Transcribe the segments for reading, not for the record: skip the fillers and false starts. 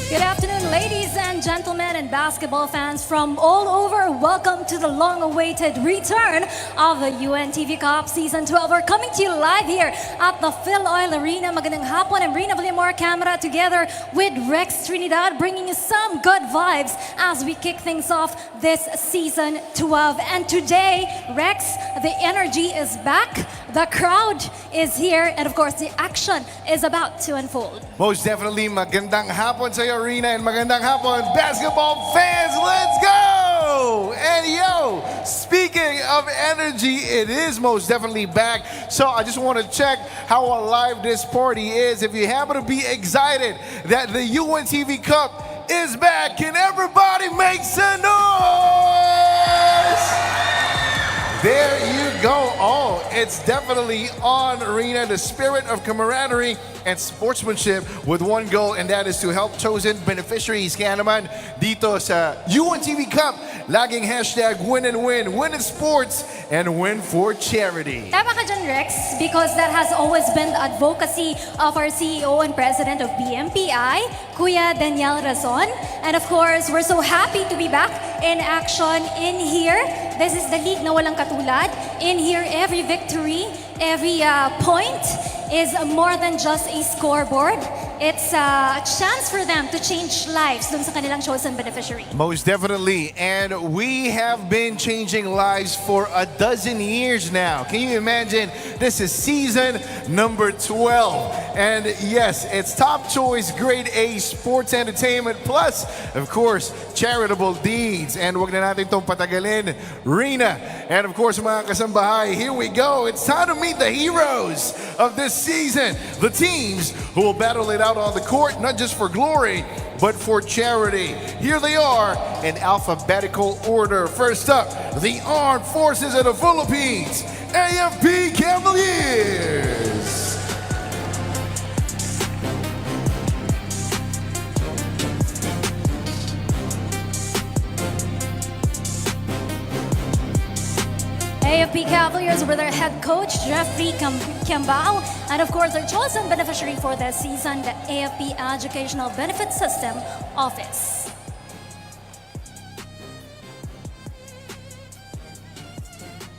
Good afternoon, ladies and gentlemen and basketball fans from all over. Welcome to the long-awaited return of the UNTV Cup Season 12. We're coming to you live here at the FilOil Arena. Magandang hapon, and Rina Villamor camera together with Rex Trinidad, bringing you some good vibes as we kick things off this Season 12. And today, Rex, the energy is back, the crowd is here, and of course, the action is about to unfold. Most definitely, magandang hapon sa Arena and magandang hapon, basketball fans. Let's go! And yo, speaking of energy, it is most definitely back. So I just want to check how alive this party is. If you happen to be excited that the UNTV Cup is back, can everybody make some noise? There you go. Oh, it's definitely on, Arena. The spirit of camaraderie and sportsmanship with one goal, and that is to help chosen beneficiaries. Kaya naman dito sa UNTV Cup, laging hashtag win and win, win in sports, and win for charity. Tama ka dyan, Rex, because that has always been the advocacy of our CEO and President of BMPI, Kuya Daniel Razon. And of course, we're so happy to be back in action in here. This is the league na walang katulad. In here, every victory, every point is more than just a scoreboard. It's a chance for them to change lives dun sa kanilang chosen beneficiary. Most definitely. And we have been changing lives for a dozen years now. Can you imagine? This is season number 12. And yes, it's top choice grade A sports entertainment plus, of course, charitable deeds. And wag na natin itong patagalin, Rina. And of course, mga kasambahay, here we go. It's time to meet the heroes of this season. The teams who will battle it out on the court, not just for glory, but for charity. Here they are in alphabetical order. First up, the Armed Forces of the Philippines, AFP Cavaliers. AFP Cavaliers with their head coach, Jeffrey Kiambao, and of course, their chosen beneficiary for this season, the AFP Educational Benefit System Office.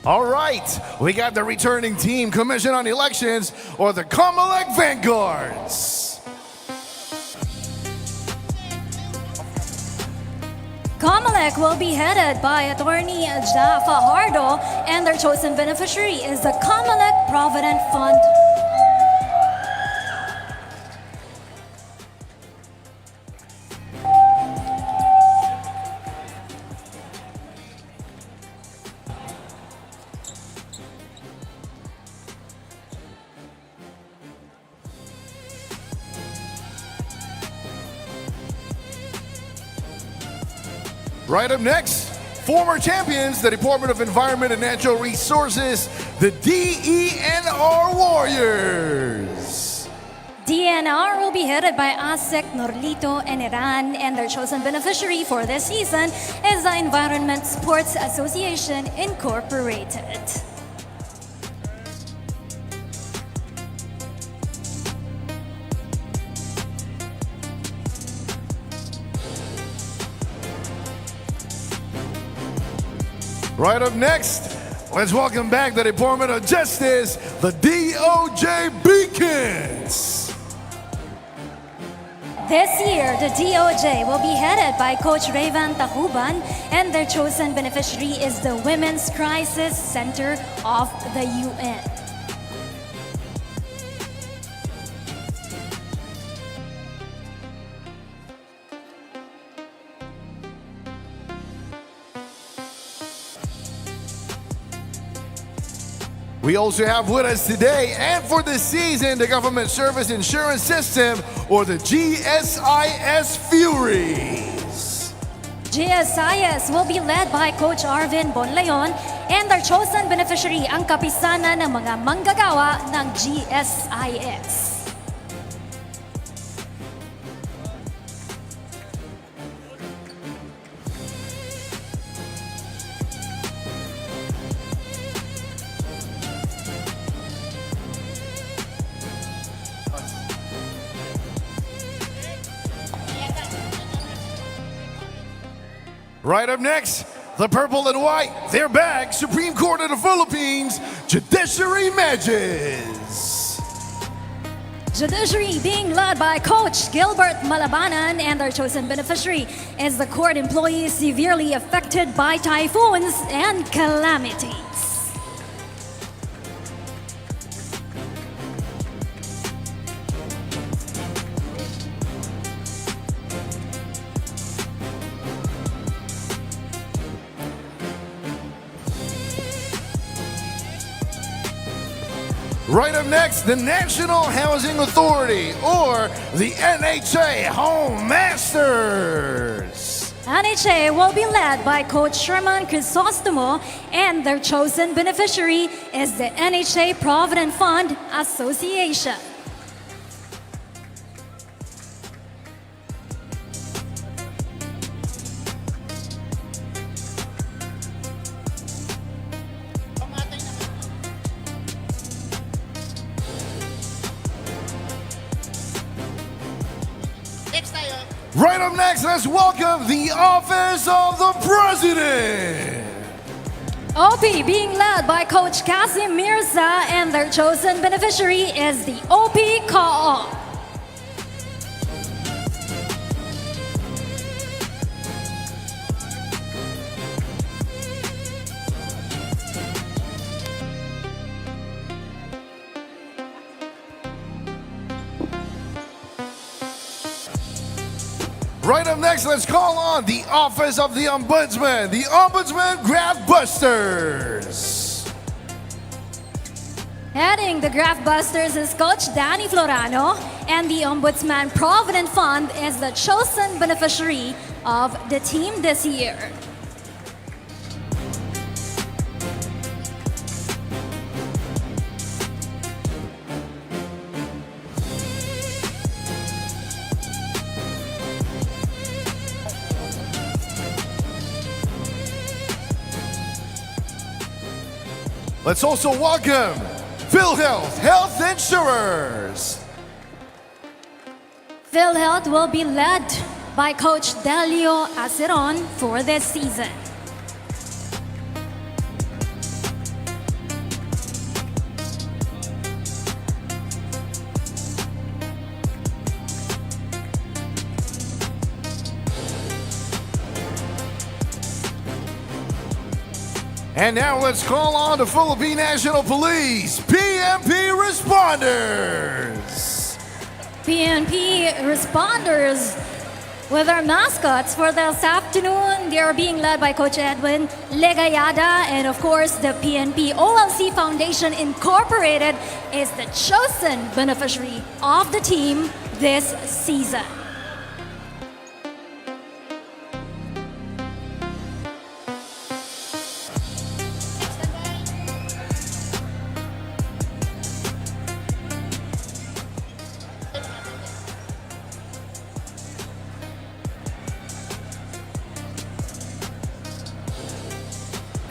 All right, we got the returning team, Commission on Elections, or the Comelec Vanguards. Comelec will be headed by Attorney Jaffa Hardo, and their chosen beneficiary is the Comelec Provident Fund. Right up next, former champions, the Department of Environment and Natural Resources, the DENR Warriors. DENR will be headed by Asek Norlito Eneran, and their chosen beneficiary for this season is the Environment Sports Association Incorporated. Right up next, let's welcome back the Department of Justice, the DOJ Beacons. This year, the DOJ will be headed by Coach Rayvan Tahuban, and their chosen beneficiary is the Women's Crisis Center of the UN. We also have with us today and for this season the Government Service Insurance System, or the GSIS Furies. GSIS will be led by Coach Arvin Bonlayon, and their chosen beneficiary ang kapisanan ng mga manggagawa ng GSIS. Right up next, the purple and white. They're back. Supreme Court of the Philippines, Judiciary Magis. Judiciary being led by Coach Gilbert Malabanan, and their chosen beneficiary is the court employees severely affected by typhoons and calamities. Right up next, the National Housing Authority, or the NHA Home Masters. NHA will be led by Coach Sherman Crisostomo, and their chosen beneficiary is the NHA Provident Fund Association. Right up next, let's welcome the Office of the President. OP being led by Coach Kasim Mirza, and their chosen beneficiary is the OP Co-op. Right up next, let's call on the Office of the Ombudsman, the Ombudsman Graftbusters. Heading the Graftbusters is Coach Danny Florano, and the Ombudsman Provident Fund is the chosen beneficiary of the team this year. Let's also welcome PhilHealth Health Insurers. PhilHealth will be led by Coach Delio Aceron for this season. And now let's call on the Philippine National Police, PNP Responders. PNP Responders with our mascots for this afternoon. They are being led by Coach Edwin Legayada, and of course the PNP OLC Foundation Incorporated is the chosen beneficiary of the team this season.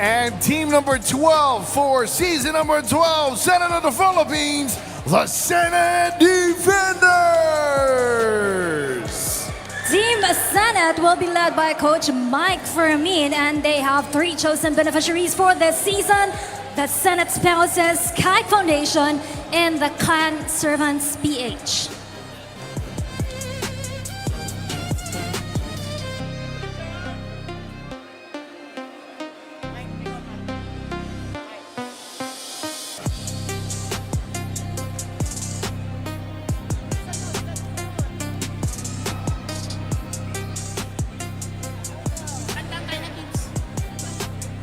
And team number 12 for season number 12, Senate of the Philippines, the Senate Defenders. Team Senate will be led by Coach Mike Fermin, and they have 3 chosen beneficiaries for this season: the Senate Spouses Kite Foundation and the Clan Servants PH.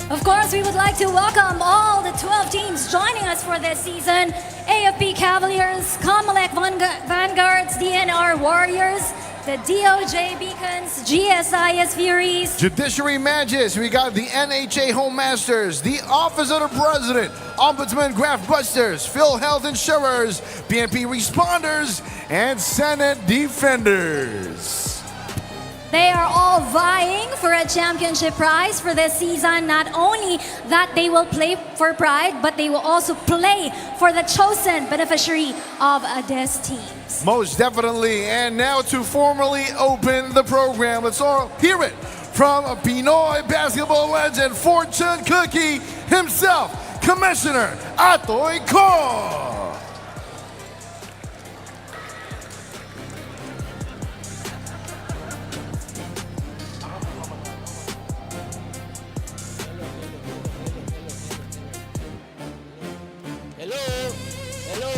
Of course, we would like to welcome all the 12 teams joining us for this season: AFP Cavaliers, Comelec Vanguards, DENR Warriors, the DOJ Beacons, GSIS Furies, Judiciary Magis, we got the NHA Home Masters, the Office of the President, Ombudsman Graftbusters, PhilHealth Insurers, BMP Responders, and Senate Defenders. They are all vying for a championship prize for this season. Not only that they will play for pride, but they will also play for the chosen beneficiary of this team. Most definitely. And now to formally open the program, let's all hear it from Pinoy basketball legend, fortune cookie himself, Commissioner Atoy Ko. Hello? Hello?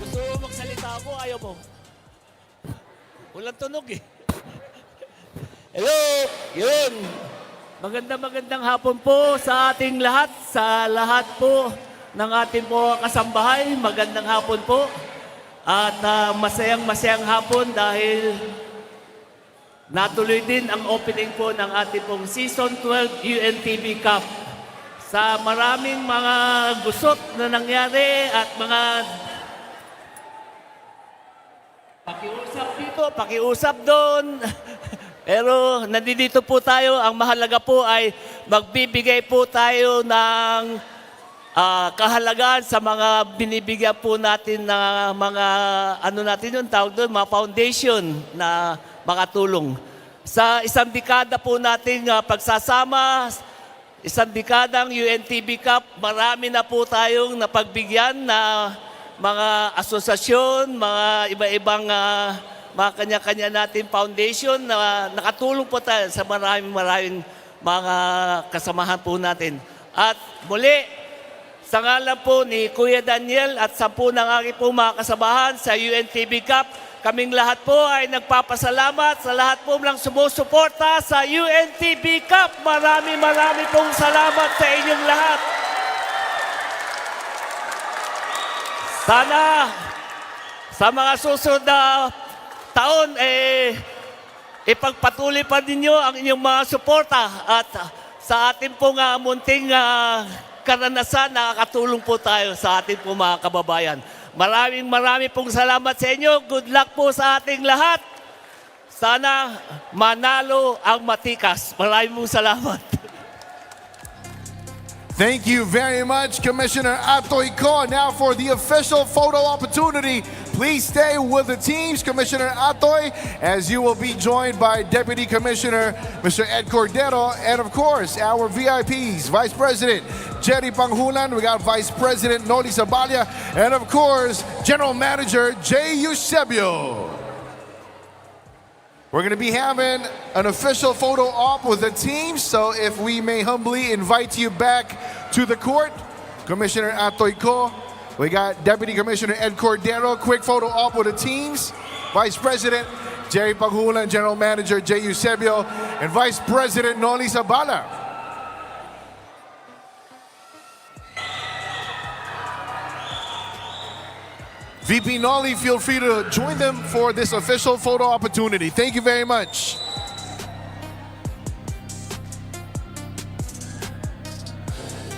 Gusto mo magsalita ako? Ayaw mo? Walang tunog eh. Hello? Yun. Magandang hapon po sa ating lahat. Sa lahat po ng ating po kasambahay. Magandang hapon po. At masayang hapon dahil natuloy din ang opening po ng ating pong Season 12 UNTV Cup. Sa maraming mga gusot na nangyari at mga pakiusap dito, pakiusap doon. Pero nandito po tayo, ang mahalaga po ay magbibigay po tayo ng kahalagaan sa mga binibigyan po natin na mga, ano natin yung tawag doon, mga foundation na makatulong. Sa isang dekada po natin pagsasama, isang dekadang UNTV Cup, marami na po tayong napagbigyan na mga asosasyon, mga iba-ibang mga kanya-kanya natin foundation na nakatulong po tayo sa maraming mga kasamahan po natin. At muli, sa ngalan po ni Kuya Daniel at 10 ng aking po mga kasamahan sa UNTV Cup, kaming lahat po ay nagpapasalamat sa lahat po ng sumusuporta sa UNTV Cup. Marami pong salamat sa inyong lahat. Sana sa mga susunod na taon, ipagpatuloy pa ninyo ang inyong mga suporta at sa ating pong munting karanasan, nakakatulong po tayo sa ating pong mga kababayan. Maraming pong salamat sa inyo. Good luck po sa ating lahat. Sana manalo ang matikas. Maraming pong salamat. Thank you very much, Commissioner Atoy Ko. Now for the official photo opportunity, please stay with the teams, Commissioner Atoy, as you will be joined by Deputy Commissioner Mr. Ed Cordero, and of course, our VIPs, Vice President Jerry Panghulan, we got Vice President Noli Sabalia, and of course, General Manager Jay Eusebio. We're going to be having an official photo op with the team, so if we may humbly invite you back to the court, Commissioner Atoy Ko, we got Deputy Commissioner Ed Cordero, quick photo op with the teams, Vice President Jerry Panghulan, General Manager Jay Eusebio, and Vice President Noli Sabala. VP Noli, feel free to join them for this official photo opportunity. Thank you very much.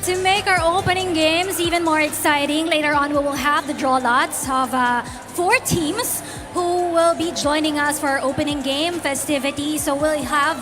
To make our opening games even more exciting, later on we will have the draw lots of 4 teams who will be joining us for our opening game festivity. So we'll have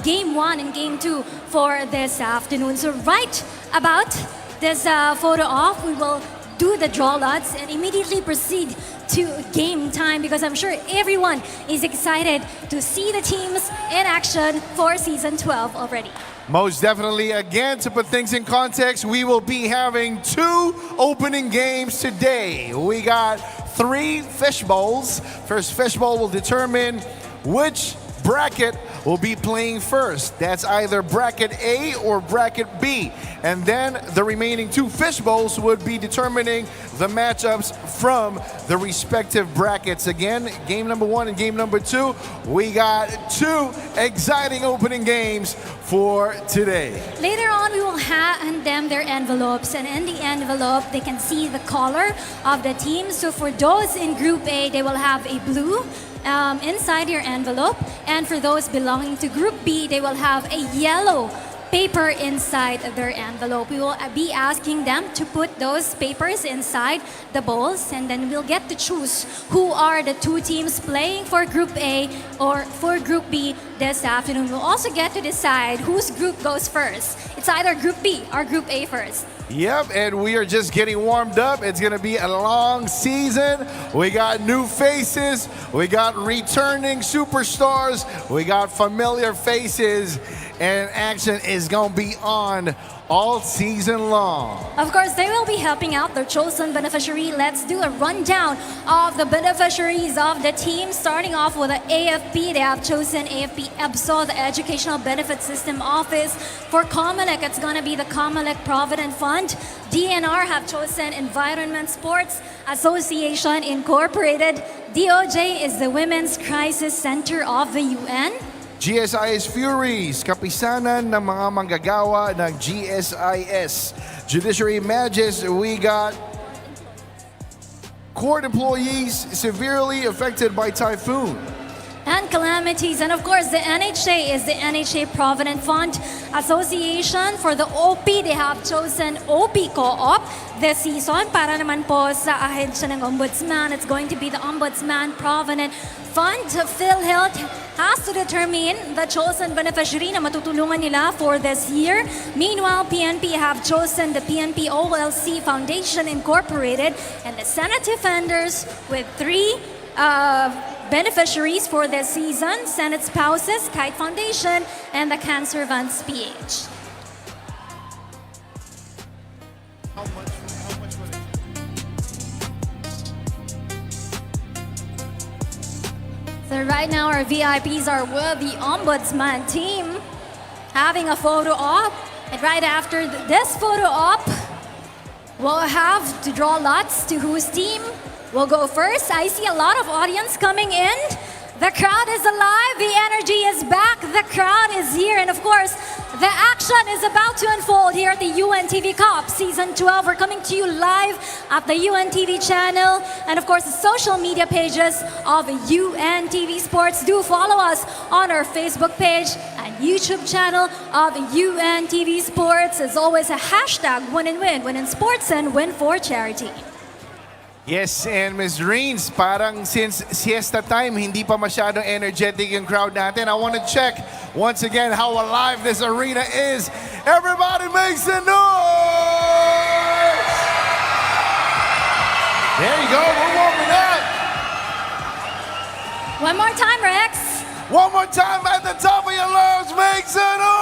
game 1 and game 2 for this afternoon. So right about this photo off, we will do the draw lots and immediately proceed to game time because I'm sure everyone is excited to see the teams in action for Season 12 already. Most definitely. Again, to put things in context, we will be having 2 opening games today. We got 3 fish bowls. First fish bowl will determine which bracket will be playing first. That's either bracket A or bracket B. And then the remaining 2 fish bowls would be determining the matchups from the respective brackets. Again, game number 1 and game number 2, we got 2 exciting opening games for today. Later on, we will hand them their envelopes, and in the envelope, they can see the color of the team. So for those in Group A, they will have a blue inside your envelope, and for those belonging to Group B, they will have a yellow paper inside their envelope. We will be asking them to put those papers inside the bowls, and then we'll get to choose who are the 2 teams playing for Group A or for Group B this afternoon. We'll also get to decide whose group goes first. It's either Group B or Group A first. Yep, and we are just getting warmed up. It's going to be a long season. We got new faces. We got returning superstars. We got familiar faces. And action is going to be on all season long. Of course, they will be helping out their chosen beneficiary. Let's do a rundown of the beneficiaries of the team. Starting off with the AFP, they have chosen AFP EBSO, the Educational Benefit System Office. For Comelec, it's going to be the Comelec Provident Fund. DENR have chosen Environment Sports Association Incorporated. DOJ is the Women's Crisis Center of the UN. GSIS Furies, kapisanan ng mga manggagawa ng GSIS. Judiciary Magis, we got court employees severely affected by typhoon. And calamities. And of course, the NHA is the NHA Provident Fund Association. For the OP, they have chosen OP Co-op this season. Para naman po sa ahensya ng Ombudsman, it's going to be the Ombudsman Provident Fund. PhilHealth has to determine the chosen beneficiary na matutulungan nila for this year. Meanwhile, PNP have chosen the PNP OLC Foundation Incorporated and the Senate Defenders with three beneficiaries for this season: Senate Spouses, Kite Foundation, and the Cancer Vans PH. So right now our VIPs are with the Ombudsman team having a photo op. And right after this photo op, we'll have to draw lots to whose team will go first. I see a lot of audience coming in. The crowd is alive. The energy is back. The crowd is here. And of course, the action is about to unfold here at the UNTV Cup Season 12. We're coming to you live at the UNTV channel. And of course, the social media pages of UNTV Sports. Do follow us on our Facebook page and YouTube channel of UNTV Sports. As always, a hashtag win and win. Win in sports and win for charity. Yes, and Ms. Reigns, parang since siesta time, hindi pa masyadong energetic yung crowd natin. I want to check once again how alive this arena is. Everybody make some noise! There you go, we're warming up. One more time, Rex. One more time at the top of your lungs, make some noise!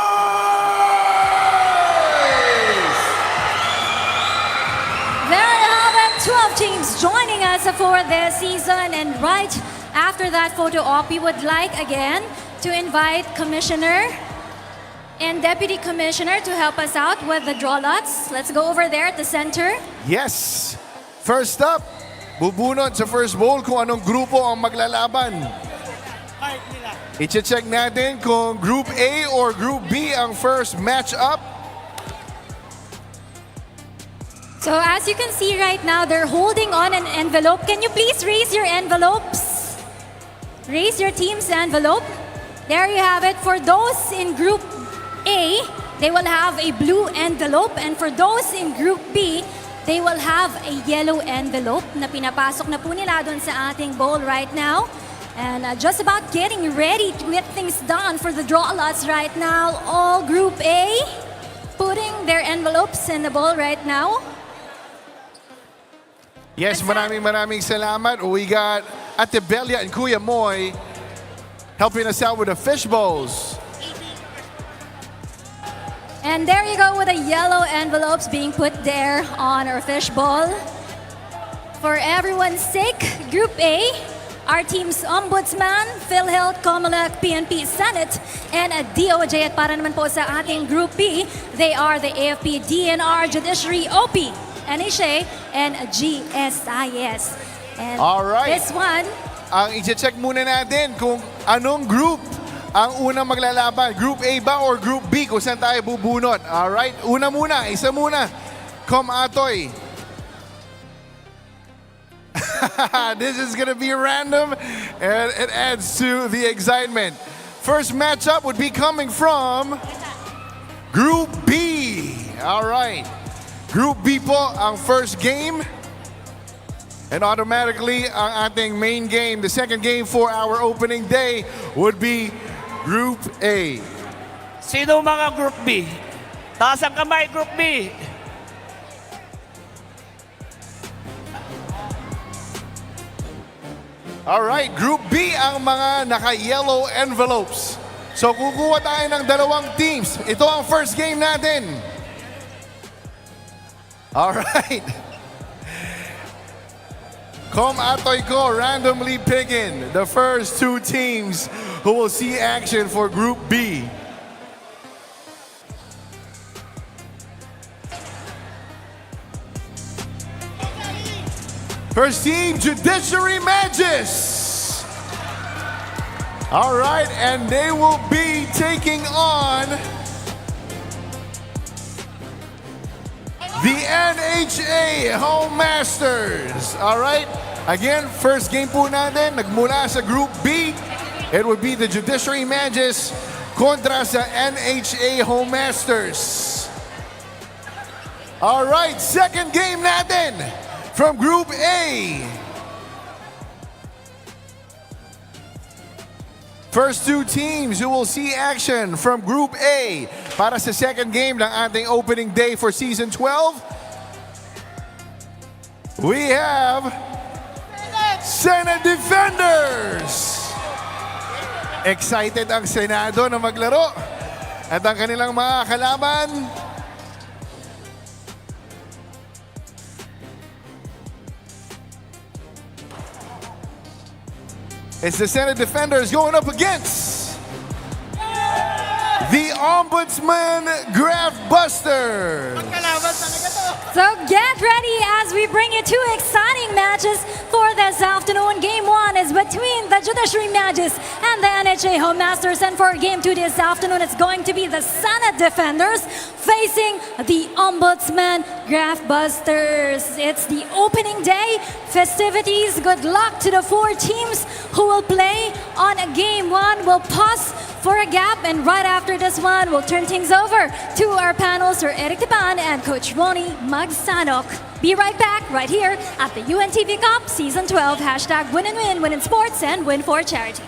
There you have it, 12 teams joining us for this season. And right after that photo op, we would like again to invite Commissioner and Deputy Commissioner to help us out with the draw lots. Let's go over there at the center. Yes! First up, bubunot sa first bowl kung anong grupo ang maglalaban. I-check natin kung Group A or Group B ang first match-up. So as you can see right now, they're holding on an envelope. Can you please raise your envelopes? Raise your team's envelope. There you have it. For those in Group A, they will have a blue envelope. And for those in Group B, they will have a yellow envelope na pinapasok na po nila doon sa ating bowl right now. And just about getting ready to get things done for the draw lots right now. All Group A putting their envelopes in the bowl right now. Yes, maraming salamat. We got Ate Belia and Kuya Moy helping us out with the fish bowls. And there you go with the yellow envelopes being put there on our fish bowl. For everyone's sake, Group A, our team's Ombudsman, PhilHealth, Comelec, PNP, Senate, and DOJ. At para naman po sa ating Group B, they are the AFP, DENR, Judiciary, OP, NHA, and GSIS. And All right. this one, Ang i-check muna natin kung anong group ang unang maglalaban. Group A ba or Group B kung saan tayo bubunot. Alright, isa muna. Atoy. This is gonna be random and it adds to the excitement. First matchup would be coming from Group B. Alright. Group B po ang first game. And automatically, ang ating main game, the second game for our opening day would be Group A. Sino mga Group B? Taas ang kamay, Group B. Alright, Group B ang mga naka-yellow envelopes. So kukuha tayo ng dalawang teams. Ito ang first game natin. Alright. Atoy ko randomly picking the first two teams who will see action for Group B. First team, Judiciary Magis. All right, and they will be taking on the NHA Home Masters. All right, again, first game po natin, nagmula sa Group B. It would be the Judiciary Magis kontra sa NHA Home Masters. All right, second game natin. From Group A, first two teams who will see action from Group A para sa second game ng ating opening day for Season 12. We have Senate Defenders. Excited ang Senado na maglaro at ang kanilang mga kalaban. It's the Senate Defenders going up against the Ombudsman Graftbusters. So get ready as we bring you two exciting matches for this afternoon. Game 1 is between the Judiciary Magis and the NHA Home Masters. And for Game 2 this afternoon, it's going to be the Senate Defenders facing the Ombudsman Graftbusters. It's the opening day festivities. Good luck to the four teams who will play on Game 1. We'll pause for a gap, and right after this one, we'll turn things over to our panel, Sir Eric Taban and Coach Ronnie Magsanok. Be right back right here at the UNTV Cup Season 12. Hashtag win and win, win in sports and win for charity.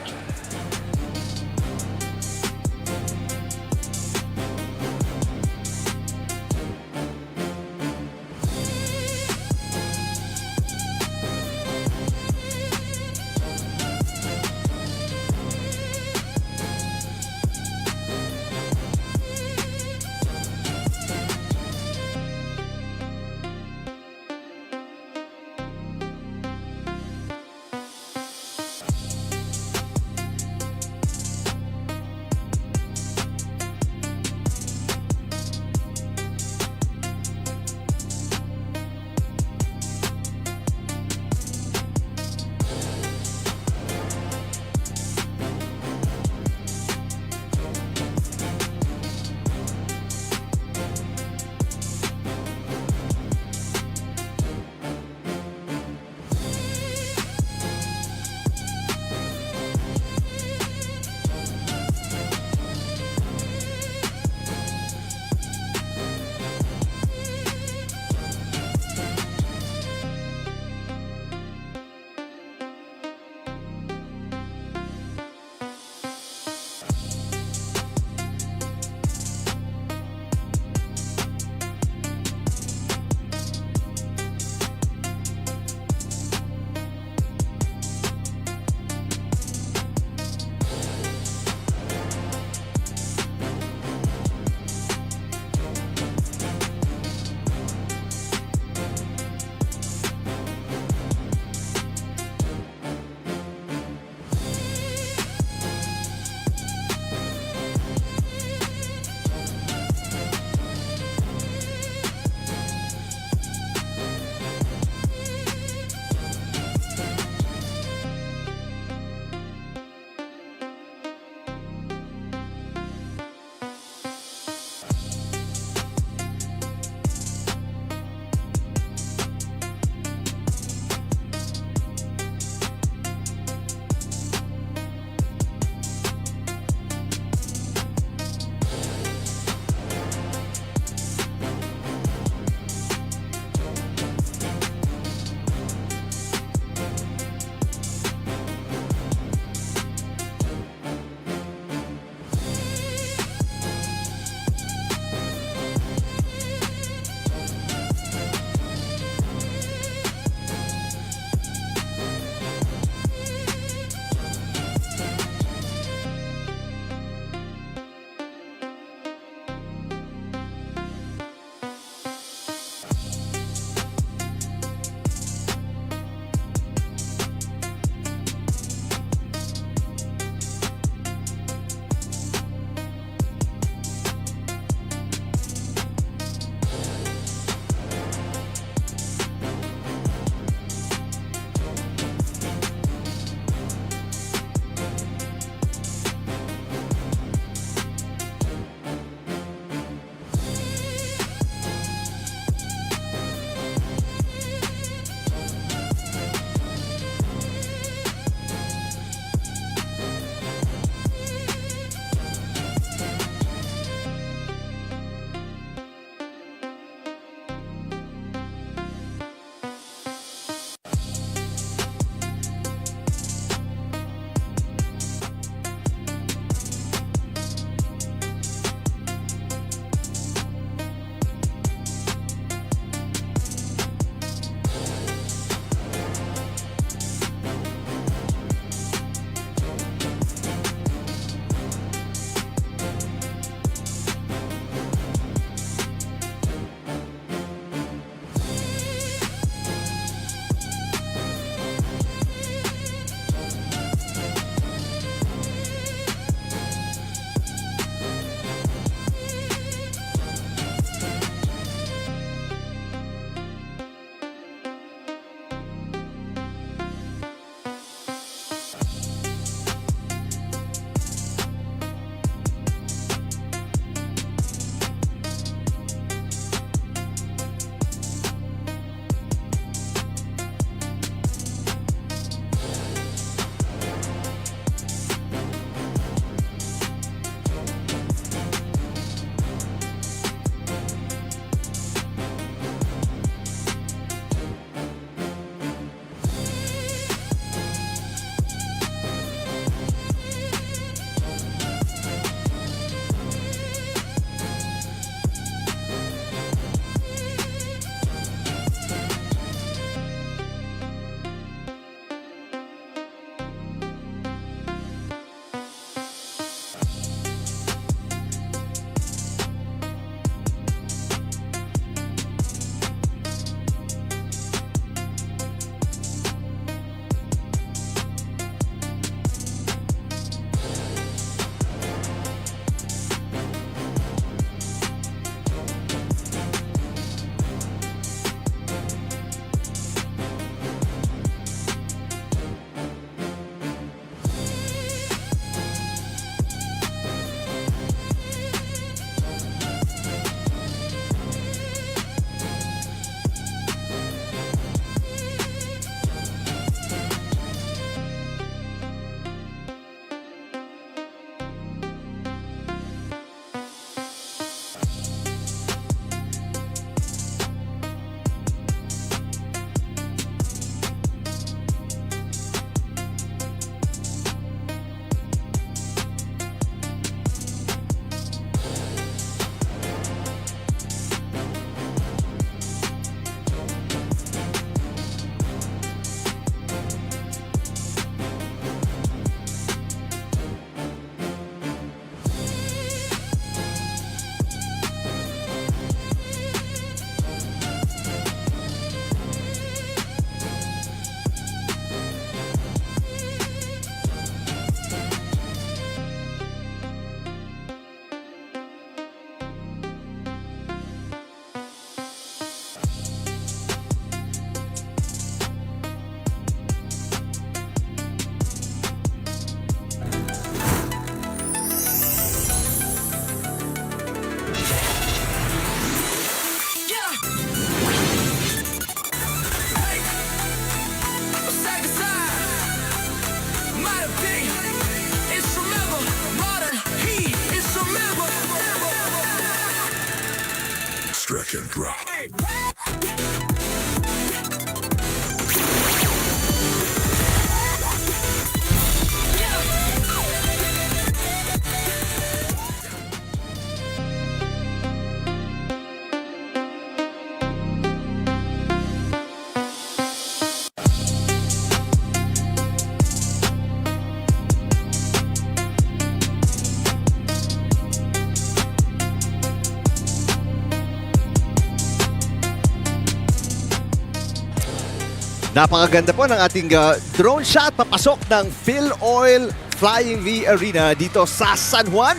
Napakaganda po ng ating drone shot papasok ng FilOil Flying V Arena dito sa San Juan.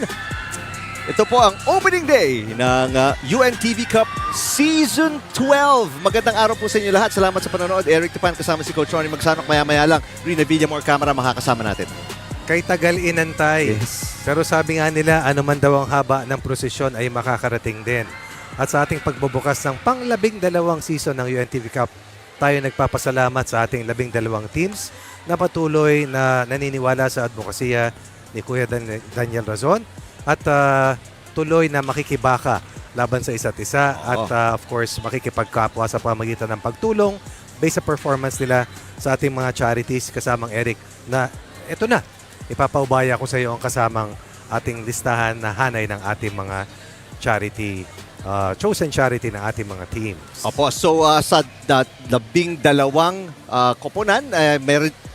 Ito po ang opening day ng UNTV Cup Season 12. Magandang araw po sa inyo lahat. Salamat sa panonood. Eric Tupan kasama si Coach Ronnie Magsanok. Maya-maya lang, Rina Villamor camera makakasama natin. Kay tagal inantay. Yes. Pero sabi nga nila, ano man daw ang haba ng prosesyon ay makakarating din. At sa ating pagbubukas ng pang-12 season ng UNTV Cup, tayo nagpapasalamat sa ating 12 teams na patuloy na naniniwala sa advokasya ni Kuya Daniel Razon at tuloy na makikibaka laban sa isa't isa at of course makikipagkapwa sa pamagitan ng pagtulong based sa performance nila sa ating mga charities kasamang Eric na ito na, ipapaubaya ko sa iyo ang kasamang ating listahan na hanay ng ating mga charity chosen charity ng ating mga teams. Opo, so sa 12 koponan,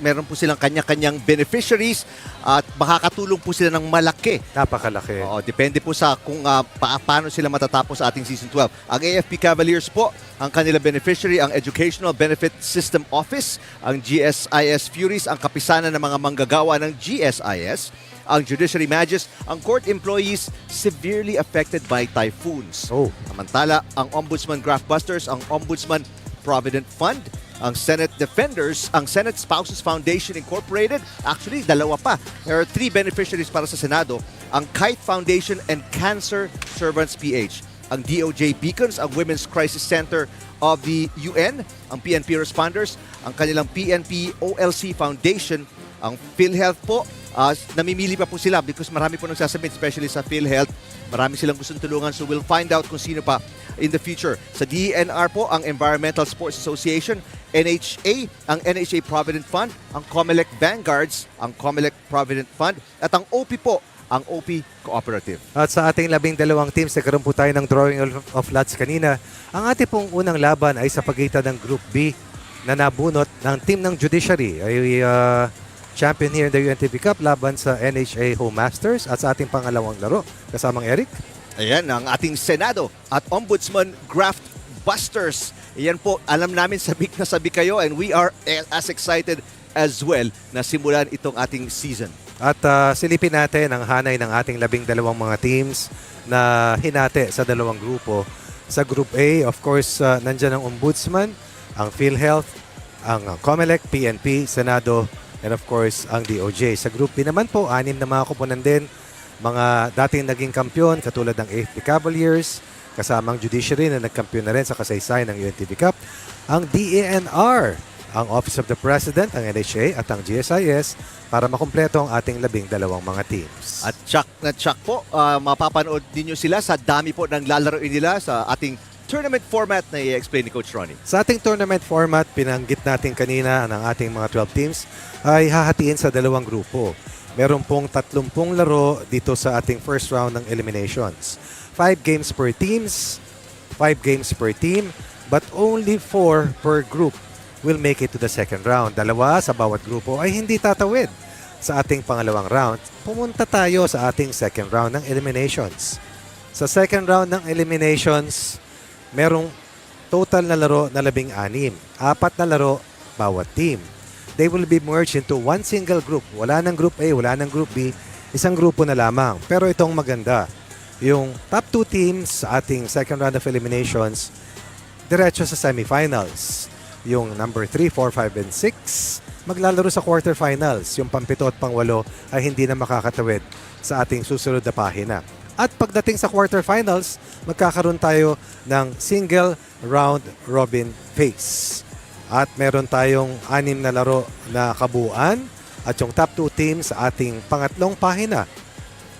meron po silang kanya-kanyang beneficiaries at makakatulong po sila ng malaki. Napakalaki. Oo, depende po sa kung paano sila matatapos sa ating Season 12. Ang AFP Cavaliers po, ang kanila beneficiary, ang Educational Benefit System Office, ang GSIS Furies, ang kapisanan ng mga manggagawa ng GSIS, ang Judiciary Magis, ang court employees severely affected by typhoons. Samantala, ang Ombudsman Graftbusters, ang Ombudsman Provident Fund, ang Senate Defenders, ang Senate Spouses Foundation Incorporated, actually, dalawa pa. There are 3 beneficiaries para sa Senado, ang Kite Foundation and Cancer Servants PH, ang DOJ Beacons, ang Women's Crisis Center of the UN, ang PNP Responders, ang kanilang PNP OLC Foundation, ang PhilHealth po. Namimili pa po sila because marami po nagsasabit, especially sa PhilHealth. Marami silang gustong tulungan, so we'll find out kung sino pa in the future. Sa DENR po, ang Environmental Sports Association, NHA, ang NHA Provident Fund, ang Comelec Vanguards, ang Comelec Provident Fund, at ang OP po, ang OP Cooperative. At sa ating 12 teams, nagkaroon po tayo ng drawing of lots kanina. Ang ating pong unang laban ay sa pagitan ng Group B na nabunot ng team ng Judiciary. Ay champion here in the UNTV Cup laban sa NHA Home Masters at sa ating pangalawang laro. Kasamang Eric. Ayan, ang ating Senado at Ombudsman Graftbusters. Ayan po, alam namin sabik na sabik kayo and we are as excited as well na simulan itong ating season. At silipin natin ang hanay ng ating 12 mga teams na hinati sa dalawang grupo. Sa Group A, of course, nandyan ang Ombudsman, ang PhilHealth, ang Comelec, PNP, Senado, and of course, ang DOJ. Sa Group B naman po, 6 na mga koponan din. Mga dating naging kampiyon katulad ng AFP Cavaliers, kasamang Judiciary na nagkampiyon na rin sa kasaysayan ng UNTV Cup. Ang DENR, ang Office of the President, ang NHA at ang GSIS para makumpleto ang ating 12 mga teams. At tsak na tsak po, mapapanood ninyo sila sa dami po ng lalaroin nila sa ating tournament format na i-explain ni Coach Ronnie. Sa ating tournament format, pinanggit natin kanina ng ating mga 12 teams ay hahatiin sa dalawang grupo. Meron pong 30 laro dito sa ating first round ng eliminations. 5 games per teams, 5 games per team, but only 4 per group will make it to the second round. 2 sa bawat grupo ay hindi tatawid sa ating pangalawang round. Pumunta tayo sa ating second round ng eliminations. Sa second round ng eliminations, merong total na laro na 16. 4 na laro bawat team. They will be merged into one single group. Wala ng Group A, wala ng Group B. Isang grupo na lamang. Pero itong maganda. Yung top 2 teams sa ating second round of eliminations, diretso sa semifinals. Yung number 3, 4, 5, and 6, maglalaro sa quarterfinals. Yung pang-7 at pang-8 ay hindi na makakatawid sa ating susunod na pahina. At pagdating sa quarterfinals, magkakaroon tayo ng single round robin phase. At meron tayong 6 na laro na kabuuan at yung top 2 teams sa ating pangatlong pahina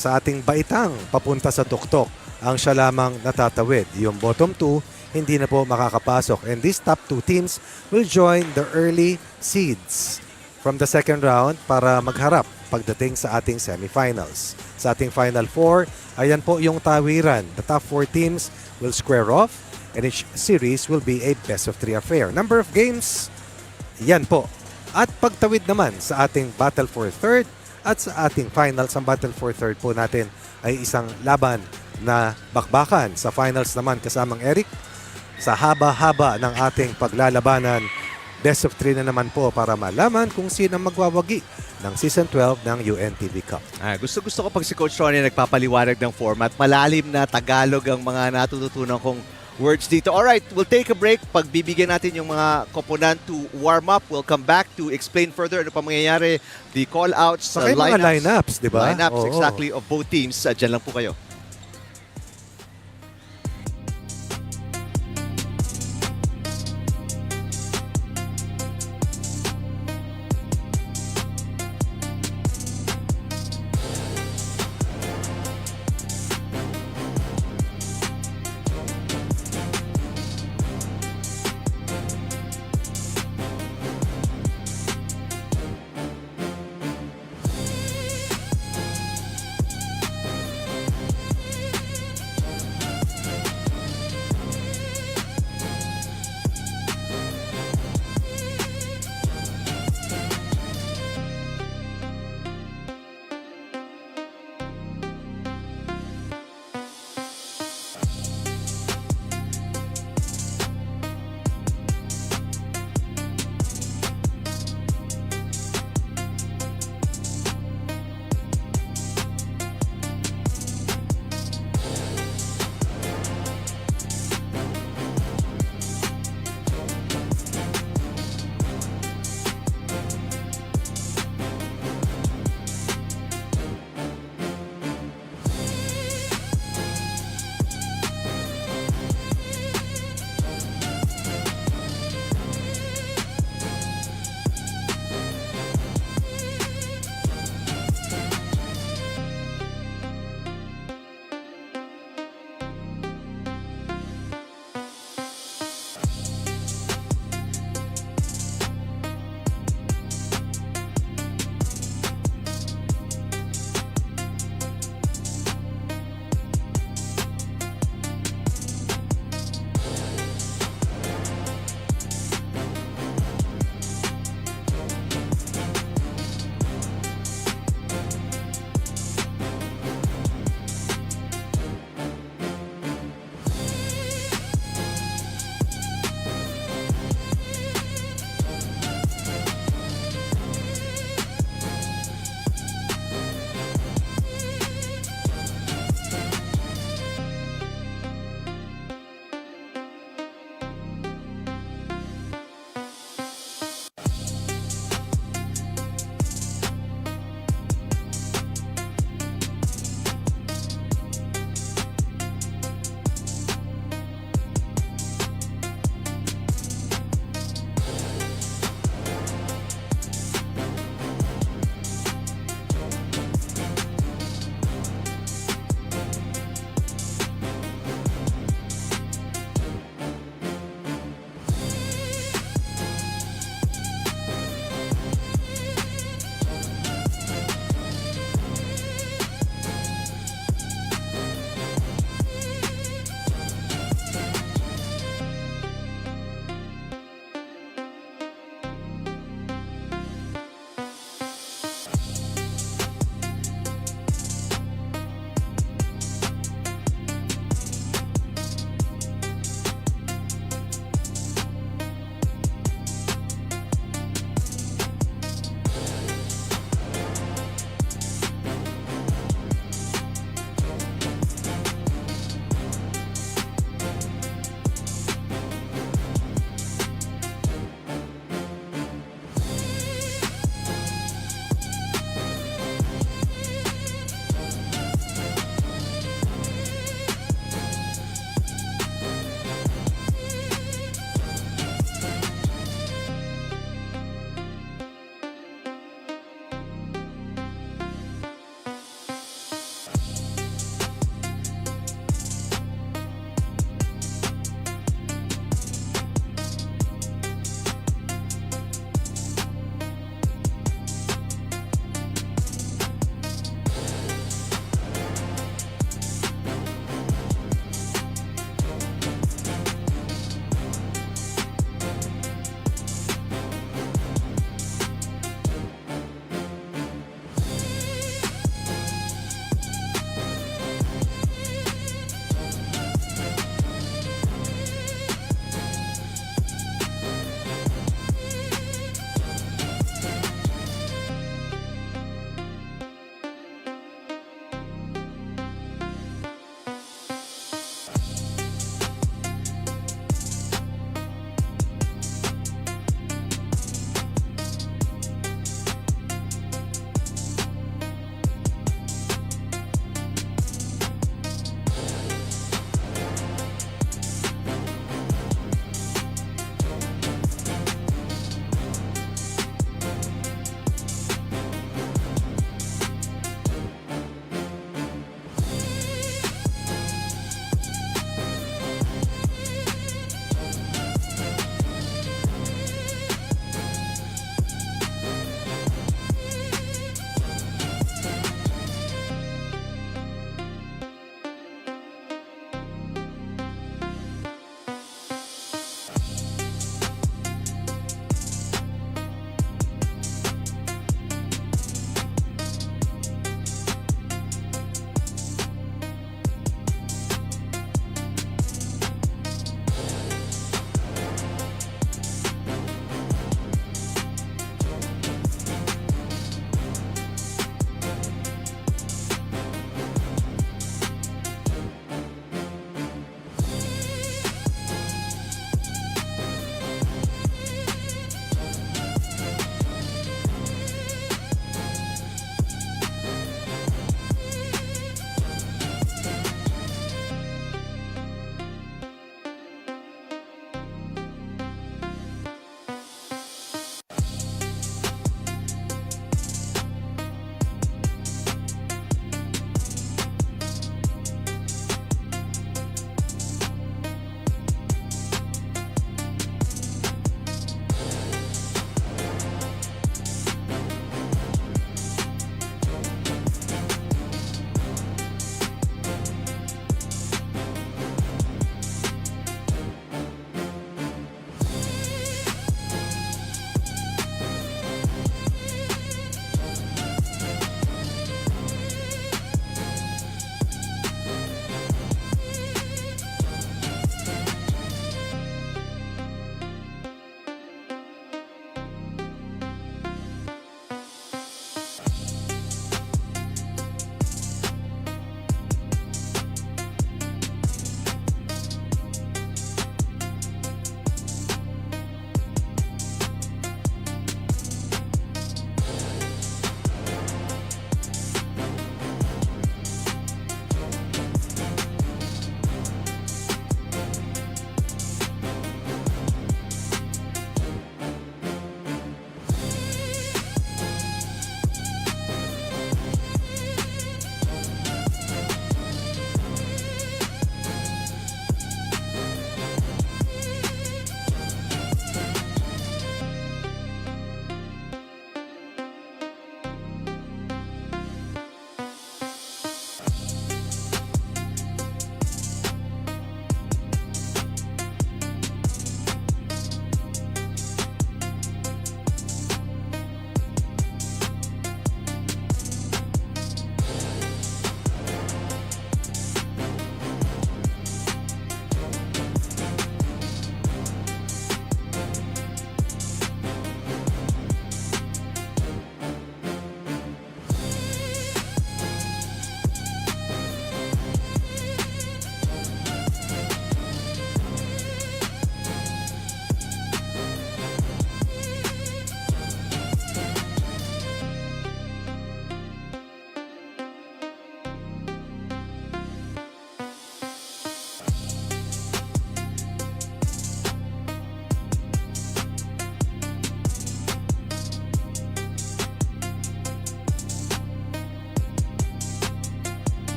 sa ating baitang papunta sa tuktok ang siya lamang natatawid. Yung bottom 2, hindi na po makakapasok. And these top 2 teams will join the early seeds from the second round para magharap pagdating sa ating semifinals. Sa ating Final 4, ayan po yung tawiran. The top 4 teams will square off and each series will be a best of 3 affair. Number of games, yan po. At pagtawid naman sa ating Battle for Third at sa ating finals, ang Battle for Third po natin ay isang laban na bakbakan. Sa finals naman kasamang Eric, sa haba-haba ng ating paglalabanan, best of 3 na naman po para malaman kung sino magwawagi ng Season 12 ng UNTV Cup. Gusto ko pag si Coach Ronnie nagpapaliwanag ng format, malalim na Tagalog ang mga natututunan kong words dito. Alright, we'll take a break. Pagbibigyan natin yung mga koponan to warm up. We'll come back to explain further ano pa mangyayari. The call-outs, Saka yung mga lineups, di ba? Lineups, Oo. exactly, of both teams. Diyan lang po kayo.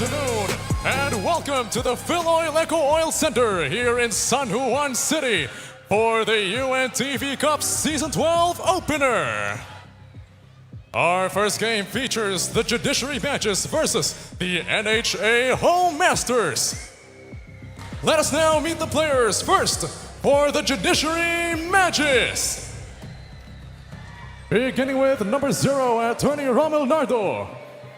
afternoon, and welcome to the FilOil EcoOil Center here in San Juan City for the UNTV Cup Season 12 opener. Our first game features the Judiciary Magis versus the NHA Home Masters. Let us now meet the players. First, for the Judiciary Magis. Beginning with number 0, Attorney Romel Nardo.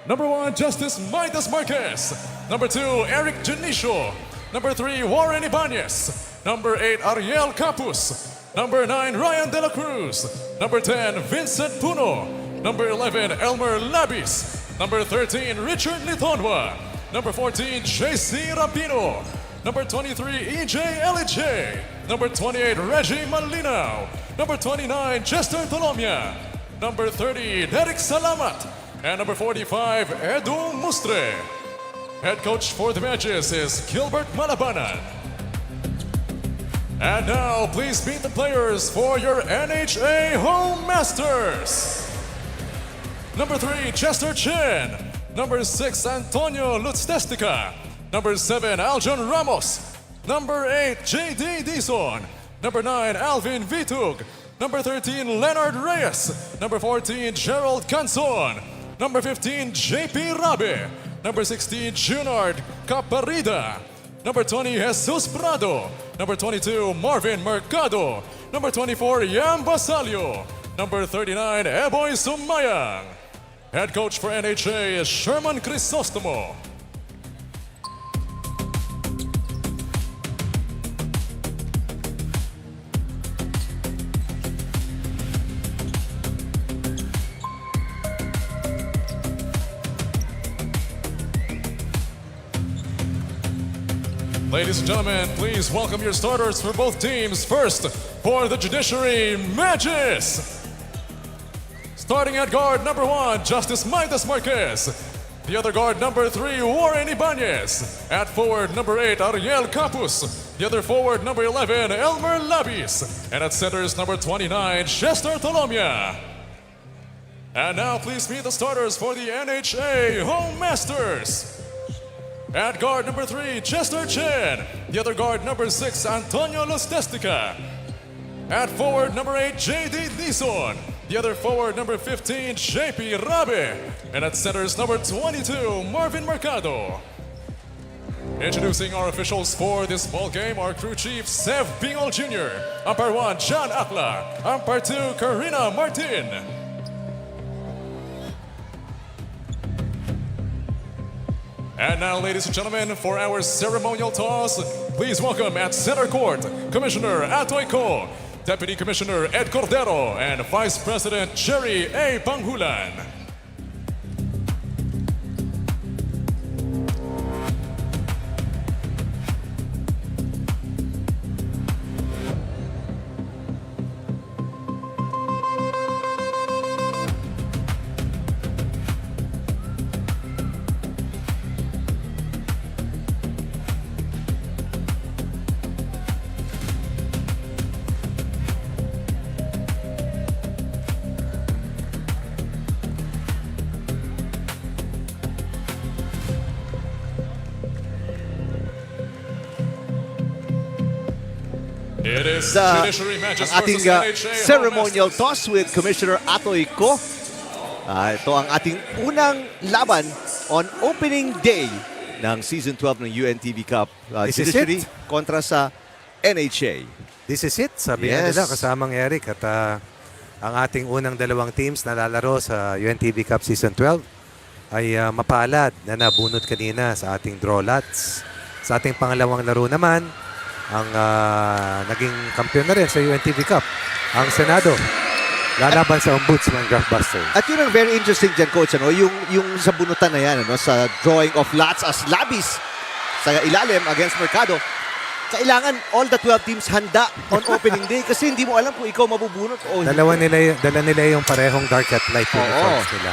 Number 1, Justice Midas Marquez. Number 2, Eric Janicio. Number 3, Warren Ibanez. Number 8, Ariel Capus. Number 9, Ryan De La Cruz. Number 10, Vincent Puno. Number 11, Elmer Labis. Number 13, Richard Litonwa. Number 14, JC Rapino. Number 23, EJ Elije. Number 28, Reggie Malinaw. Number 29, Chester Tolomia. Number 30, Derek Salamat. And number 45, Edu Mustre. Head coach for the Magis is Gilbert Malabanan. And now, please meet the players for your NHA Home Masters. Number 3, Chester Chen. Number 6, Antonio Lutzdestica. Number 7, Aljon Ramos. Number 8, JD Dizon. Number 9, Alvin Vitug. Number 13, Leonard Reyes. Number 14, Gerald Canson. Number 15, JP Rabe. Number 16, Junard Caparida. Number 20, Jesus Prado. Number 22, Marvin Mercado. Number 24, Yam Basalio. Number 39, Eboy Sumayang. Head coach for NHA is Sherman Crisostomo. Ladies and gentlemen, please welcome your starters for both teams. First, for the Judiciary Magis. Starting at guard number 1, Justice Midas Marquez. The other guard number 3, Warren Ibanez. At forward number 8, Ariel Capus. The other forward number 11, Elmer Labis. And at centers number 29, Chester Tolomia. And now please meet the starters for the NHA Home Masters. At guard number 3, Chester Chen. The other guard number 6, Antonio Lutzdestica. At forward number 8, JD Dizon. The other forward number 15, JP Rabe. And at centers number 22, Marvin Mercado. Introducing our officials for this ball game, our crew chief, Sev Bingol Jr. Umpire 1, John Akla. Umpire 2, Karina Martin. And now, ladies and gentlemen, for our ceremonial toss, please welcome at center court, Commissioner Atoy Ko, Deputy Commissioner Ed Cordero, and Vice President Jerry A. Panghulan. It is Sa Judiciary Magis ang ating versus NHA ceremonial Home Masters. toss with Commissioner Atoy Ko. Ito ang ating unang laban on opening day ng Season 12 ng UNTV Cup. This is Judiciary it. kontra sa NHA. This is it, sabi Yes. nila kasamang Eric at ang ating unang dalawang teams na lalaro sa UNTV Cup Season 12 ay mapalad na nabunot kanina sa ating draw lots. Sa ating pangalawang laro naman, ang naging kampiyon na rin sa UNTV Cup, ang Senado, lalaban sa Ombudsman Graftbusters. At yun ang very interesting dyan, Coach, ano? yung sa bunutan na yan, ano? Sa drawing of lots as Labis sa ilalim against Mercado, kailangan all the 12 teams handa on opening day kasi hindi mo alam kung ikaw mabubunot o hindi. Dala nila yung parehong dark at light uniforms nila.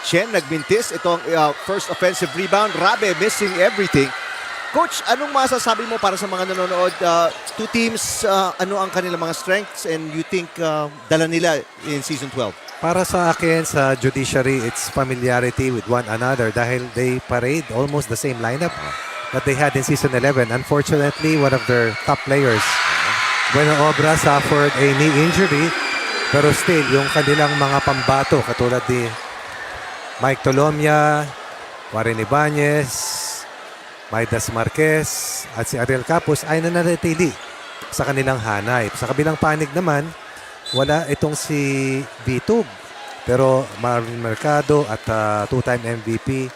Chen nagbintis. Ito ang first offensive rebound. Rabe missing everything. Coach, anong masasabi mo para sa mga nanonood? Two teams, ano ang kanilang mga strengths and you think dala nila in Season 12? Para sa akin, sa judiciary, it's familiarity with one another dahil they parade almost the same lineup that they had in Season 11. Unfortunately, one of their top players, Bueno Obra, suffered a knee injury. Pero still, yung kanilang mga pambato, katulad ni Mike Tolomia, Warren Ibanez, Maidas Marquez, at si Ariel Capos ay nananatili sa kanilang hanay. Sa kabilang panig naman, wala itong si Bitug. Pero Marvin Mercado at two-time MVP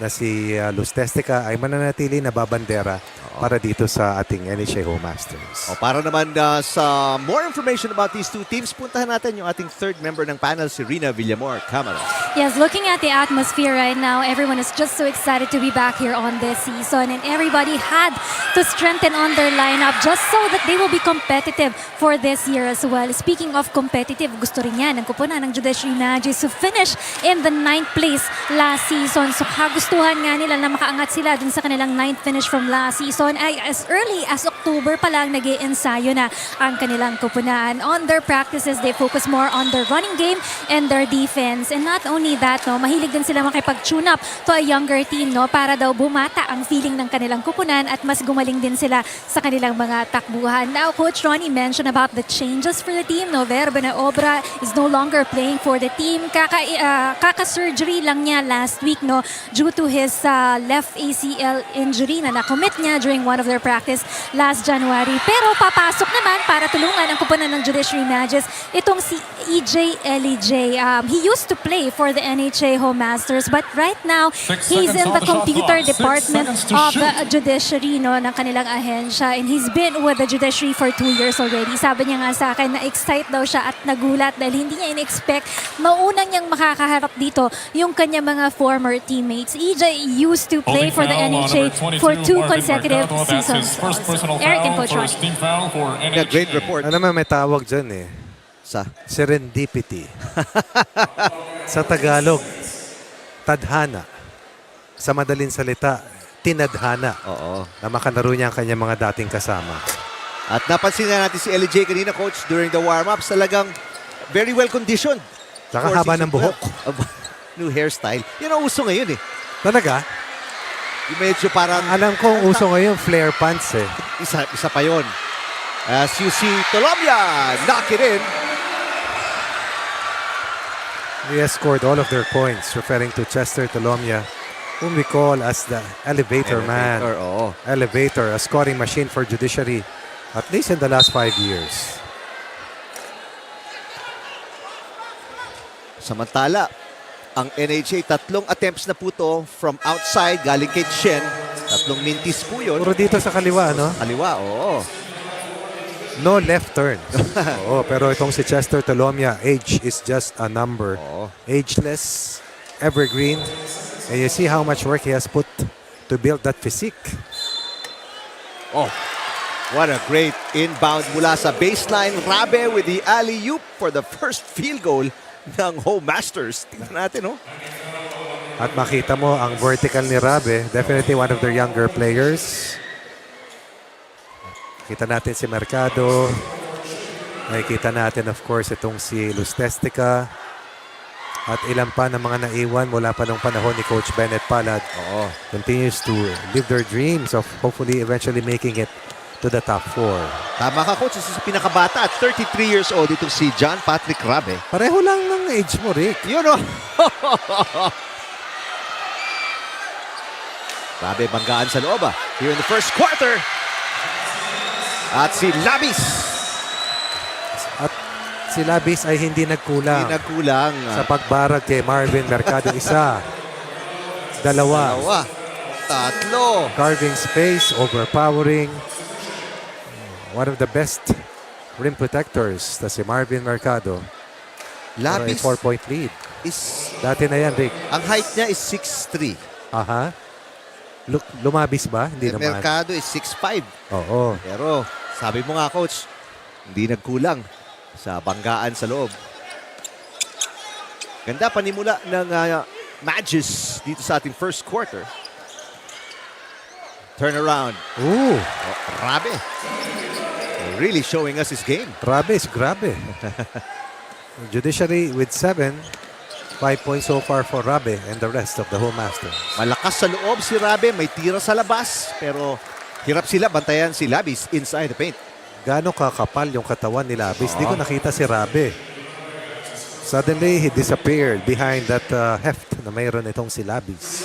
na si Luz Testica ay mananatili na babandera para dito sa ating NHA Home Masters. O para naman sa more information about these two teams, puntahan natin yung ating third member ng panel, si Rina Villamor Camara. Yes, looking at the atmosphere right now, everyone is just so excited to be back here on this season, and everybody had to strengthen on their lineup just so that they will be competitive for this year as well. Speaking of competitive, gusto rin yan ng kupunan ng Judiciary Magis to finish in the 9th place last season. So kagustuhan nga nila na makaangat sila dun sa kanilang 9th finish from last season. Ay as early as October pa lang nag-iensayo na ang kanilang kupunan. On their practices, they focus more on their running game and their defense. And not only that, no, mahilig din sila makipag-tune up to a younger team, no, para daw bumata ang feeling ng kanilang kupunan at mas gumaling din sila sa kanilang mga takbuhan. Now, Coach Ronnie mentioned about the changes for the team. No, Verbo na Obra is no longer playing for the team. Kaka-surgery lang niya last week, no, due to his left ACL injury na na-commit niya during one of their practice last January. Pero papasok naman para tulungan ang kupunan ng Judiciary Magis itong si EJ LEJ. He used to play for the NHA Home Masters, but right now he's in the computer department of the Judiciary, no, ng kanilang ahensya, and he's been with the Judiciary for 2 years already. Sabi niya nga sa akin na excite daw siya at nagulat dahil hindi niya in-expect maunang niyang makakaharap dito yung kanya mga former teammates. EJ used to play for the NHA for 2 consecutive seasons. Eric and Coach Ron. Yeah, great report. Ano naman may tawag dyan eh? Sa Serendipity. Sa Tagalog, tadhana. Sa madaling salita, tinadhana. Oo. Na makalaro niya ang kanyang mga dating kasama. At napansin na natin si LJ kanina, Coach, during the warm-ups, talagang very well conditioned. Saka for haba season ng buhok. 12. New hairstyle. Yun ang uso ngayon eh. Talaga? Yung medyo parang Alam kong uso ngayon, flare pants eh. isa pa yun. As you see, Tolomia knock it in. He has scored all of their points, referring to Chester Tolomia, whom we call as the elevator man. Oo. Elevator, a scoring machine for Judiciary, at least in the last 5 years. Samantala, ang NHA, 3 attempts na po to from outside, galing kay Chen. 3 mintis po yun. Puro dito sa kaliwa, no? Kaliwa, oo. No left turn. Oo, pero itong si Chester Tolomia, age is just a number. Oo. Ageless, evergreen. And you see how much work he has put to build that physique. Oh, what a great inbound mula sa baseline. Rabe with the alley-oop for the first field goal ng Home Masters. Tingnan natin, oh. At makita mo ang vertical ni Rabe, definitely one of their younger players. Kita natin si Mercado. Nakikita natin, of course, itong si Luz Testica. At ilan pa ng mga naiwan mula pa nung panahon ni Coach Bennett Palad. Oo. Continues to live their dreams of hopefully eventually making it to the top 4. Tama ka, Coach. Isa sa pinakabata at 33 years old itong si John Patrick Rabe. Pareho lang ng age mo, Rick. Yun, oh. Rabe banggaan sa loob, here in the first quarter. At si Labis. At si Labis ay hindi nagkulang. Hindi nagkulang. Sa pagbarag kay Marvin Mercado. 1, 2. 2, 3. Carving space, overpowering. One of the best rim protectors na si Marvin Mercado. Labis 4-point lead. is, Dati na yan, Rick. ang height niya is 6'3". Aha. Lumabis ba? Hindi naman. Mercado is 6'5". Oo. Pero sabi mo nga, Coach, hindi nagkulang sa banggaan sa loob. Ganda panimula ng Magis dito sa ating first quarter. Turn around. Ooh. Oh, Rabe. Really showing us his game. Grabe is grabe. Judiciary with 7. 5 points so far for Rabe and the rest of the Home Masters. Malakas sa loob si Rabe, may tira sa labas, pero hirap sila bantayan si Labis inside the paint. Gaano kakapal yung katawan ni Labis? Di ko nakita si Rabe. Suddenly, he disappeared behind that heft na mayroon itong si Labis.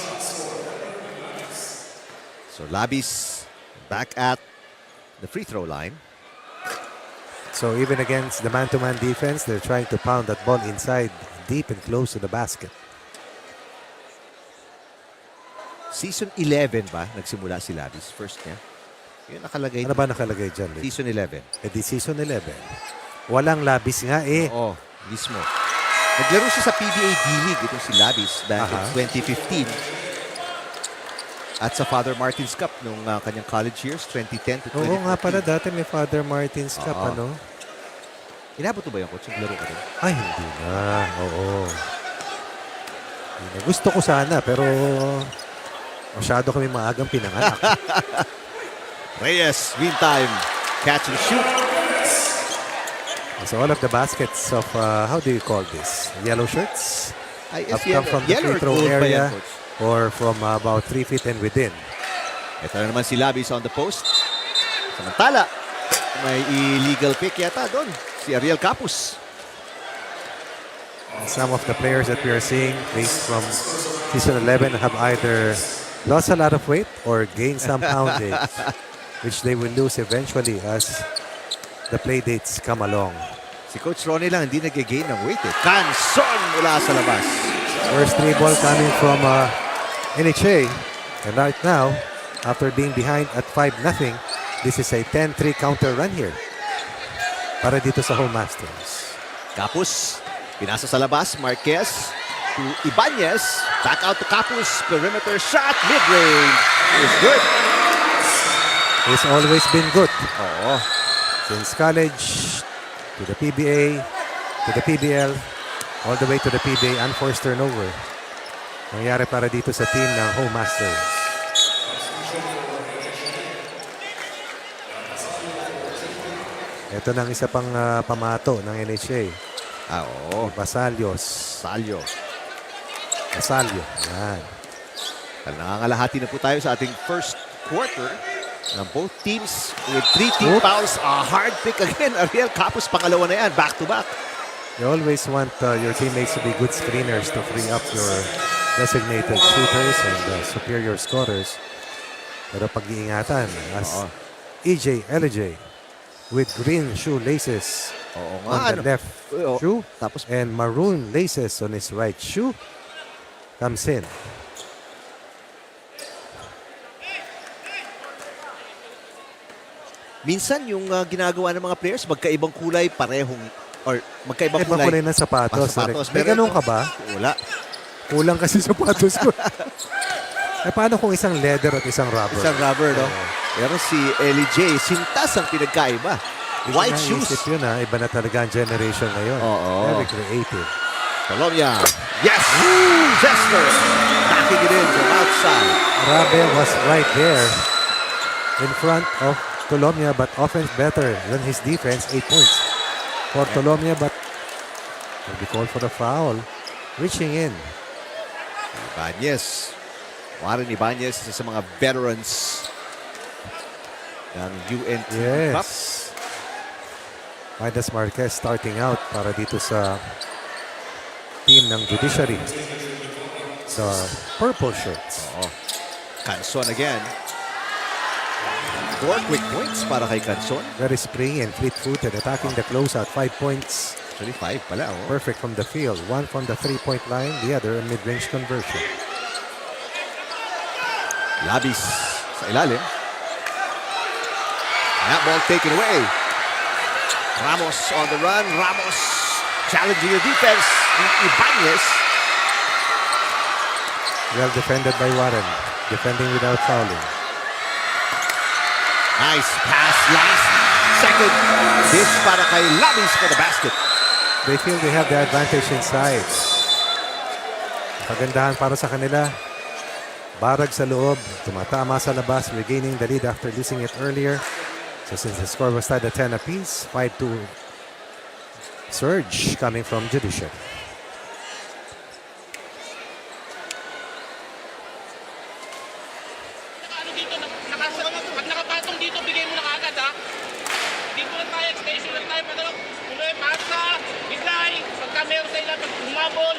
So Labis back at the free throw line. So even against the man-to-man defense, they're trying to pound that ball inside, deep and close to the basket. Season 11 ba nagsimula si Labis? First niya. Yun nakalagay. Ano ba nakalagay dyan, Lee? Season 11. Eh di season 11. Walang Labis nga eh. Oo, mismo. Naglaro siya sa PBA D-League itong si Labis back in 2015. At sa Father Martin's Cup nung kanyang college years, 2010 to 2014. Oo nga pala, dati may Father Martin's Cup, ano? Inabot mo ba yung coach? Naglaro ka rin? Ay, hindi na. Oo. Hindi na. Gusto ko sana, pero masyado kami maagang pinanganak. Reyes, meantime, catch and shoot. So all of the baskets of, how do you call this? Yellow shirts? Have come from the free throw area or from about 3 feet and within. Ito na naman si Labis on the post. Samantala, may illegal pick yata doon. Si Ariel Capus. Some of the players that we are seeing based from season 11 have either lost a lot of weight or gained some poundage, which they will lose eventually as the play dates come along. Si Coach Ronnie lang hindi nag-gain ng weight eh. Canson mula sa labas. First 3 ball coming from NHA. And right now, after being behind at 5-0, this is a 10-3 counter run here para dito sa Home Masters. Capus, pinasa sa labas. Marquez to Ibanez. Back out to Capus. Perimeter shot. Mid-range. Is good. He's always been good. Oo. Since college, to the PBA, to the PBL, all the way to the PBA, unforced turnover. Nangyari para dito sa team ng Home Masters. Ito na ang isa pang pamato ng NHA. Oo. Basalios. Salyo. Basalio. Yan. Nangangalahati na po tayo sa ating first quarter ng both teams with 3 team fouls. A hard pick again. Ariel Capus, pangalawa na yan. Back to back. You always want your teammates to be good screeners to free up your designated shooters and superior scorers. Pero pag-iingatan as EJ LJ with green shoelaces on the left shoe Tapos and maroon laces on his right shoe comes in. minsan yung ginagawa ng mga players, magkaibang kulay, parehong, or magkaibang Ibang kulay ng sapatos. May ganun ka ba? Wala. Kulang kasi sapatos ko. Eh paano kung isang leather at isang rubber? Isang rubber, no? Pero si LJ, sintas ang pinagkaiba. White shoes. Naisip yun, ha? Iba na talaga ang generation ngayon. Very creative. Colombia. Yes! Chester. Backing it in from outside. Rabe was right there in front of Colombia, but offense better than his defense. 8 points for Colombia, but will be called for the foul. Reaching in. Ibanez. Warren Ibanez, isa sa mga veterans ng UNTV Cup. Yes. Midas Marquez starting out para dito sa team ng Judiciary. The purple shirts. Canson again. 4 quick points para kay Canson. Very springy and fleet-footed, attacking the closeout. 5 points. Actually, 5 pala. Perfect from the field. 1 from the 3-point line, the other a mid-range conversion. Labis sa ilalim. That ball taken away. Ramos on the run. Ramos challenging the defense. Ibanez. Well defended by Warren. Defending without fouling. Nice pass. Last second. Dish para kay Labis for the basket. They feel they have the advantage inside. Pagandahan para sa kanila. Barag sa loob. Tumatama sa labas. Regaining the lead after losing it earlier. So since the score was tied at 10 apiece, 5-2 Surge coming from Judiciary. Ano dito, pag nakapatong dito, bigay mo na kaagad ha. Dito lang tayo, extension lang tayo, pero tuloy, pasa, isay, pagka meron sa ilan, pag humabol,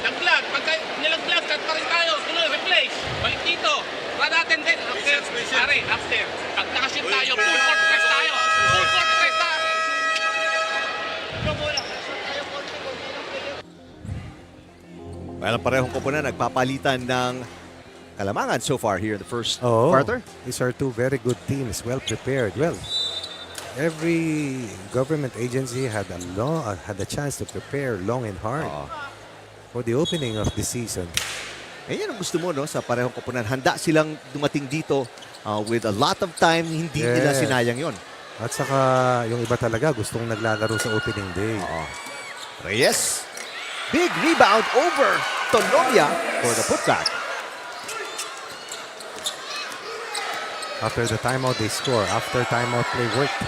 laglag, pagka nilaglag, cut pa rin tayo, tuloy, replace, balik dito. Para natin din, after, pare, after. Pag nakashoot tayo, full court press tayo, full court press tayo. Well, parehong koponan nagpapalitan ng kalamangan so far here in the first Oh, quarter. these are two very good teams, well prepared. Well, every government agency had a chance to prepare long and hard for the opening of the season. Eh, yan ang gusto mo, no? Sa parehong koponan. Handa silang dumating dito with a lot of time. Hindi nila Yes. sinayang yon. At saka yung iba talaga gustong naglalaro sa opening day. Reyes. Big rebound over Tonomia for the putback. After the timeout, they score. After timeout, play worked.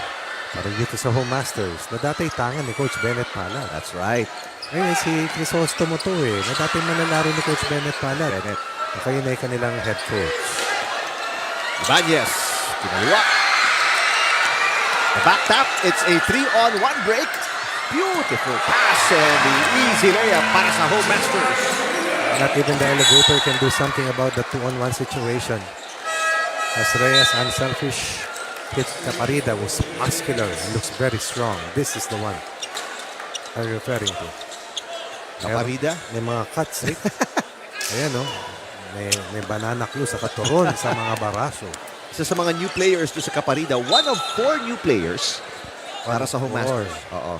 Para dito sa Home Masters na dati tangan ni Coach Bennett Palad. That's right. Ngayon si Crisostomo to na dati manlalaro ni Coach Bennett Palad. Na kayo na yung kanilang head coach. Ibanez. Kinaliwa. The back tap. It's a 3-on-1 break. Beautiful pass and the easy layup para sa Home Masters. Not even the elevator can do something about the 2-on-1 situation. As Reyes, unselfish, hits Caparida, was muscular and looks very strong. This is the one I'm referring to. Caparida? May mga cuts, eh. Ayan, no? May banana clue sa katuron sa mga baraso. Isa sa mga new players to sa Caparida. One of 4 new players para sa Home Masters. Oo.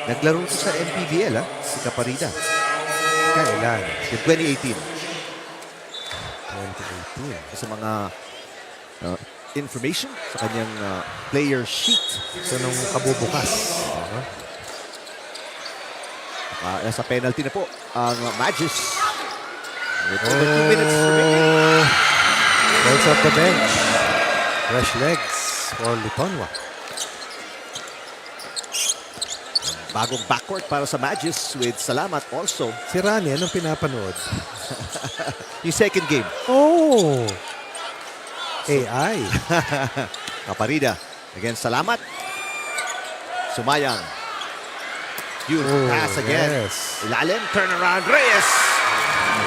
Naglaro ko sa MPBL, si Caparida. Kailan? In 2018. 2018. Sa mga information sa kanyang player sheet. So, nung kabubukas. Nasa penalty na po ang Magis. With over 2 minutes remaining. Goes off the bench. Fresh legs for Litonwa. Bagong backcourt para sa Magis with Salamat also. Si Rani, anong pinapanood? Yung second game. Oh! AI. Caparida against Salamat. Sumayang. Beautiful pass again. Yes. Ilalim, turnaround, Reyes.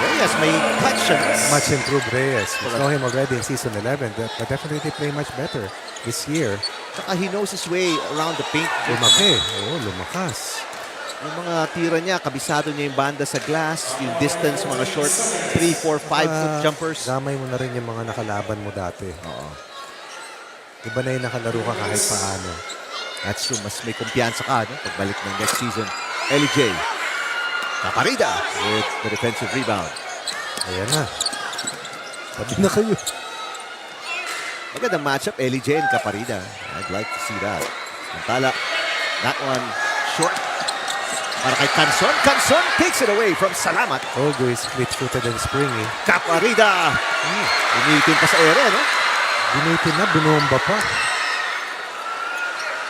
Reyes may touch. Much improved Reyes. We saw him already in season 11, but definitely play much better this year. Saka he knows his way around the paint. Lumaki. Oo, lumakas. Yung mga tira niya, kabisado niya yung banda sa glass, yung distance, mga short 3, 4, 5 foot jumpers. Gamay mo na rin yung mga nakalaban mo dati. Oo. Iba na yung nakalaro ka kahit paano. That's true. Mas may kumpiyansa ka, no? Pagbalik ng next season. LJ. Caparida with the defensive rebound. Ayan na. Sabi na kayo. Magandang matchup, LJ and Caparida. I'd like to see that. Antala, that one short. Para kay Canson. Canson takes it away from Salamat. Olgo is fleet-footed and springy. Caparida. Umitin pa sa ere, no? Binitin na, binomba pa.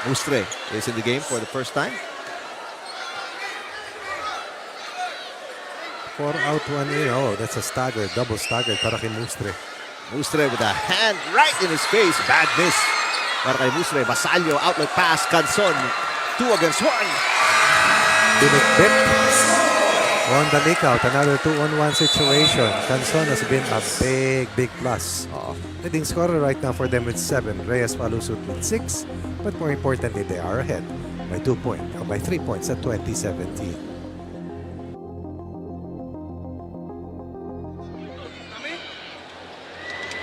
Mustre is in the game for the first time. 4 out, 1 in. Oh, that's a stagger. Double stagger para kay Mustre. Mustre with a hand right in his face. Bad miss. Para kay Mustre. Basalio, outlet pass. Canson. 2 against 1. Binitbit. On the leak out, another 2-on-1 situation. Canson has been a big plus. Leading scorer right now for them with 7. Reyes follows suit with 6. But more importantly, they are ahead by 3 points at 2017. Kami?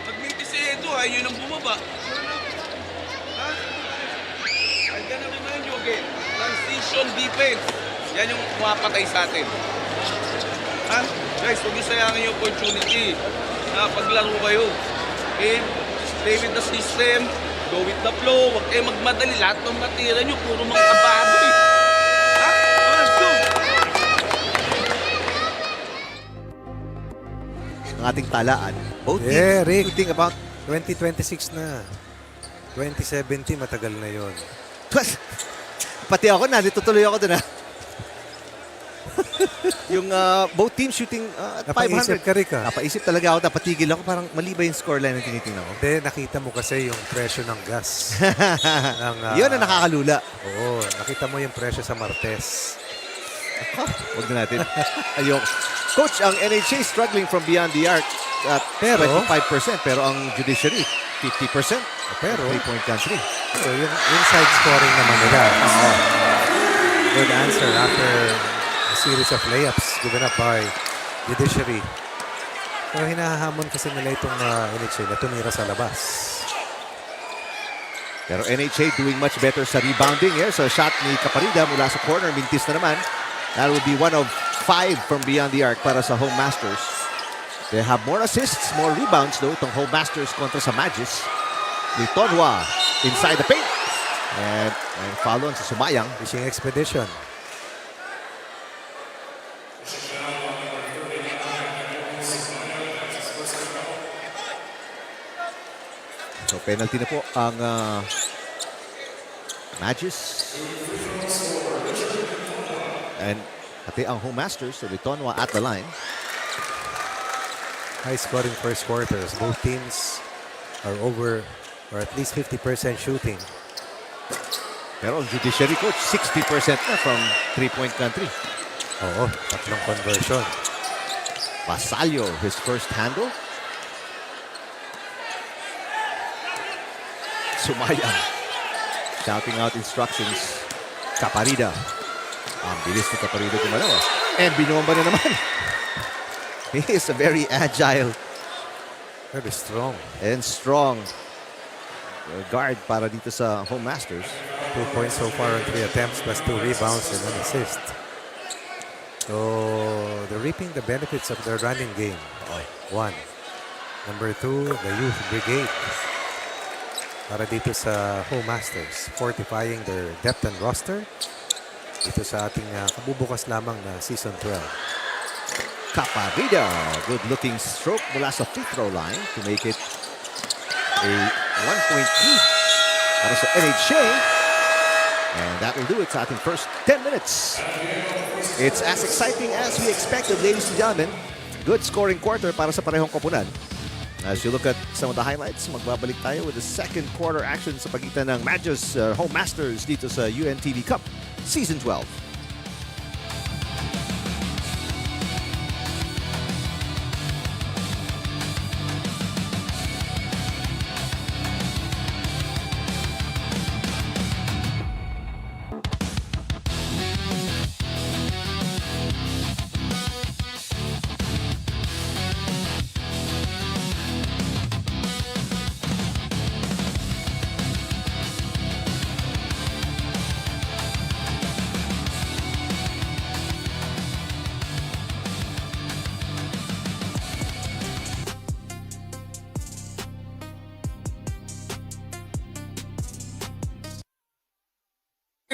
Nag-meeting si Edo, ayaw nang bumaba. Ha? I'm gonna remind you again, transition defense. Yan yung pumapatay sa atin. Ha? Guys, huwag niyo sayangin yung opportunity na paglaro kayo. Okay? Play with the system, go with the flow, huwag kayo magmadali. Lahat ng matira nyo, puro mga kabado eh. Ha? Let's go! Ang ating talaan. Both Yeah, teams Rick. shooting about 2026 na. 2070, matagal na yon. Pati ako, nalito tuloy ako dun, ha? Yung both teams shooting at 500. Napaisip ka, Rick, ha? Napaisip talaga ako, napatigil ako. Parang mali ba yung scoreline na tinitingnan ko? Hindi, nakita mo kasi yung presyo ng gas. Yun ang nakakalula. Oo, nakita mo yung presyo sa Martes. Huwag na natin. Ayok. Coach, ang NHA struggling from beyond the arc at Pero 25%. Pero ang Judiciary, 50%. Pero 3-point country. so, yung inside scoring naman nila. Good answer after a series of layups given up by Judiciary. Pero hinahamon kasi nila itong NHA na tumira sa labas. Pero NHA doing much better sa rebounding. Here's a shot ni Caparida mula sa corner. Mintis na naman. That will be 1 of 5 from beyond the arc para sa Home Masters. They have more assists, more rebounds though. Itong Home Masters kontra sa Magis. Litonwa inside the paint. And follow on sa Sumayang. Fishing expedition. So penalty na po ang Magis. And pati ang Home Masters. So Litonwa at the line. High scoring first quarters. Both teams are over or at least 50% shooting. Pero ang Judiciary, coach, 60% na from 3-point country. Oo, tatlong conversion. Basalio, his first handle. Sumayang. Shouting out instructions. Caparida. Ang bilis ni Caparida gumalaw. And binomba na naman. He is a very agile Very strong. and strong guard para dito sa Home Masters. 2 points so far on 3 attempts plus 2 rebounds and an assist. So they're reaping the benefits of their running game. 1. Number 2, the Youth Brigade. Para dito sa Home Masters, fortifying their depth and roster. Dito sa ating kabubukas lamang na Season 12. Caparida, good-looking stroke mula sa free throw line to make it a 1-point lead para sa NHA. And that will do it sa ating first 10 minutes. It's as exciting as we expected, ladies and gentlemen. Good scoring quarter para sa parehong koponan. As you look at some of the highlights, magbabalik tayo with the second quarter action sa pagitan ng Magis Home Masters dito sa UNTV Cup Season 12.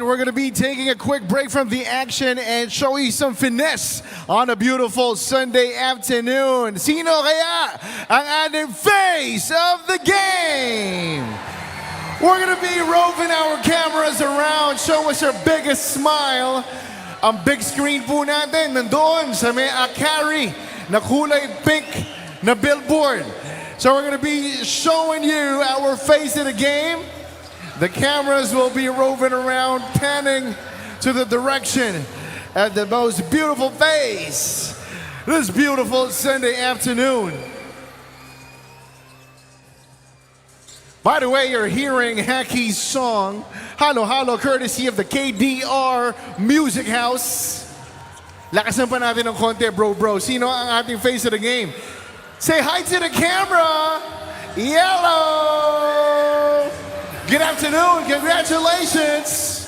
We're going to be taking a quick break from the action and show you some finesse on a beautiful Sunday afternoon. Sino kaya ang ating face of the game? We're going to be roving our cameras around, show us our biggest smile. Ang big screen po natin nandoon sa may Akari na kulay pink na billboard. So we're going to be showing you our face of the game. The cameras will be roving around, panning to the direction of the most beautiful face this beautiful Sunday afternoon. By the way, you're hearing Haki's song, Halo Halo, courtesy of the KDR Music House. Lakasan pa natin ng konti, bro. Sino ang ating face of the game? Say hi to the camera. Yellow. Good afternoon. Congratulations.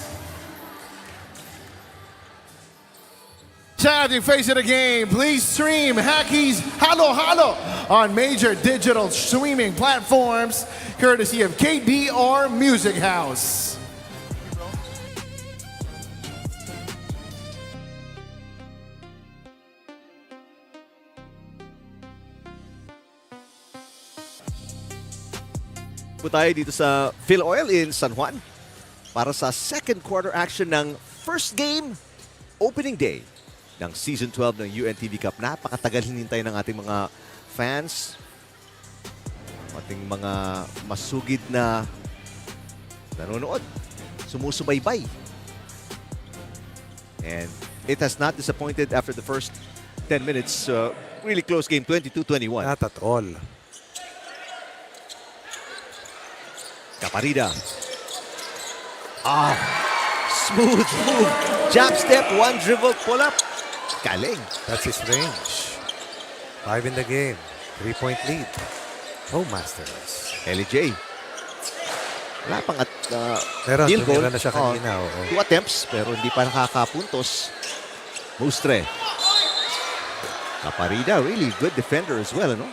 Sa ating face of the game, please stream Haki's Halo Halo on major digital streaming platforms, courtesy of KDR Music House. Po tayo dito sa FilOil in San Juan. para sa second quarter action ng first game, opening day ng Season 12 ng UNTV Cup. Napakatagal hinintay ng ating mga fans, ating mga masugid na nanonood, sumusubaybay. And it has not disappointed after the first 10 minutes. Really close game, 22-21. Not at all. Caparida. Smooth move. Jab step, one dribble, pull up. Galing. That's his range. 5 in the game. 3-point lead. Home Masters. LJ. Wala pang Meron, field goal. tumira na siya kanina. Oo. 2 attempts, pero hindi pa nakakapuntos. Mustre. Caparida, really good defender as well, ano?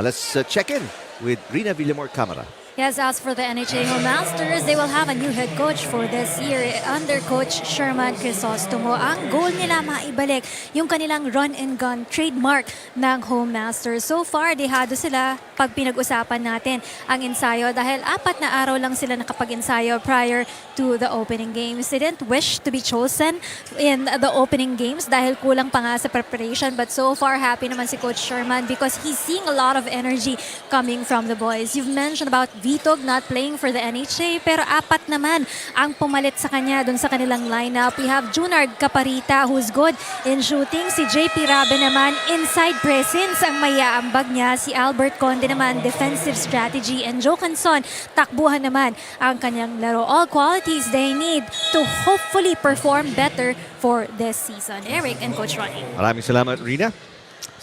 Let's check in with Rina Villamor Camara. Yes, as for the NHA Home Masters, they will have a new head coach for this year under Coach Sherman Crisostomo. Ang goal nila maibalik yung kanilang run-and-gun trademark ng Home Masters. So far, dehado sila pag pinag-usapan natin ang ensayo dahil 4 na araw lang sila nakapag-ensayo prior to the opening games. They didn't wish to be chosen in the opening games dahil kulang pa nga sa preparation. But so far, happy naman si Coach Sherman because he's seeing a lot of energy coming from the boys. You've mentioned about Vitog not playing for the NHA pero 4 naman ang pumalit sa kanya dun sa kanilang lineup. We have Junard Caparita who's good in shooting. Si JP Rabe naman inside presence ang mayaambag niya. Si Albert Conde naman defensive strategy. And Joe Canson takbuhan naman ang kanyang laro. All qualities they need to hopefully perform better for this season. Eric and Coach Ronnie. Maraming salamat, Rina.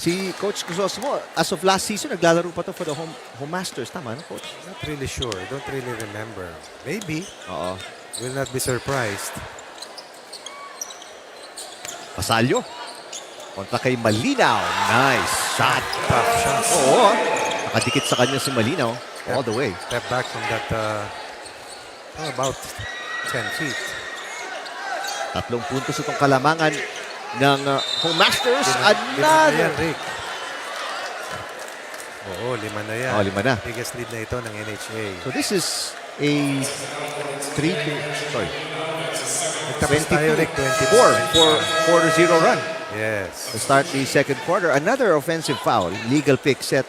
Si Coach Crisostomo, as of last season, naglalaro pa to for the Home Masters. Tama, no, Coach? Not really sure. Don't really remember. Maybe. Oo. Will not be surprised. Pasalyo. Kontra kay Malinaw. Nice shot. Tough shot. Oo. Nakadikit sa kanya si Malinaw. All the way. Step back from that about 10 feet. 3 puntos itong kalamangan ng Home Masters. Lima na yan, Another. Rick. Oo, 5 na yan. 5 na. Biggest lead na ito ng NHA. So this is a Nagtapos tayo, Rick, 4-0 run Yes. to start the second quarter. Another offensive foul. Legal pick set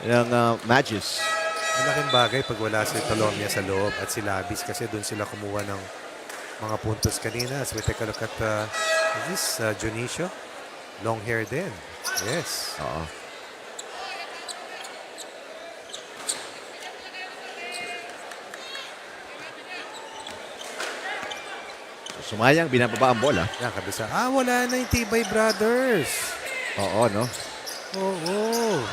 ng Magis. Malaking bagay pag wala si Tolomia sa loob at si Labis kasi doon sila kumuha ng mga puntos kanina. As we take a look at this Junicio. Long hair din. Yes. Oo. Sumayang, binababa ang bola. Yan, kabisa. Wala na yung Tibay Brothers. Oo, no? Oo.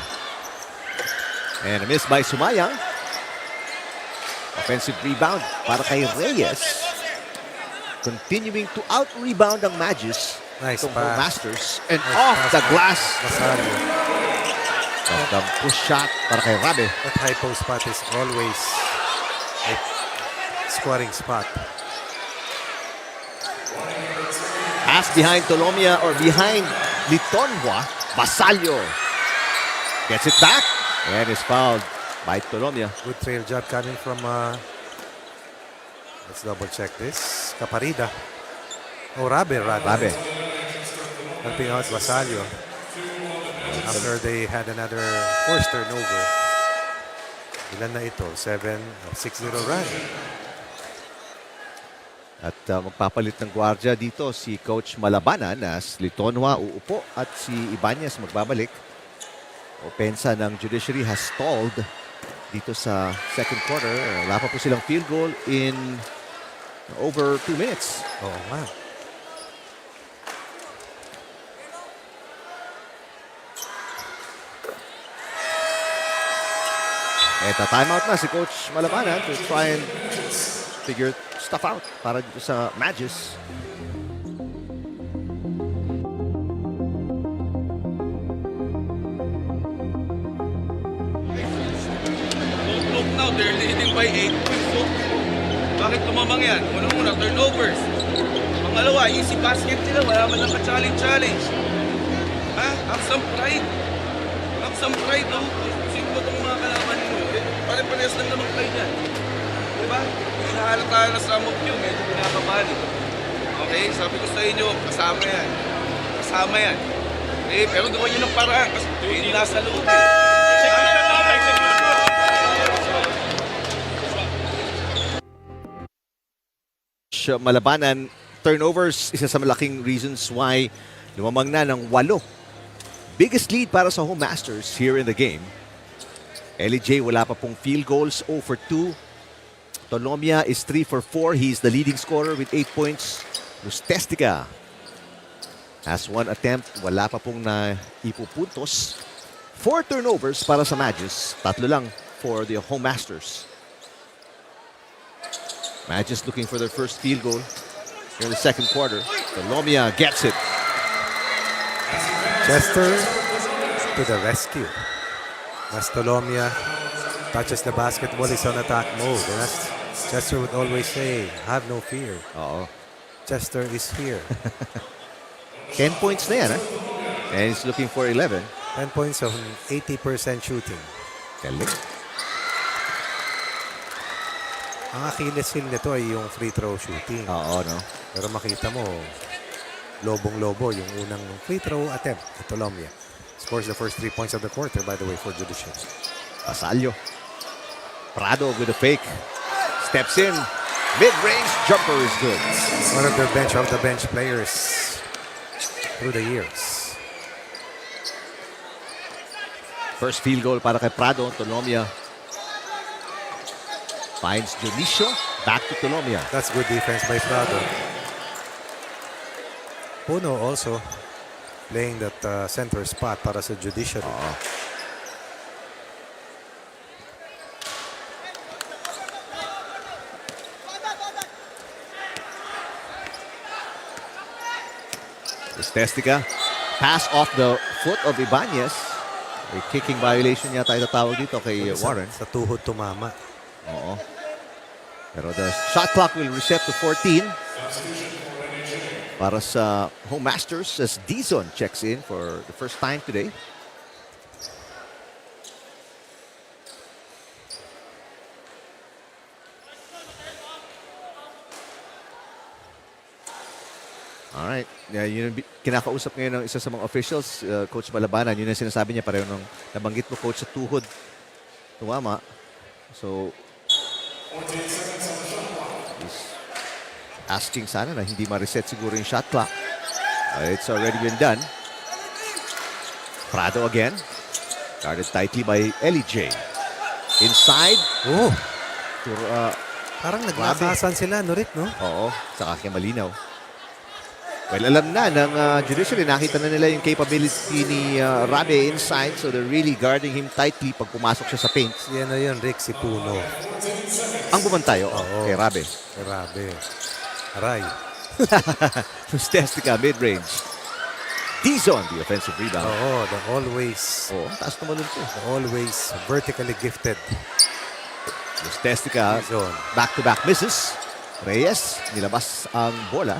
And a miss by Sumayang. Offensive rebound para kay Reyes. Continuing to out-rebound ang Magis. Nice itong pass. Masters. And Nice off pass the by glass. Masario. The push shot para kay Rabe. That high post spot is always a scoring spot. Pass behind Tolomia or behind Litonhua. Basalio gets it back and is fouled by Tolomia. Good trail job coming from let's double check this. Caparida. Rabe. Helping out Basalio. After they had another forced turnover. Ilan na ito? 6-0 run. At magpapalit ng gwardiya dito si Coach Malabanan as Litonhua uupo at si Ibanez magbabalik. Opensa ng Judiciary has stalled dito sa second quarter. Wala pa po silang field goal in over 2 minutes. Oo nga. Eta timeout na si Coach Malabanan to try and figure stuff out para dito sa Magis. Look now, they're leading by 8 points. So, bakit tumamang yan? Una-una, turnovers. Pangalawa, easy basket sila. Wala man lang ka-challenge. Have some pride. Have some pride, oh. Sino ba itong mga kalaman nyo? Pare-pares lang naman kayo yan. Di ba? Hinahanap tayo na some of you, medyo pinakabahan eh. Okay? Sabi ko sa inyo, kasama yan. Kasama yan. Eh, pero gawin nyo ng paraan kasi hindi nasa loob eh. Malabanan, turnovers, isa sa malaking reasons why lumamang na ng 8. Biggest lead para sa Home Masters here in the game. LJ wala pa pong field goals, 0 for 2. Tolomia is 3 for 4. He's the leading scorer with 8 points. Lustestica has 1 attempt, wala pa pong na ipupuntos. 4 turnovers para sa Magis, 3 lang for the Home Masters. Magis looking for their first field goal here in the second quarter. Tolomia gets it. Chester to the rescue. As Tolomia touches the basketball, he's on attack mode. And as Chester would always say, have no fear. Oo. Chester is here. 10 points na yan, ha? And he's looking for 11. 10 points on 80% shooting. Galing. Ang Achilles heel nito ay yung free throw shooting. Oo, no? Pero makita mo, lobong-lobo yung unang free throw attempt. Tolomia scores the first 3 points of the quarter, by the way, for Judiciary. Pasalyo. Prado with a fake. Steps in. Mid-range jumper is good. One of their bench players through the years. First field goal para kay Prado. Tolomia finds Dionisio. Back to Tolomia. That's good defense by Prado. Puno also playing that center spot para sa Judiciary. Lustestica. Pass off the foot of Ibanez. A kicking violation yata itatawag dito kay Warren. Sa tuhod tumama. Oo. Pero the shot clock will reset to 14. Para sa Home Masters as Dizon checks in for the first time today. Alright. Yeah, yun ang kinakausap ngayon ng isa sa mga officials, Coach Malabanan. Yun ang sinasabi niya pareho nung nabanggit mo, Coach, sa tuhod. Tumama. So, he's asking sana na hindi ma-reset siguro yung shot clock. It's already been done. Prado again. Guarded tightly by LJ. Inside. Oh! To, Parang naglakasan sila, Norit, no? oo, saka kay malinaw. Well, alam na ng Judiciary, nakita na nila yung capability ni Rabe inside, so they're really guarding him tightly pag pumasok siya sa paint. Yan na yun, Rick, si Puno. Ang bumantayo kay Rabe. Grabe. Aray. Lustestica, mid-range. Dizon, the offensive rebound. Oo, the always, Oo, taas tumalun po. the always vertically gifted. Lustestica, Dizon. back-to-back misses. Reyes, nilabas ang bola.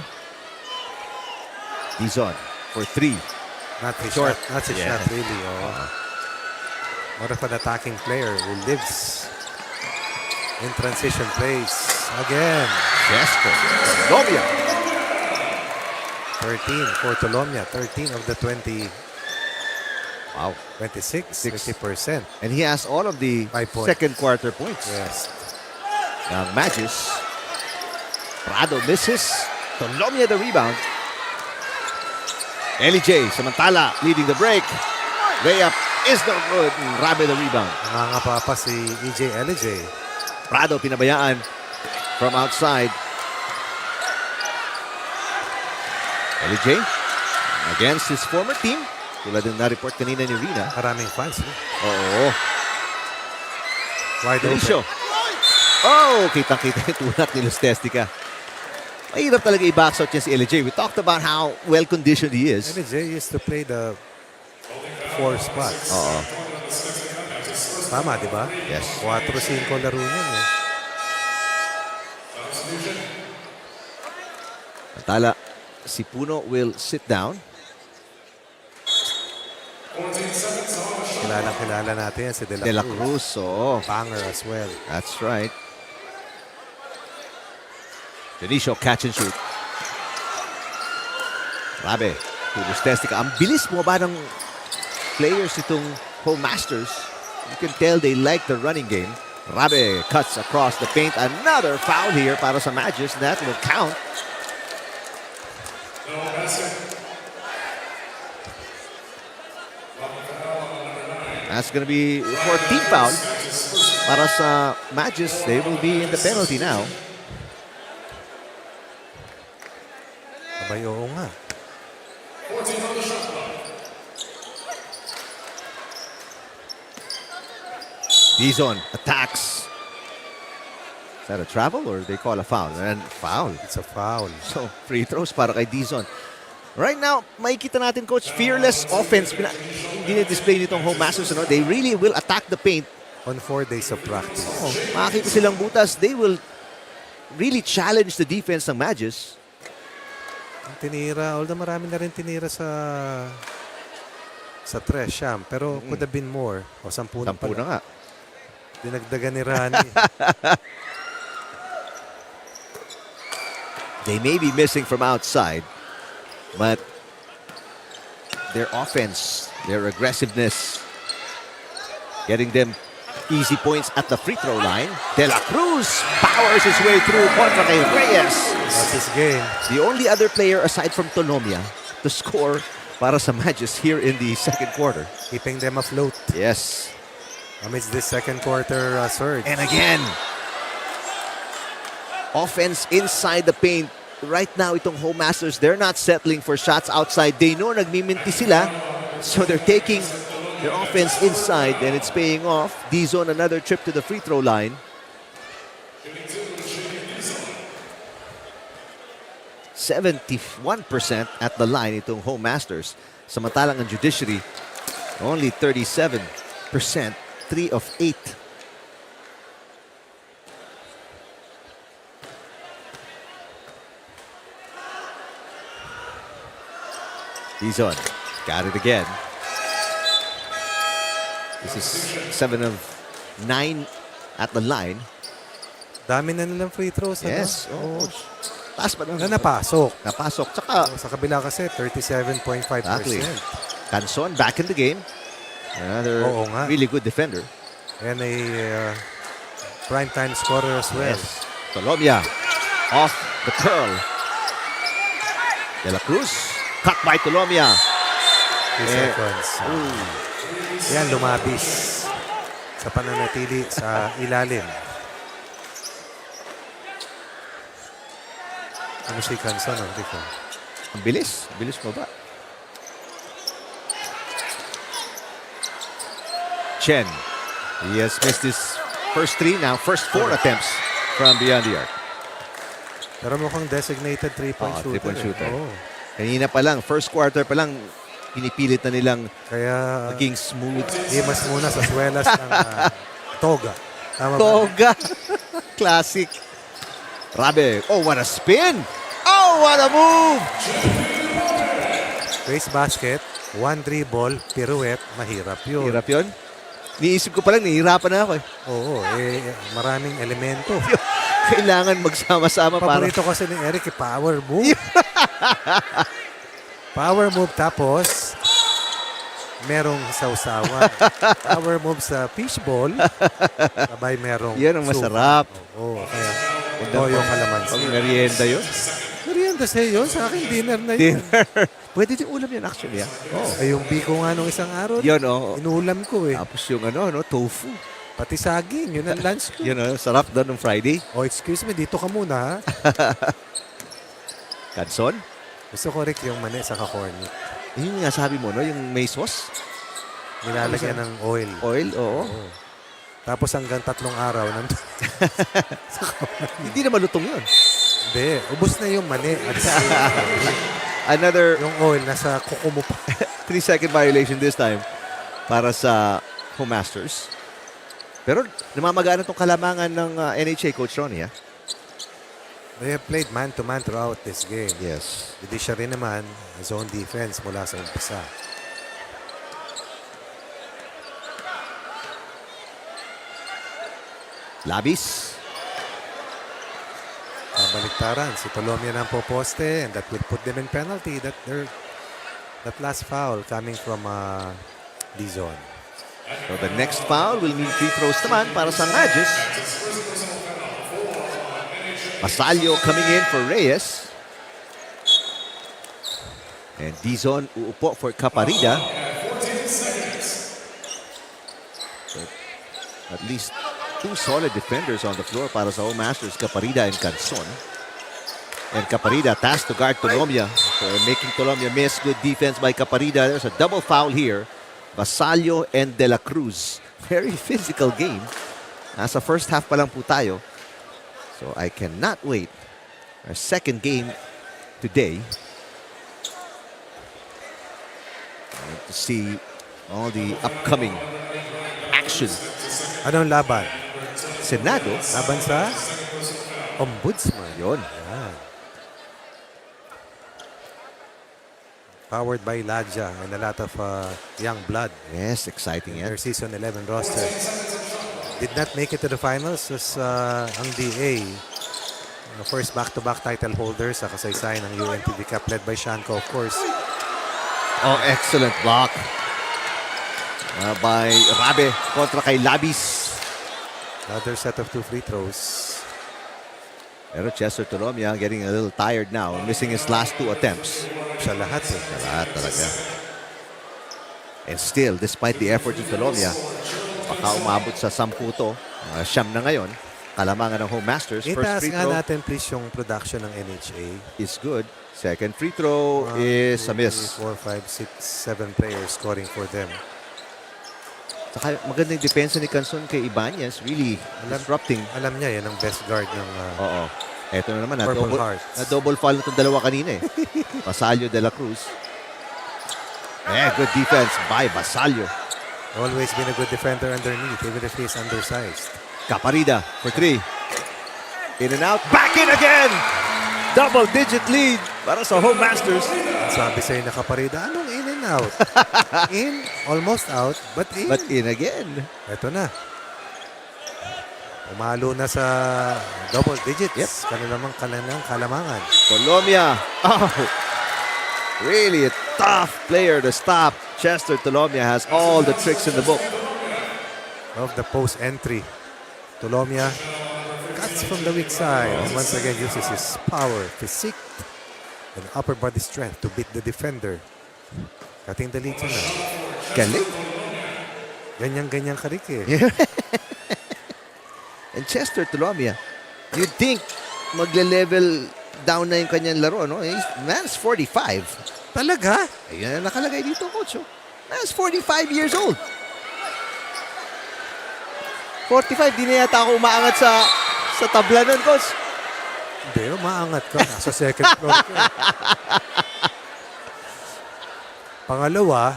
Dizon for 3. Not his Short. shot. Not his Yeah. shot, really. More of an attacking player who lives in transition plays. Again. Chester. Tolomia. 13 for Tolomia. 13 of the 20. Wow. 26. 50%. And he has all of the 5 points. second quarter points. Yes. Ng Magis. Prado misses. Tolomia the rebound. LJ, samantala, leading the break. Layup is no good. Rabe the rebound. Mga papa si EJ LJ. Prado pinabayaan from outside. LJ against his former team. Tulad ng na-report kanina ni Rina. Maraming fans. Eh? Oo. Wide Dionisio. open. Oh, kitang-kita yung tulak ni Lustestica. Mahirap talaga i-box out yan si LJ. We talked about how well-conditioned he is. LJ used to play the 4 spots. Oo. Tama, di ba? Yes. 4-5 laro niyan eh. Tala, si Puno will sit down. Kilala natin yan si De La Cruz, oo. Banger as well. That's right. Dionisio, catch and shoot. Grabe. Tulos Testica. Ang bilis mo ba ng players itong Home Masters? You can tell they like the running game. Rabe cuts across the paint. Another foul here para sa Magis. That will count. That's going to be for a team foul. Para sa Magis, they will be in the penalty now. Abay, oo nga. Dizon attacks. Is that a travel or they call a foul? And foul. It's a foul. So, free throws para kay Dizon. Right now, makikita natin, Coach, fearless offense. Dinidisplay nitong Home Masters. Ano? They really will attack the paint. On 4 days of practice. Oh, makikita silang butas. They will really challenge the defense ng Magis. Ang tinira, although marami na rin tinira sa Tresham. Pero could have been more. O 10 na Tampu pala. na nga. Dinagdagan ni Rani. They may be missing from outside, but their offense, their aggressiveness, getting them easy points at the free throw line. De La Cruz powers his way through kontra kay Reyes. That's his game. The only other player aside from Tonomia to score para sa Magis here in the second quarter. Keeping them afloat Yes. amidst this second quarter surge. And again, offense inside the paint. Right now, itong Home Masters, they're not settling for shots outside. They know nagmiminti sila. So they're taking their offense inside and it's paying off. Dizon, another trip to the free throw line. 71% at the line itong Home Masters. Samantalang ang Judiciary, only 37%. 3 of 8. Dizon got it again. This is 7 of 9 at the line. Dami na nilang free throws. Yes. Ano? Oh. Taas pa ng Na napasok. napasok. Tsaka Sa kabila kasi, 37.5%. exactly. Canson back in the game. Another Oo nga. really good defender. And a prime-time scorer as well. Yes. Tonomia off the curl. De La Cruz cut by Tonomia. 2 seconds. Yan, lumabis sa pananatili sa ilalim. Ano si Canson? Ang bilis. Ang bilis mo ba? Chen. He has missed his first 3 now. First 4 attempts from beyond the arc. Pero mukhang designated 3-point shooter. 3-point shooter. Oo. Kanina pa lang, first quarter pa lang, pinipilit na nilang Kaya maging smooth. imas muna sa swelas ng toga. Tama ba? Toga. Classic. Rabe. Oh, what a spin. Oh, what a move. Race basket, 1 dribble, pirouette, mahirap yun. Hirap yun. Niisip ko pa lang, nahihirapan na ako eh. Oo, maraming elemento. Kailangan magsama-sama para... Paborito kasi ni Eric, power move. Power move tapos merong sausawan. Power move sa fishball. Sabay merong Yan ang soup. masarap. Oo, kaya ito yung kalamansi. Pag merienda yun. Merienda sa iyo, sa akin dinner na yun. Dinner. Pwede din ulam yan actually. Ay, yung biko nga nung isang araw, Yun oh. inulam ko eh. Tapos yung tofu. Pati saging, yun ang lunch ko. Yun sarap doon ng Friday. Oh, excuse me, dito ka muna ha. Canson. Gusto ko Rick yung mani sa corny. Yun nga sabi mo, yung may sauce. Nilalagyan ng oil. Oil, oo. Oo. Tapos hanggang 3 araw nandun. Hindi na malutong yun. Hindi, ubos na yung mani. At Another yung oil nasa kuko mo pa. 3-second violation this time para sa Home Masters. Pero namamagana itong kalamangan ng NHA Coach Ronnie. They have played man-to-man throughout this game. Yes. Judiciary naman, zone defense mula sa umpisa. Labis. Babalik baliktaran. Si Tolomia na ang poposte and that will put them in penalty. That last foul coming from D-zone. So the next foul will mean free throws naman para sa Magis. Masalio coming in for Reyes. And D-zone uupo for Caparida. So, at least two solid defenders on the floor para sa Home Masters, Caparida and Canson. And Caparida tasked to guard Tolomia. So making Tolomia miss. Good defense by Caparida. There's a double foul here. Vasallo and De La Cruz. Very physical game. Nasa first half pa lang po tayo. So I cannot wait. Our second game today. To see all the upcoming action. Anong laban? Senado. Laban sa Ombudsman. Yun. Yan. Powered by Ladja and a lot of young blood. Yes, exciting yan. Their season 11 roster. Did not make it to the finals as ang DA. First back-to-back title holder sa kasaysayan ng UNTV Cup led by Shanko, of course. Oh, excellent block by Rabe kontra kay Labis. Another set of 2 free throws. Pero Chester Tolomia getting a little tired now, missing his last 2 attempts. Sa lahat eh. Lahat talaga. And still, despite the efforts of Tolomia, baka umabot sa 10 to. Siyam na ngayon. Kalamangan ng Home Masters. First Itaas free nga throw natin please yung production ng NHA. is good. Second free throw is a miss. 4, 5, 6, 7 players scoring for them. Saka magandang depensa ni Canson kay Ibanez. Really disrupting. Alam niya yan ang best guard ng Oo. Eto na naman. Purple Hearts. Na double foul na itong dalawa kanina eh. Basalio de la Cruz. Good defense by Basalio. always been a good defender underneath even if he's undersized. Caparida for 3. In and out. Back in again! Double-digit lead para sa Home Masters. Sabi sa'yo na Caparida, anong in and out? In, almost out, but in. But in again. Ito na. Umalo na sa double digits. Yep. Kanilang kalamangan. Tolomia. Oh, really a tough player to stop. Chester Tolomia has all the tricks in the book. Of the post entry. Tolomia cuts from the weak side and once again uses his power, physique, and upper body strength to beat the defender. Cutting the lead na. Galing. Ganyan-ganyan ka rin eh. And Chester Tolomia, you'd think magle-level down na yung kanyang laro, no? Man's 45. Talaga? Ayan ang nakalagay dito, coach. Man's 45 years old. 45, di na yata ako umaangat sa tabla nun, coach. Hindi, umaangat ka. Nasa second floor ka. Pangalawa,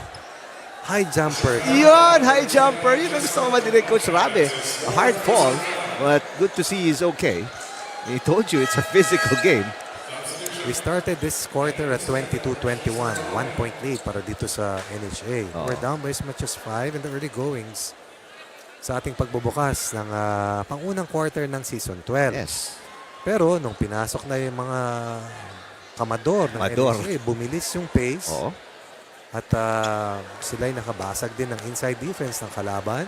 high jumper. Yun, high jumper. Yun ang gusto ko madinig, Coach Rabe. A hard fall, but good to see he's okay. He told you it's a physical game. We started this quarter at 22-21. 1-point lead para dito sa NHA. We're down by as much as 5 in the early goings sa ating pagbubukas ng pangunang quarter ng Season 12. Yes. Pero nung pinasok na yung mga kamador ng NHA, bumilis yung pace. Oo. At sila'y nakabasag din ng inside defense ng kalaban.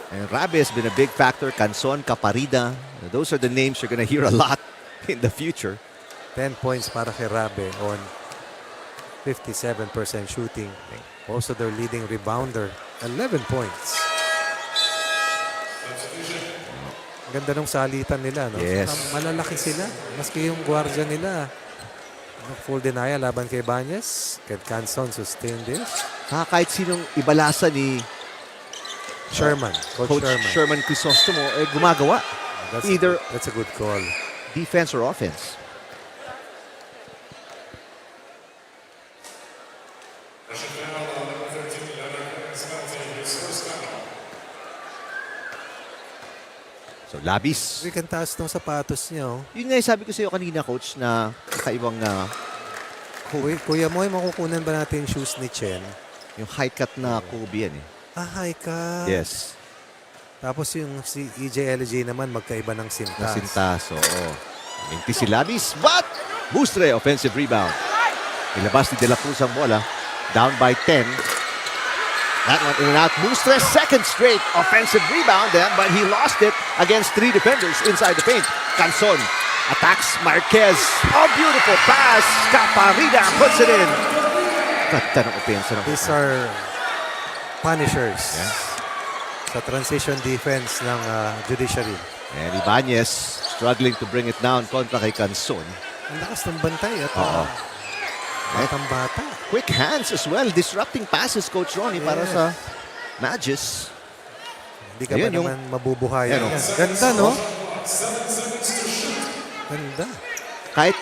And Rabe has been a big factor. Canson, Caparida. Those are the names you're gonna hear a lot in the future. 10 points para kay Rabe on 57% shooting. Also their leading rebounder, 11 points. Ganda ng salitan nila, no? Yes. Malalaki sila. Maski yung gwardiya nila. Full denial laban kay Ibanez. Can Canson sustain this? Kahit sinong ibalasa ni Sherman. Coach Sherman Crisostomo, gumagawa. That's a good call. Defense or offense. So, Labis. We can taas ng sapatos niya, oh. Yun nga yung sabi ko sa iyo kanina, Coach, na kakaibang Kuya Moy, makukunan ba natin shoes ni Chen? yung high cut na Kobe yan eh. High cut. Yes. Tapos yung si EJLG naman magkaiba ng sintas. Nasintas, oo. Minti si Labis, but Bustre, offensive rebound. Ilabas ni De La Cruz ang bola. Down by 10. That one in and out. Bustre, second straight offensive rebound then, but he lost it against 3 defenders inside the paint. Canson attacks Marquez. Oh, beautiful pass. Caparida puts it in. Ganda ng opensa ng These are punishers sa transition defense ng Judiciary. And Ibanez struggling to bring it down kontra kay Canson. Ang lakas ng bantay at batang bata. Quick hands as well. Disrupting passes, Coach Ronnie, para sa Magis. Hindi ka ba Ayun, yung- naman mabubuhayan. Ayun, Yan. Ganda, no? Ganda. Kahit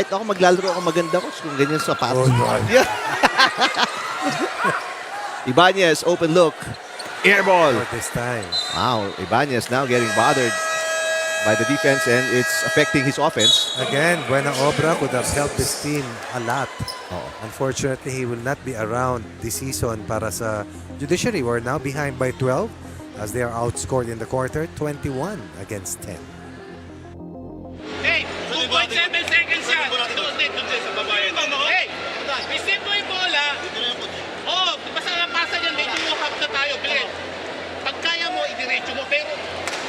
ako maglalaro ako maganda, Coach, kung ganyan sa patos. Yeah. Ibanez, open look. Air ball. For this time. Wow, Ibanez now getting bothered by the defense and it's affecting his offense. Again, Buena Obra could have helped this team a lot. Unfortunately, he will not be around this season para sa Judiciary. We're now behind by 12 as they are outscored in the quarter, 21 against 10. Hey, 2.7 seconds yan. Doon sa babae. Hey, receive mo yung bola. Oo, basta napasa yan, may walk up na tayo, bilis. Pag kaya mo, idiretso mo. Pero,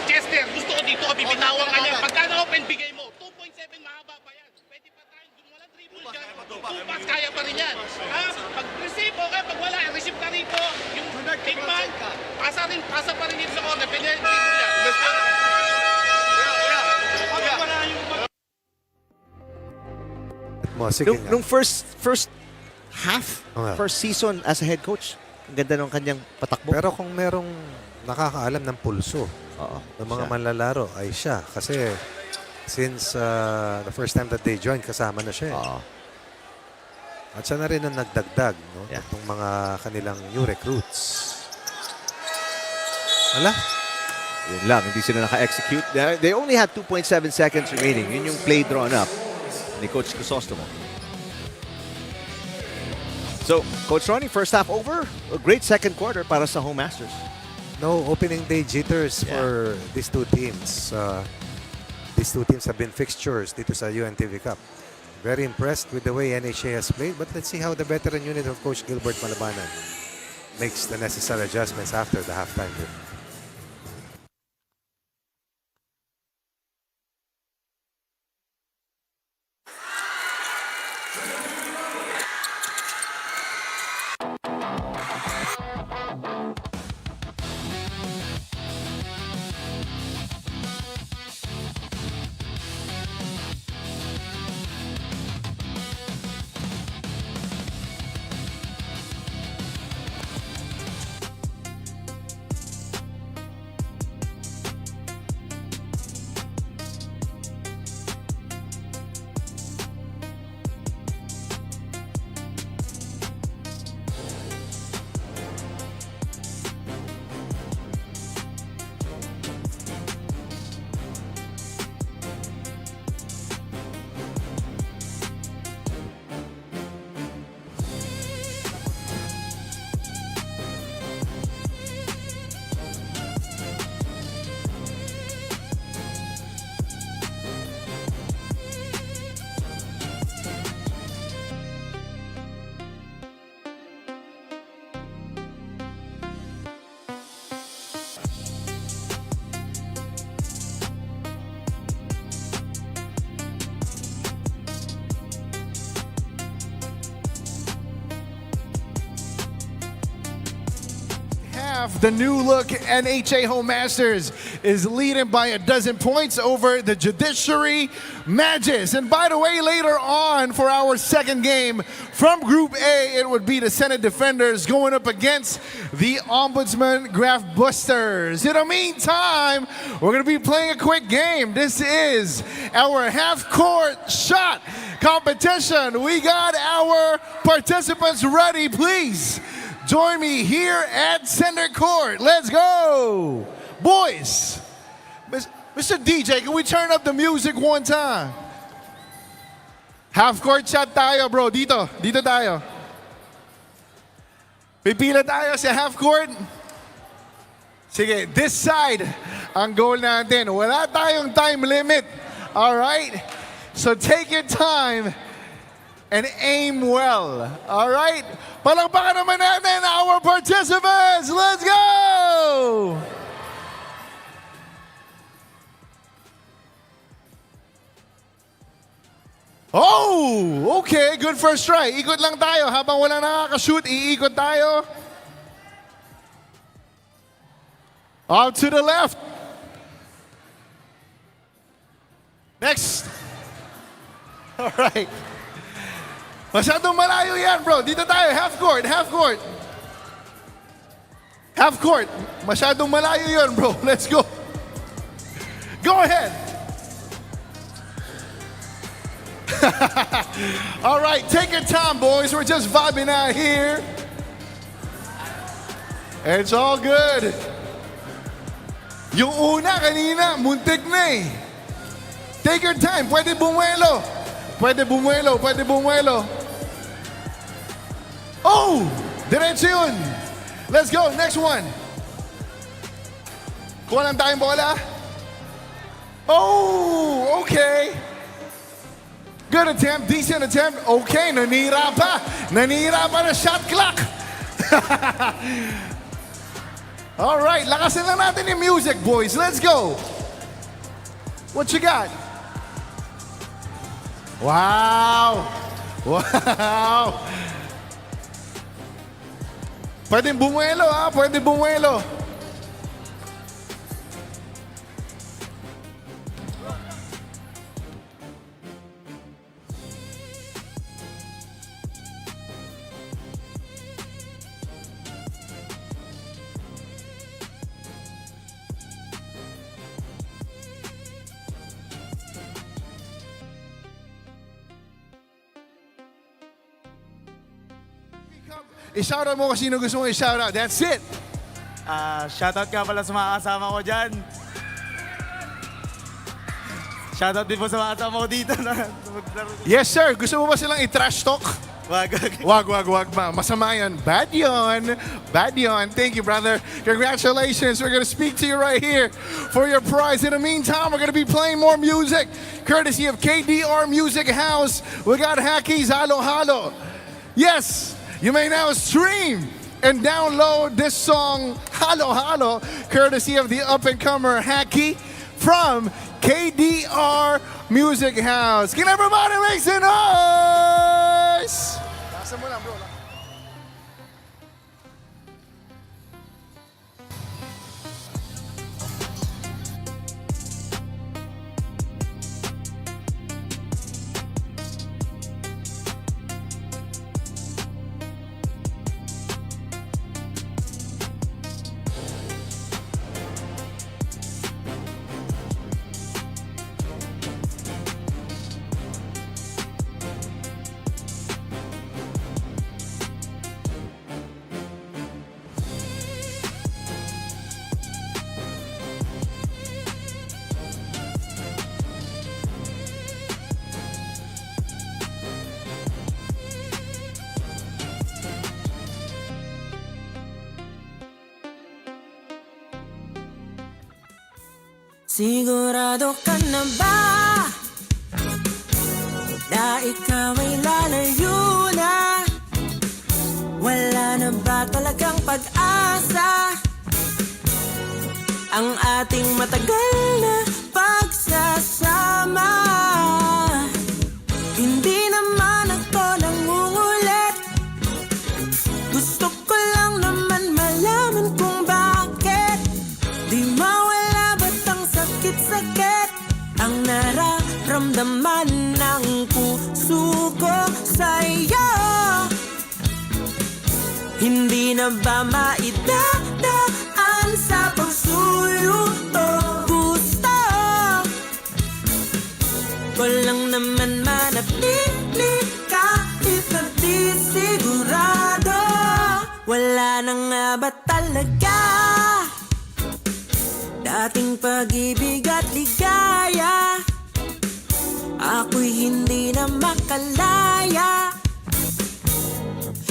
Chester, gusto ko dito, bibitawan ka niya. Pagka na-open, bigay mo. 2.7, mahaba pa yan. Pwede pa tayo, dun walang dribble dyan. 2 pass, kaya pa rin yan. Ha? Pag receive, okay, pag wala, receive ka rito. Yung big man, pasa pa rin dito sa corner. Pwede yan. Mo, sige nga. Nung first half, Okay. first season as a head coach, ang ganda ng kanyang patakbo. Pero kung merong nakakaalam ng pulso Oo, ng mga siya. manlalaro ay siya. Kasi since the first time that they joined, kasama na siya. Oo. At siya na rin ang nagdagdag, no? Yeah. Itong mga kanilang new recruits. Wala? Yun lang, hindi sila naka-execute. They only had 2.7 seconds remaining. Yun yung play drawn up ni Coach Crisostomo. So, Coach Ronnie, first half over. A great second quarter para sa Home Masters. No opening day jitters for these two teams. These two teams have been fixtures dito sa UNTV Cup. Very impressed with the way NHA has played, but let's see how the veteran unit of Coach Gilbert Malabanan makes the necessary adjustments after the halftime break. The new look NHA Home Masters is leading by 12 points over the Judiciary Magis. And by the way, later on for our second game from Group A, it would be the Senate Defenders going up against the Ombudsman Graftbusters. In the meantime, we're going to be playing a quick game. This is our half-court shot competition. We got our participants ready, please. Join me here at center court. Let's go. Boys, Mr. DJ, can we turn up the music one time? Half court shot tayo, bro. Dito tayo. Pipila tayo sa half court. Sige, this side ang goal natin. Wala tayong time limit. Alright? So take your time and aim well. Alright? Palakpakan naman natin our participants. Let's go! Oh! Okay, good first try. Ikot lang tayo. Habang wala nakaka-shoot, iikot tayo. Out to the left. Next. All right. Masyadong malayo yan, bro. Dito tayo. Half court, half court. Half court. Masyadong malayo yun, bro. Let's go. Go ahead. All right. Take your time, boys. We're just vibing out here. It's all good. Yung una kanina, muntik na eh. Take your time. Pwede bumuelo. Pwede bumuelo. Pwede bumuelo. Oh! Diretso yun. Let's go. Next one. Kuha lang tayong bola. Oh! Okay. Good attempt. Decent attempt. Okay. Nanira pa. Nanira pa na shot clock. All right, lakasin lang natin yung music, boys. Let's go. What you got? Wow. Wow. Pwede bumuelo, ha? Pwede bumuelo. I-shoutout mo kung sino gusto mong i-shoutout. That's it. Shoutout ka pala sa mga kasama ko dyan. Shoutout din po sa mga kasama ko dito. Yes, sir. Gusto mo ba silang i-trash talk? Wag. Wag, ma. Masama yan. Bad yun. Bad yun. Thank you, brother. Congratulations. We're going to speak to you right here for your prize. In the meantime, we're going to be playing more music, courtesy of KDR Music House. We got Hacky's Halo Halo. Yes. You may now stream and download this song, Halo Halo, courtesy of the up-and-comer Hacky from KDR Music House. Can everybody make some noise? Sigurado ka na ba na ikaw ay lalayo na? Wala na ba talagang pag-asa? Ang ating matagal na pagsasama. Hindi naman ako nangungulit. Gusto ko lang naman malaman kung bakit di mawala ba't ang sakit-sakit ang nararamdaman ng puso ko sa'yo. Hindi na ba maidadaan sa pagsuyo to? Gusto ko lang naman manatili kahit na di sigurado. Wala na nga ba talaga dating pag-ibig at ligaya? Ako'y hindi na makalaya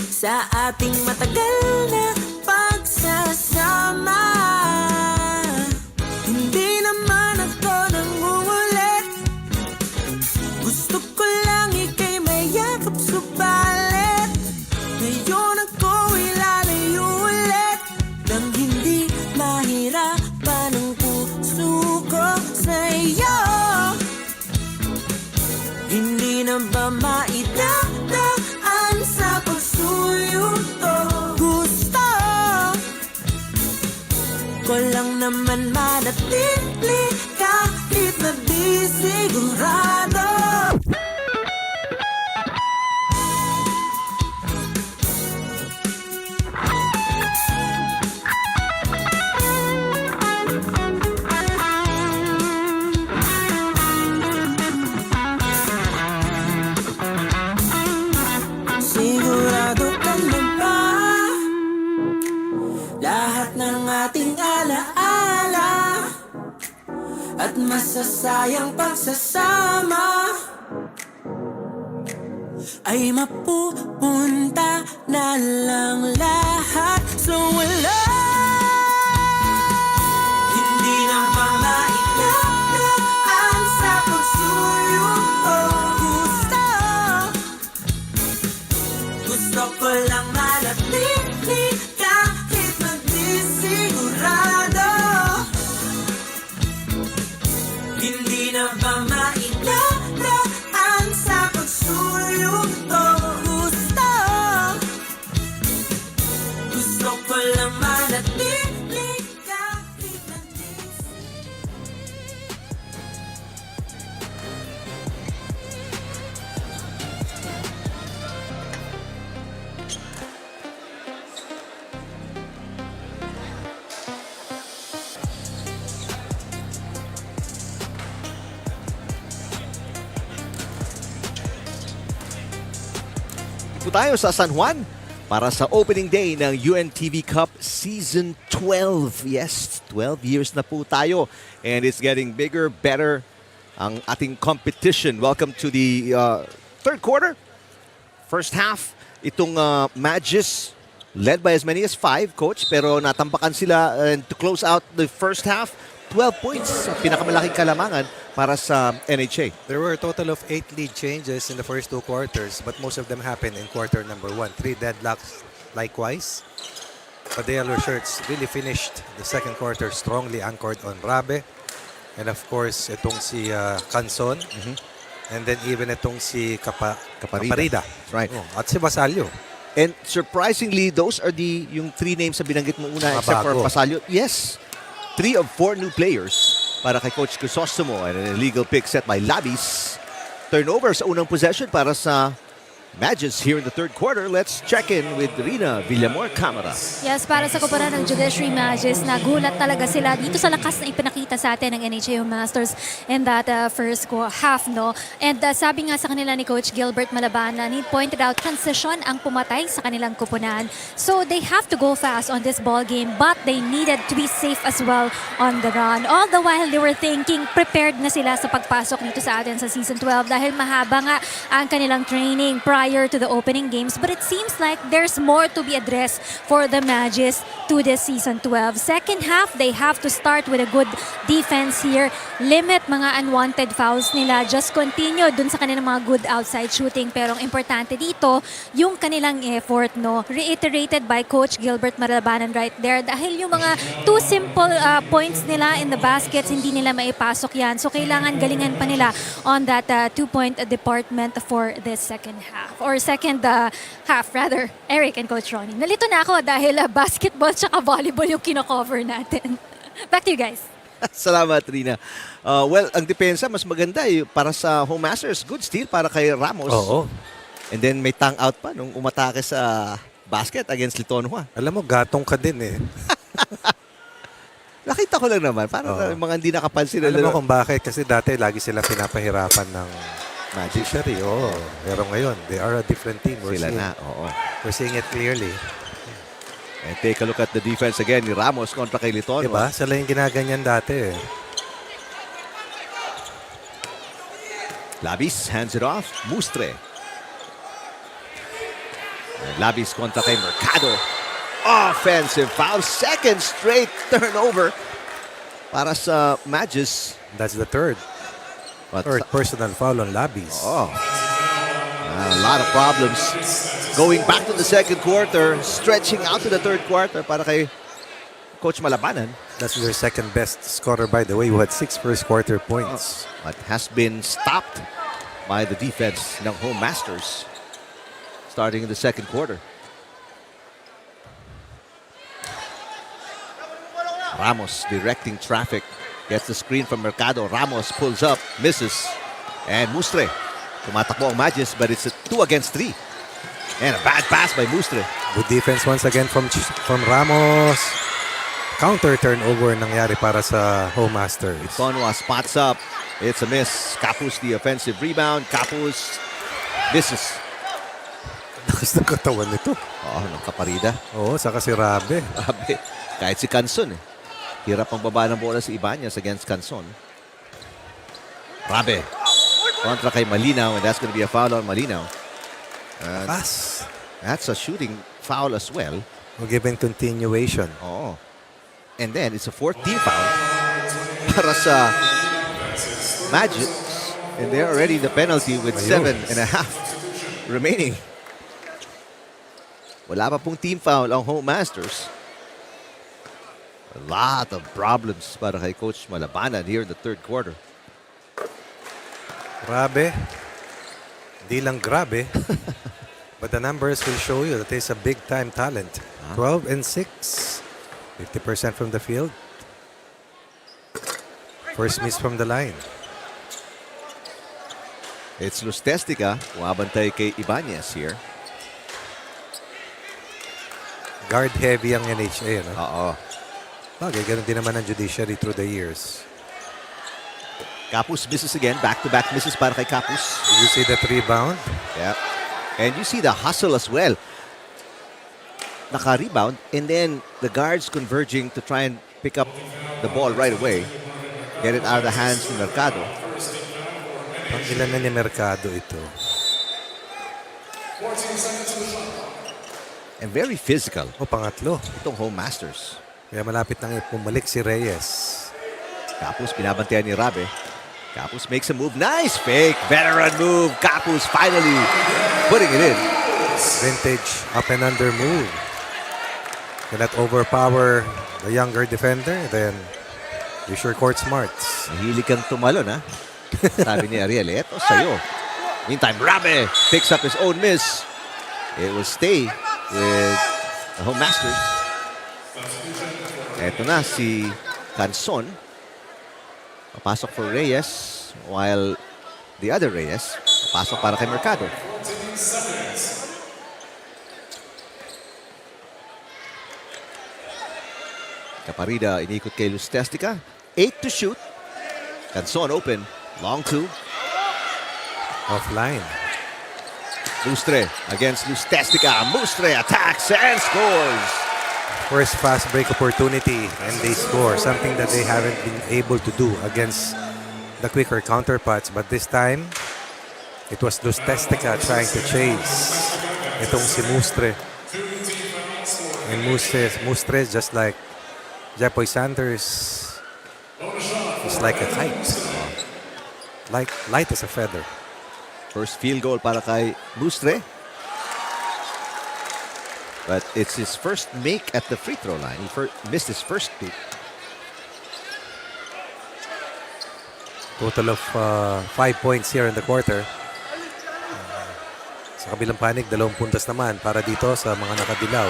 sa ating matagal na pagsasama. na ba maidadaan sa pagsuyo to? Gusto ko lang naman manatili kahit na di sigurado. Sigurado ka na ba lahat ng ating alaala at masasayang pagsasama ay mapupunta na lang lahat sa wala. Hindi na ba maidadaan sa pagsuyo o gusto ko lang manatili kahit na di sigurado. Hindi na ba maidadaan sa pagsuyo to? Gusto ko lang manatili kahit na di Po tayo sa San Juan para sa opening day ng UNTV Cup Season 12. Yes, 12 years na po tayo. And it's getting bigger, better ang ating competition. Welcome to the third quarter. First half, itong Magis led by as many as 5, Coach. Pero natampakan sila and to close out the first half, 12 points. Pinakamalaking kalamangan para sa NHA. There were a total of 8 lead changes in the first 2 quarters, but most of them happened in quarter number 1. 3 deadlocks likewise. But the Yellow Shirts really finished the second quarter strongly anchored on Rabe. And of course, itong si Canson. And then even itong si Caparida. Right. Oh, at si Basalio. And surprisingly, those are yung 3 names na binanggit mo una, except for Basalio. Yes, 3 of 4 new players para kay Coach Crisostomo, and an illegal pick set by Labis. Turnover sa unang possession para sa Magis here in the third quarter. Let's check in with Rina Villamor Camara. Yes, para sa koponan ng Judiciary Magis, nagulat talaga sila dito sa lakas na ipinakita sa atin ng NHA Home Masters in that first half, no? And sabi nga sa kanila ni Coach Gilbert Malabanan, he pointed out transition ang pumatay sa kanilang koponan. So they have to go fast on this ball game, but they needed to be safe as well on the run. All the while they were thinking, prepared na sila sa pagpasok dito sa atin sa Season 12 dahil mahaba nga ang kanilang training prior to the opening games, but it seems like there's more to be addressed for the Magis to this Season 12. Second half, they have to start with a good defense here, limit mga unwanted fouls nila, just continue dun sa kanilang mga good outside shooting. Pero ang importante dito, yung kanilang effort, no, reiterated by Coach Gilbert Marabanan right there, dahil yung mga 2 simple points nila in the baskets, hindi nila maipasok yan. So kailangan galingan pa nila on that 2-point department for this second half. Or second half, rather, Eric and Coach Ronnie. Nalito na ako dahil basketball tsaka volleyball yung kino-cover natin. Back to you guys. Salamat, Rina. Well, ang depensa, mas maganda para sa Home Masters. Good steal para kay Ramos. Oo. And then may tang out pa nung umatake sa basket against Litonhua. Alam mo, gatong ka din eh. Nakita ko lang naman. Parang mga hindi nakapansin. Alam mo kung bakit? Kasi dati lagi sila pinapahirapan ng Judiciary. Oo. Pero ngayon, they are a different team. Sila na, oo. We're seeing it clearly. And take a look at the defense again ni Ramos kontra kay Litonhua. Diba? Sila yung ginaganyan dati eh. Labis hands it off. Mustre. And Labis kontra kay Mercado. Offensive foul. Second straight turnover para sa Magis. That's the third. Third personal foul on Labis. Oh. A lot of problems. Going back to the second quarter. Stretching out to the third quarter para kay Coach Malabanan. That's their second best scorer, by the way, who had 6 first quarter points. But has been stopped by the defense ng Home Masters starting in the second quarter. Ramos directing traffic. Gets the screen from Mercado. Ramos pulls up, misses. And Mustre. Tumatakbo ang Magis, but it's a 2 against 3. And a bad pass by Mustre. Good defense once again from Ramos. Counter turnover nangyari para sa Home Masters. Tonwa spots up. It's a miss. Capus the offensive rebound. Capus misses. Lakas ng katawan nito. Ng kaparida. Oo, saka si Rabe. Rabe. Kahit si Canson Hirap ang baba ng bola sa Ibanez against Canson. Rabe. Kontra kay Malinaw, and that's going to be a foul on Malinaw. Pass. That's a shooting foul as well. We'll give in continuation. Oh. And then it's a 14 foul para sa Magis. And they're already the penalty with 7.5 remaining. Wala pa pong team foul ang Home Masters. A lot of problems para kay Coach Malabanan here in the third quarter. Grabe. Di lang grabe. But the numbers will show you that he's a big-time talent. 12 and 6. 50% from the field. First miss from the line. It's Lustestica. Umabantay kay Ibanez here. Guard heavy ang NHA. No? Oo. Bagay, ganun din naman ang judiciary through the years. Capus misses again. Back-to-back misses para kay Capus. Did you see that rebound? Yeah. And you see the hustle as well. Naka-rebound, and then the guards converging to try and pick up the ball right away. Get it out of the hands ni Mercado. Pangilan na ni Mercado ito. And very physical. O, pangatlo. Itong Home Masters. Kaya malapit nang pumalik si Reyes. Capus binabantayan ni Rabe. Capus makes a move. Nice fake. Veteran move. Capus finally putting it in. Vintage up and under move. Cannot overpower the younger defender, then use your court smarts. Mahilig kang tumalon, ha? Sabi ni Ariel, eto sa'yo. Meantime, Rabe picks up his own miss. It will stay with the Home Masters. Eto na si Canson. Papasok for Reyes, while the other Reyes papasok para kay Mercado. Caparida inikot kay Lustestica. 8 to shoot. Canson open. Long 2. Offline. Mustre against Lustestica. Mustre attacks and scores. First fast break opportunity and they score. Something that they haven't been able to do against the quicker counterparts. But this time, it was Lustestica trying to chase itong si Mustre. And Mustre is just like Jepoy Sanders. He's like a kite. Light as a feather. First field goal para kay Mustre. But it's his first make at the free throw line. He missed his first 2. Total of 5 points here in the quarter. Sa kabilang panig, 2 puntos naman para dito sa mga nakadilaw.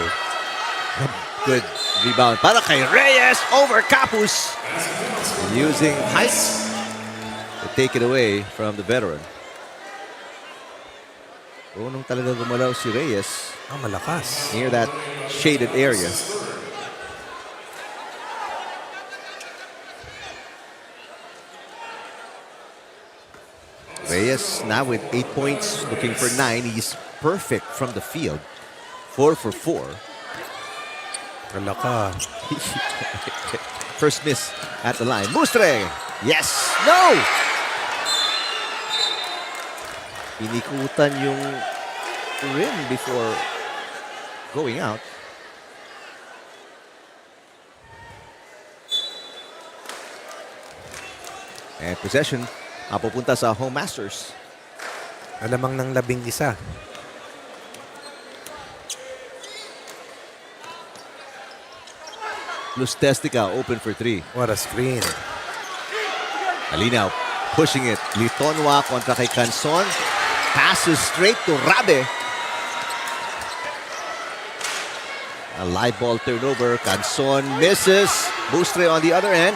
Good rebound para kay Reyes over Capus. Using height to take it away from the veteran. Unong talaga gumalaw si Reyes. Malakas. Near that shaded area. Reyes now with 8 points, looking for 9. He's perfect from the field. 4 for 4. Wala ka. First miss at the line. Mustre! Yes! No! Inikutan yung rim before going out. And possession pupunta sa Home Masters. Alamang ng 11. Lustestica open for 3. What a screen. Malinaw. Pushing it. Litonwa kontra kay Canson. Passes straight to Rabe. A live ball turnover. Canson misses. Bustre on the other end.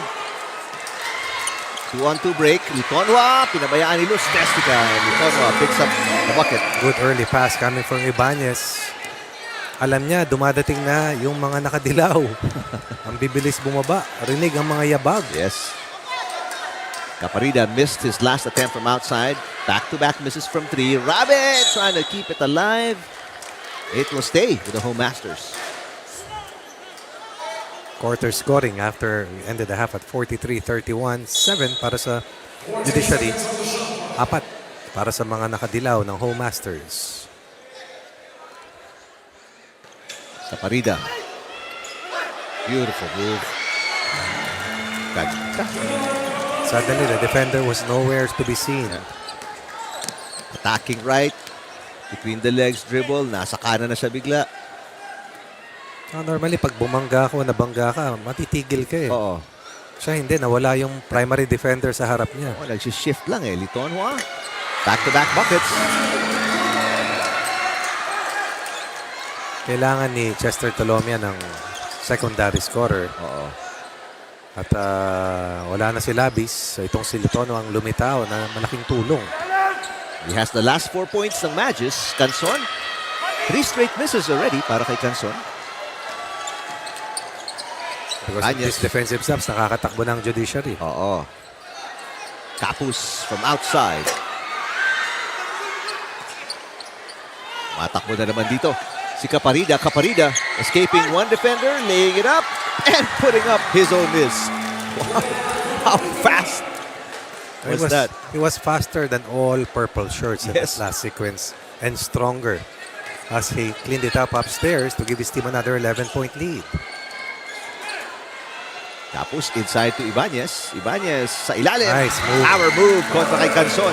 2-on-2 break. Litonwa. Pinabayaan ni Luz Testica. Litonwa picks up the bucket. Good early pass coming from Ibanez. Alam niya, dumadating na yung mga nakadilaw. Ang bibilis bumaba. Rinig ang mga yabag. Yes. Caparida missed his last attempt from outside. Back-to-back misses from 3. Rabe trying to keep it alive. It will stay with the Home Masters. Quarter scoring after we ended the half at 43-31. 7 para sa Judiciary. 4 para sa mga nakadilaw ng Home Masters. Caparida. Beautiful move. Ganda. Suddenly, the defender was nowhere to be seen. Attacking right. Between the legs dribble. Nasa kanan na siya bigla. Normally, pag bumangga ka o nabangga ka, matitigil ka eh. Oo. Siya hindi, nawala yung primary defender sa harap niya. Oh, nag-shift lang eh. Litonwa. Back-to-back buckets. Kailangan ni Chester Talomia ng secondary scorer. Oo. At wala na si Labis. So itong si Litono ang lumitaw na malaking tulong. He has the last 4 points ng Magis. Canson. 3 straight misses already para kay Canson. Because of these defensive subs, nakakatakbo ng Judiciary. Oo. Capus from outside. Matakbo na naman dito. Si Caparida. Caparida escaping one defender, laying it up, and putting up his own miss. Wow. How fast was that? He was faster than all purple shirts in Yes. that last sequence and stronger as he cleaned it up upstairs to give his team another 11-point lead. Tapos inside to Ibanez. Ibanez sa ilalim. Nice move. Power move kontra kay Canson.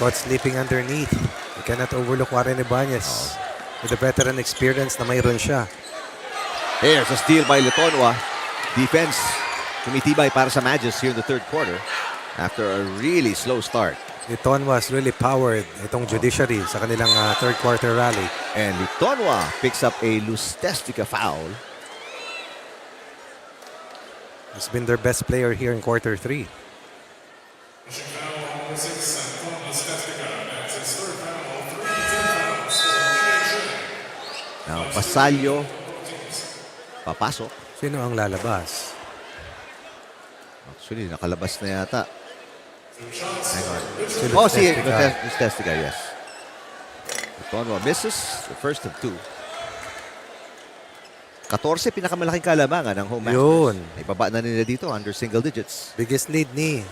Caught sleeping underneath. You cannot overlook Warren Ibanez. With the veteran experience na mayroon siya. There's a steal by Litonwa. Defense tumitibay para sa Magis here in the third quarter after a really slow start. Liton was really powered itong Judiciary sa kanilang third quarter rally. And Litonwa picks up a Luz Testica foul. He's been their best player here in quarter 3. Now, Pasalyo papasok. Sino ang lalabas? Actually, nakalabas na yata. Hang on. Si Oh, si Testica. Luz Testica, yes. Litonwa misses the first of 2. 14, pinakamalaking kalamangan ng Home Masters. Yun. Ibaba na nila dito under single digits. Biggest lead ni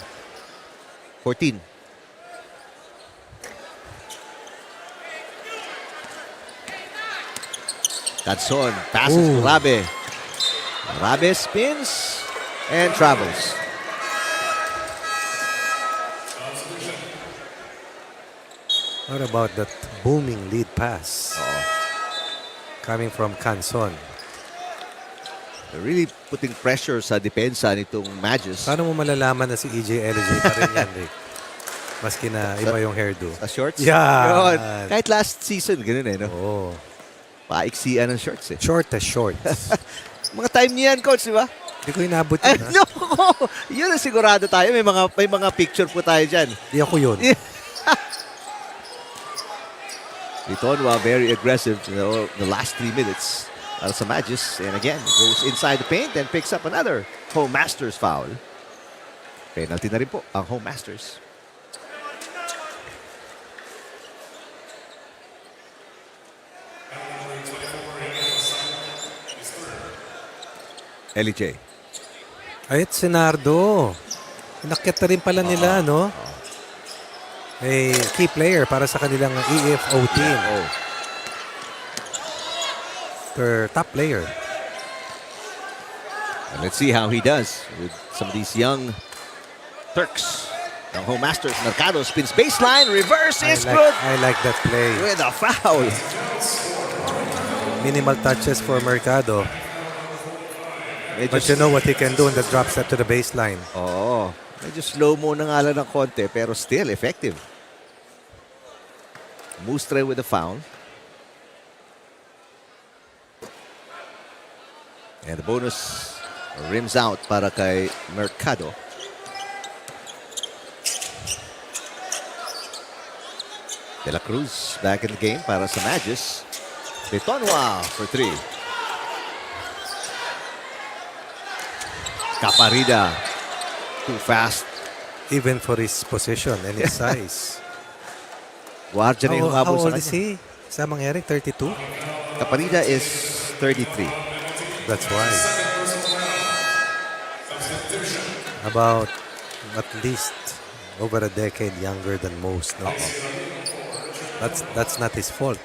14. Canson passes to Ooh. Rabe. Rabe spins and travels. What about that booming lead pass? Coming from Canson. They're really putting pressure sa depensa nitong Magis. Paano mo malalaman na si EJ LJ pa rin yan, Rick? Maski na iba yung hairdo. Sa shorts? Yan. Yun. Kahit last season, ganun eh, no? Oo. Paiksian ng shorts eh. Short as shorts. Mga time niyan, coach, di ba? Hindi ko inabot Ay, yun, ha? no! Yun ang sigurado tayo. May mga picture po tayo dyan. Di ako yun. Litonwa very aggressive the last 3 minutes. Para sa Magis. And again, goes inside the paint and picks up another Home Masters foul. Penalty na rin po ang Home Masters. LJ. Ay, at Senardo. Inakyat na rin pala nila, no? A key player para sa kanilang EFO team. Oh. Their top player. And let's see how he does with some of these young Turks. The Home Masters. Mercado spins baseline. Reverse is good. I like that play. With a foul. Minimal touches for Mercado. It But just- you know what he can do in the drop step to the baseline. Oo. Medyo slow-mo na nga lang ng konti, pero still effective. Mustre with the foul. And the bonus rims out para kay Mercado. De La Cruz back in the game para sa Magis. Betonwa for 3. Caparida. Too fast. Even for his position and his size. Guardia na yung How habol old sa is kanya. he? Sa mangyari, 32? Caparida is 33. That's why. About at least over a decade younger than most. No? That's not his fault.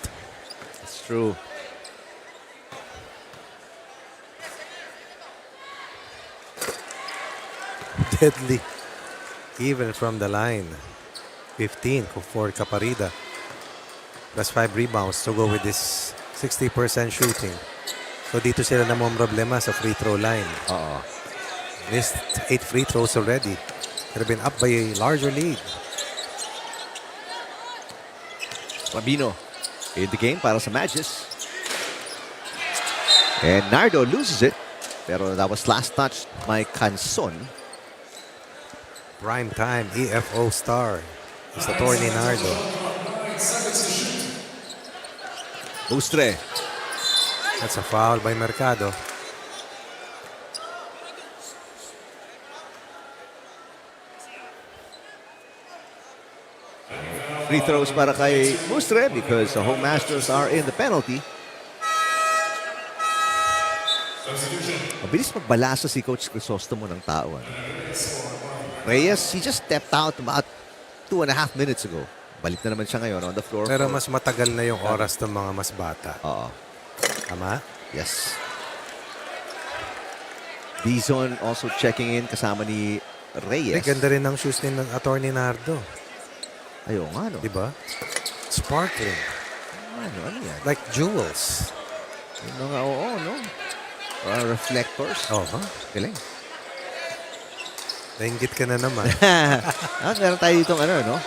It's true. Deadly. Even from the line. 15 for Caparida. Plus 5 rebounds to go with this 60% shooting. So dito sila namang problema sa free throw line. Oo. Missed 8 free throws already. Could have been up by a larger lead. Rabino in the game para sa Magis. And Nardo loses it. Pero that was last touched by Canson. Prime time EFO star is Attorney Nardo. Mustre. That's a foul by Mercado. Free throws para kay Mustre because the Home Masters are in the penalty. Mabilis magbalasa si Coach Crisostomo ng tao. Reyes, he just stepped out about 2.5 minutes ago. Balik na naman siya ngayon on the floor. Pero mas matagal na yung oras ng mga mas bata. Oo. Tama? Yes. Dizon also checking in kasama ni Reyes. Ganda rin ng shoes ni ng Attorney Nardo. Ayaw nga, no? Diba? Sparkling. Ano yan? Like jewels. Yung mga, oo, no? Reflectors. Oh, huh? Galing. Nainggit ka na naman. Meron tayo ditong no?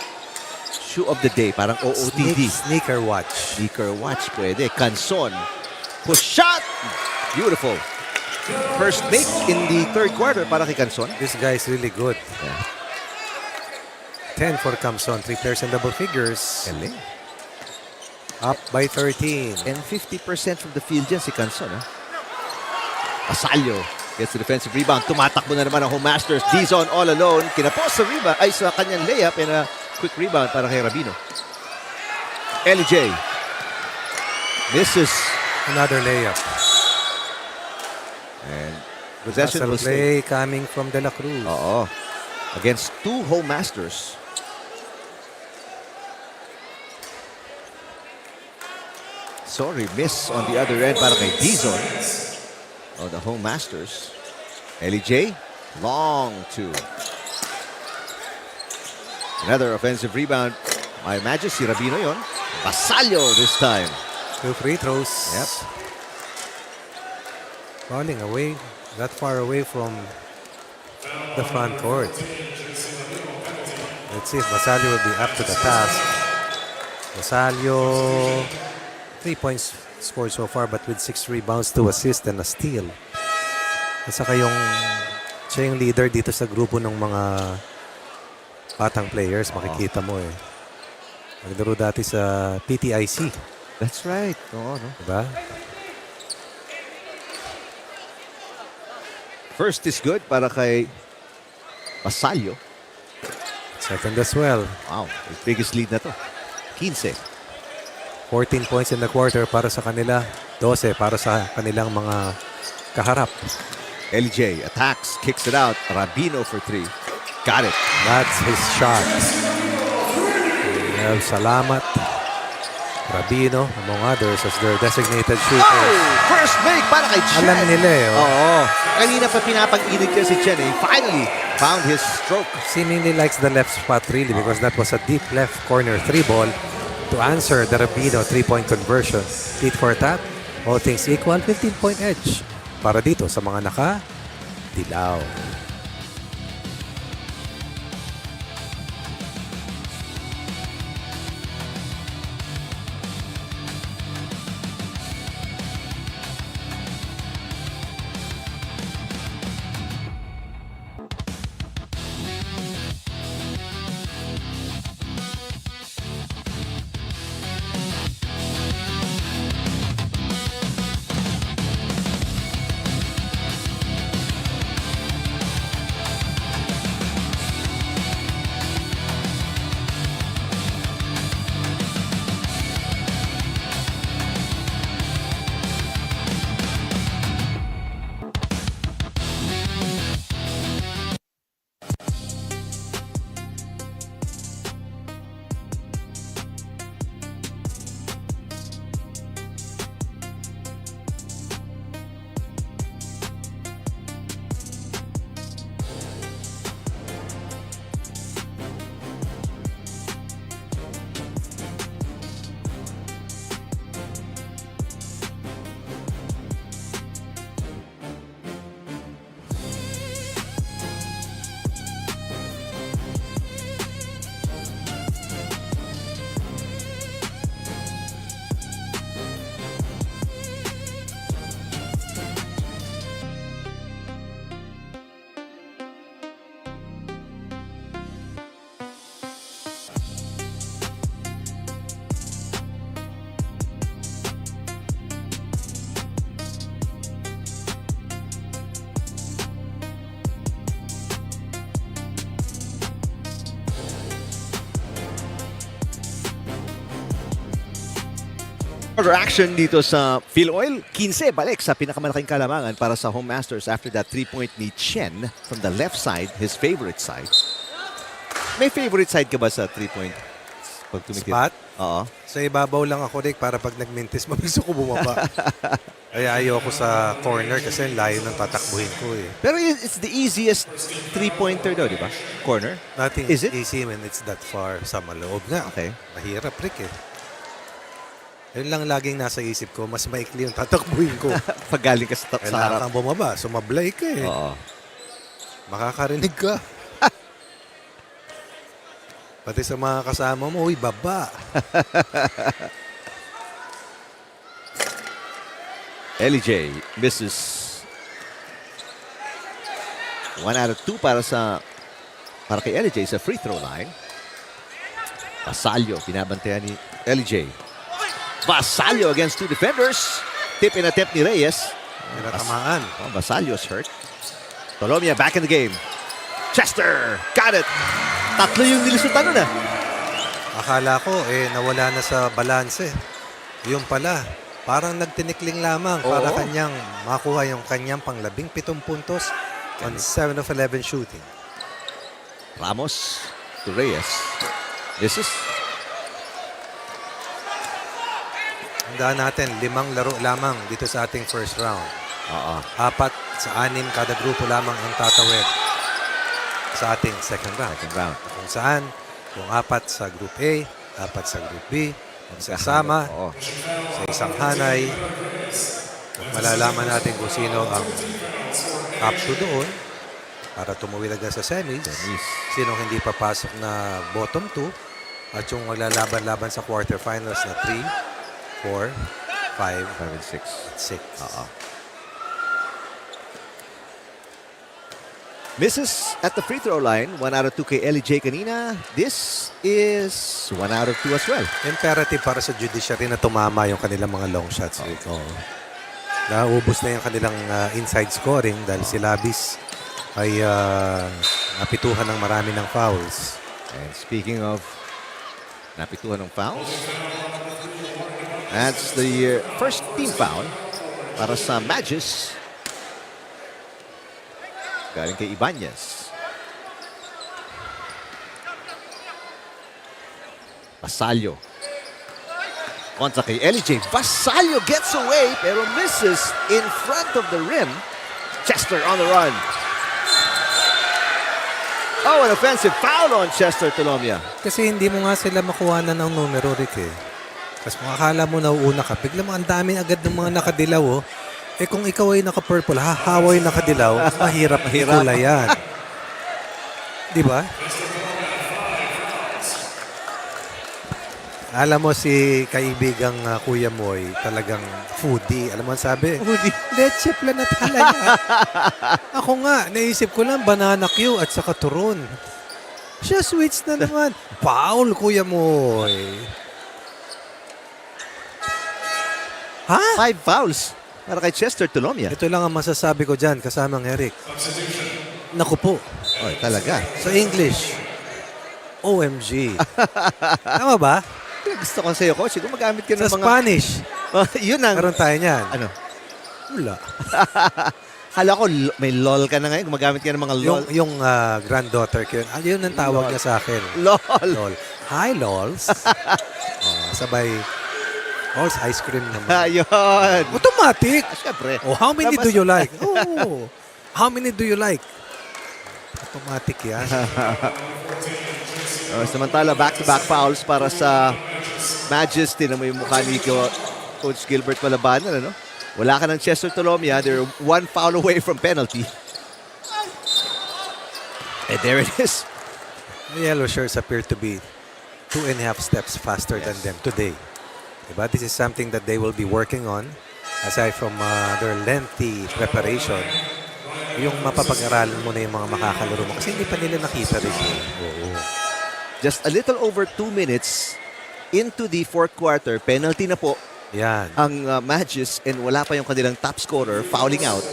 Shoe of the day. Parang OOTD. Sneaker watch. Sneaker watch pwede. Canson. Push shot. Beautiful. First make in the third quarter para kay Canson. This guy is really good. Yeah. 10 for Camson. 3 players in double figures. Galing. Up by 13. And 50% from the field dyan si Canson. Pasalyo gets the defensive rebound. Tumatakbo na naman ang Home Masters. Dizon all alone. Kinapos sa rebound. Ay, sa kanyang layup and a quick rebound para kay Rabino. LJ. Misses. Another layup. And possession Hustle will stay. play coming from De La Cruz. Oo. Against 2 Home Masters. Sorry, miss on the other end para kay Dizon. Oh, the Home Masters. LJ, long 2. Another offensive rebound by Magis. Si Rabino yon. Basallo this time. 2 free throws. Yep. Falling away, that far away from the front court. Let's see if Basallo will be up to the task. Basallo, 3 points scored so far, but with 6 rebounds, 2 assists and a steal. At saka siya yung leader dito sa grupo ng mga batang players. Makikita mo eh. Naglaro dati sa PTIC. That's right. Oo, no? Diba? First is good para kay Basallo. Second as well. Wow, his biggest lead na to. 15. 14 points in the quarter para sa kanila. 12 para sa kanilang mga kaharap. LJ attacks, kicks it out. Rabino for 3. Got it. That's his shot. Well, salamat. Rabino, among others, as their designated shooter. Oh! First make para kay Chen. Alam nila eh. Oh. Oo. Kanina pa pinapag-init niya si Chen. He finally found his stroke. Seemingly likes the left spot really because that was a deep left corner 3 ball to answer the Rabino 3-point conversion. Tit for tat, all things equal, 15-point edge para dito sa mga naka-dilaw. Further action dito sa FilOil. 15 balik sa pinakamalaking kalamangan para sa Home Masters after that 3-point ni Chen from the left side, his favorite side. May favorite side ka ba sa 3-point? Pag tumikit? Spot? Oo. Sa ibabaw lang ako, Rick, para pag nagmintis, mabilis ko bumaba. Kaya ayoko sa corner kasi layo ng tatakbuhin ko eh. Pero it's the easiest 3-pointer daw, di ba? Corner. Nothing Is it? easy when it's that far sa maloob nga. Okay. Mahirap, Rick eh. Yun lang laging nasa isip ko, mas maikli yung tatakbuhin ko. Pag galing ka sa Kailangan harap. kang bumaba, sumablay ka eh. Oo. Makakarinig ka. Pati sa mga kasama mo, uy, baba. LJ misses. 1 out of 2 para kay LJ sa free throw line. Basalio, binabantayan ni LJ. Basalio against 2 defenders. Tip in attempt ni Reyes. Pinatamaan. Basalio's hurt. Tolomia back in the game. Chester, got it. Tatlo yung nilisutan nun ah. Akala ko, nawala na sa balanse. Yung pala, parang nagtinikling lamang para Oo. kanyang makuha yung kanyang pang-17 puntos on 7 of 11 shooting. Ramos to Reyes. This is Handaan natin, 5 laro lamang dito sa ating first round. 4 sa 6 kada grupo lamang ang tatawid sa ating second round. Kung saan, yung 4 sa Group A, 4 sa Group B, magsasama sa isang hanay. At malalaman natin kung sino ang up to doon para tumuwid agad sa semis. Sino hindi papasok na bottom 2 at yung maglalaban-laban sa quarterfinals na 3, 4, 5, and 6. 6. Misses at the free throw line. 1 out of 2 kay LJ kanina. This is 1 out of 2 as well. Imperative para sa judiciary na tumama yung kanilang mga long shots. Naubos na yung kanilang inside scoring dahil si Labis ay napituhan ng marami ng fouls. And speaking of napituhan ng fouls, that's the first team foul para sa Magis. Galing kay Ibanez. Basalio. Kontra kay LJ. Basalio gets away pero misses in front of the rim. Chester on the run. Oh, an offensive foul on Chester Tolomia. Kasi hindi mo nga sila makuha ng numero, Rick eh. Kasi kung akala mo nauuna ka, bigla mo ang dami agad ng mga nakadilaw oh. Eh kung ikaw ay naka-purple, hahaway nakadilaw, mahirap yan. Di ba? Alam mo si kaibigang kuya mo ay talagang foodie. Alam mo ang sabi? Foodie. Leche plan at halaya. Ako nga, naisip ko lang banana Q at saka turon. Siya switch na naman. Paul, kuya mo. Ha? 5 fouls para kay Chester Tolomia. Ito lang ang masasabi ko dyan, kasamang Eric. Naku po. Oh, talaga. Sa English, OMG. Tama ba? Gusto ko sa'yo, Coach. Siguro magamit ka ng Sa mga... Spanish, Yun ang... meron tayo niyan. Ano? Wala. Hala ko, may LOL ka na ngayon. Gumagamit ka ng mga LOL. Yung granddaughter ko yun. Yun ang tawag niya sa akin. LOL. LOL. Hi, LOLs. Sabay, LOLs ice cream naman. Ayun. Automatic. Siyempre. Oh, how many do you like? Oh, how many do you like? Automatic yan. Samantala, back-to-back fouls para sa Magis. Tinan mo yung mukha ni Coach Gilbert Malabanan, ano? Wala ka ng Chester Tolomia. They're 1 foul away from penalty. And there it is. The yellow shirts appear to be 2.5 steps faster than them today. Diba? This is something that they will be working on aside from their lengthy preparation. Yung mapapag-aralan mo na yung mga makakalaro mo kasi hindi pa nila nakita rin. Oo. Just a little over 2 minutes into the fourth quarter. Penalty na po Yan. ang Magis and wala pa yung kanilang top scorer fouling out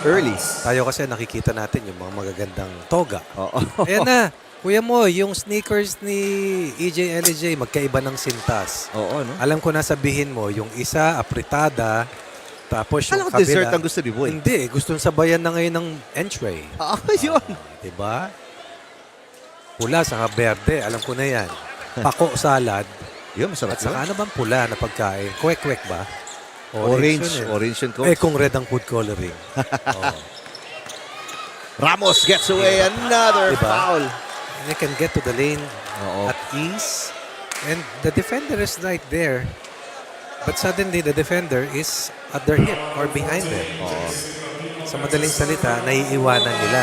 early. Tayo kasi nakikita natin yung mga magagandang toga. Oo. Ayan na. Kuya mo, yung sneakers ni EJ LJ, magkaiba ng sintas. Oo, no? Alam ko na sabihin mo, yung isa, apritada, tapos yung Alam ko kabila. dessert ang gusto ni Boy. Hindi, gustong sabayan na ngayon ng entree. Yun. Diba? Pula sa berde, alam ko na yan. Pako salad. Yun, masarap At saka ano bang pula na pagkain? Kwek-kwek ba? Orange. yun eh. Orange yun, Coach. Eh kung red ang food coloring. Ramos gets away another Diba? foul. And they can get to the lane Oo. at ease. And the defender is right there. But suddenly the defender is at their hip or behind them. Sa madaling salita, naiiwanan nila.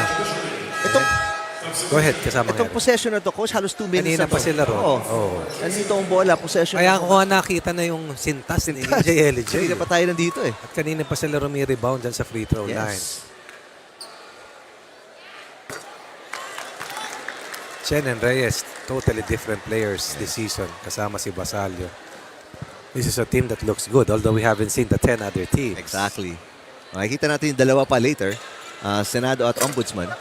Go ahead, kasama Itong nga. possession na to, Coach, halos 2 minutes Kanina na to. pa sila ron. Oo. Oo. Nandito ang bola, possession. Kaya ko nga nakita na yung sintas ni EJ LJ. Kanina pa tayo nandito eh. At kanina pa sila rumi-rebound dyan sa free throw line. Yes. Chen and Reyes, totally different players this season. Kasama si Basalio. This is a team that looks good, although we haven't seen the 10 other teams. Exactly. Makikita natin yung dalawa pa later. Senado at Ombudsman.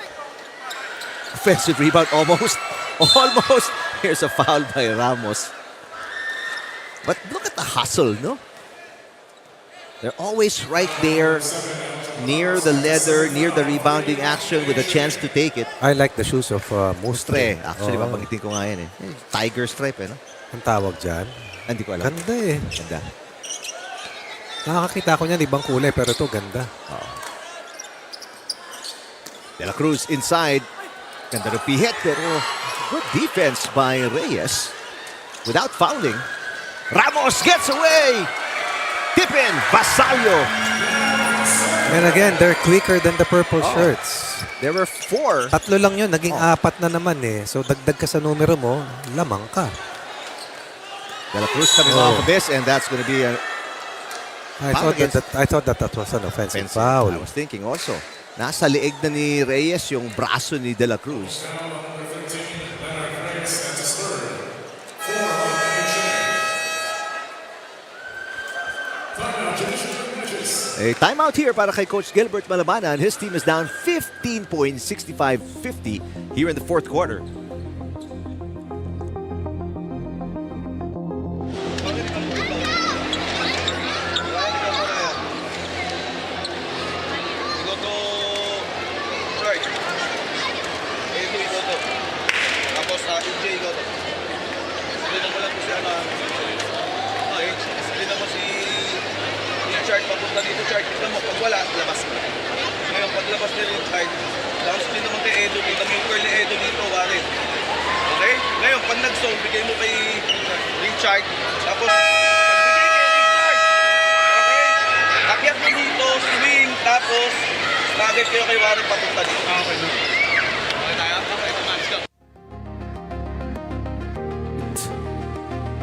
Offensive rebound almost. Almost. Here's a foul by Ramos. But look at the hustle, no? They're always right there, near the leather, near the rebounding action with a chance to take it. I like the shoes of Mustre. Actually, Oo. papangitin ko nga yan eh. Tiger stripe eh, no? Ang tawag dyan. Hindi ko alam. Ganda eh. Ganda. Nakakakita ko niyan, ibang kulay, pero ito ganda. De La Cruz inside. Ganda ng hit, pero good defense by Reyes. Without fouling. Ramos gets away! Tip in, Basalio. And again, they're quicker than the purple shirts. There were 4. Tatlo lang yun, naging 4 na naman eh. So dagdag ka sa numero mo, lamang ka. De La Cruz coming off of this, and that's going to be a I thought that was an offensive offensive. foul. I was thinking also. Nasa leeg na ni Reyes yung braso ni De La Cruz. A timeout here para kay Coach Gilbert Malabanan. His team is down 15.65-50 here in the fourth quarter. Go to George. Edo, go to. Tapos EJ, go to. Spin mo lang po si ano. Spin mo si Richard papunta dito, Chart. Tignan mo, pag wala, labas mo. Ngayon, pag labas ni Richard, tapos spin naman kay Edo. Kita mo yung curly Edo dito, Warren. Okay? Ngayon, pag nag-zone, bigay mo kay Richard. Tapos, pagbigay kay Richard. Okay? Akyat mo dito, swing, tapos target kayo kay Warren papunta dito. Okay. Okay tayo? Okay, let's go.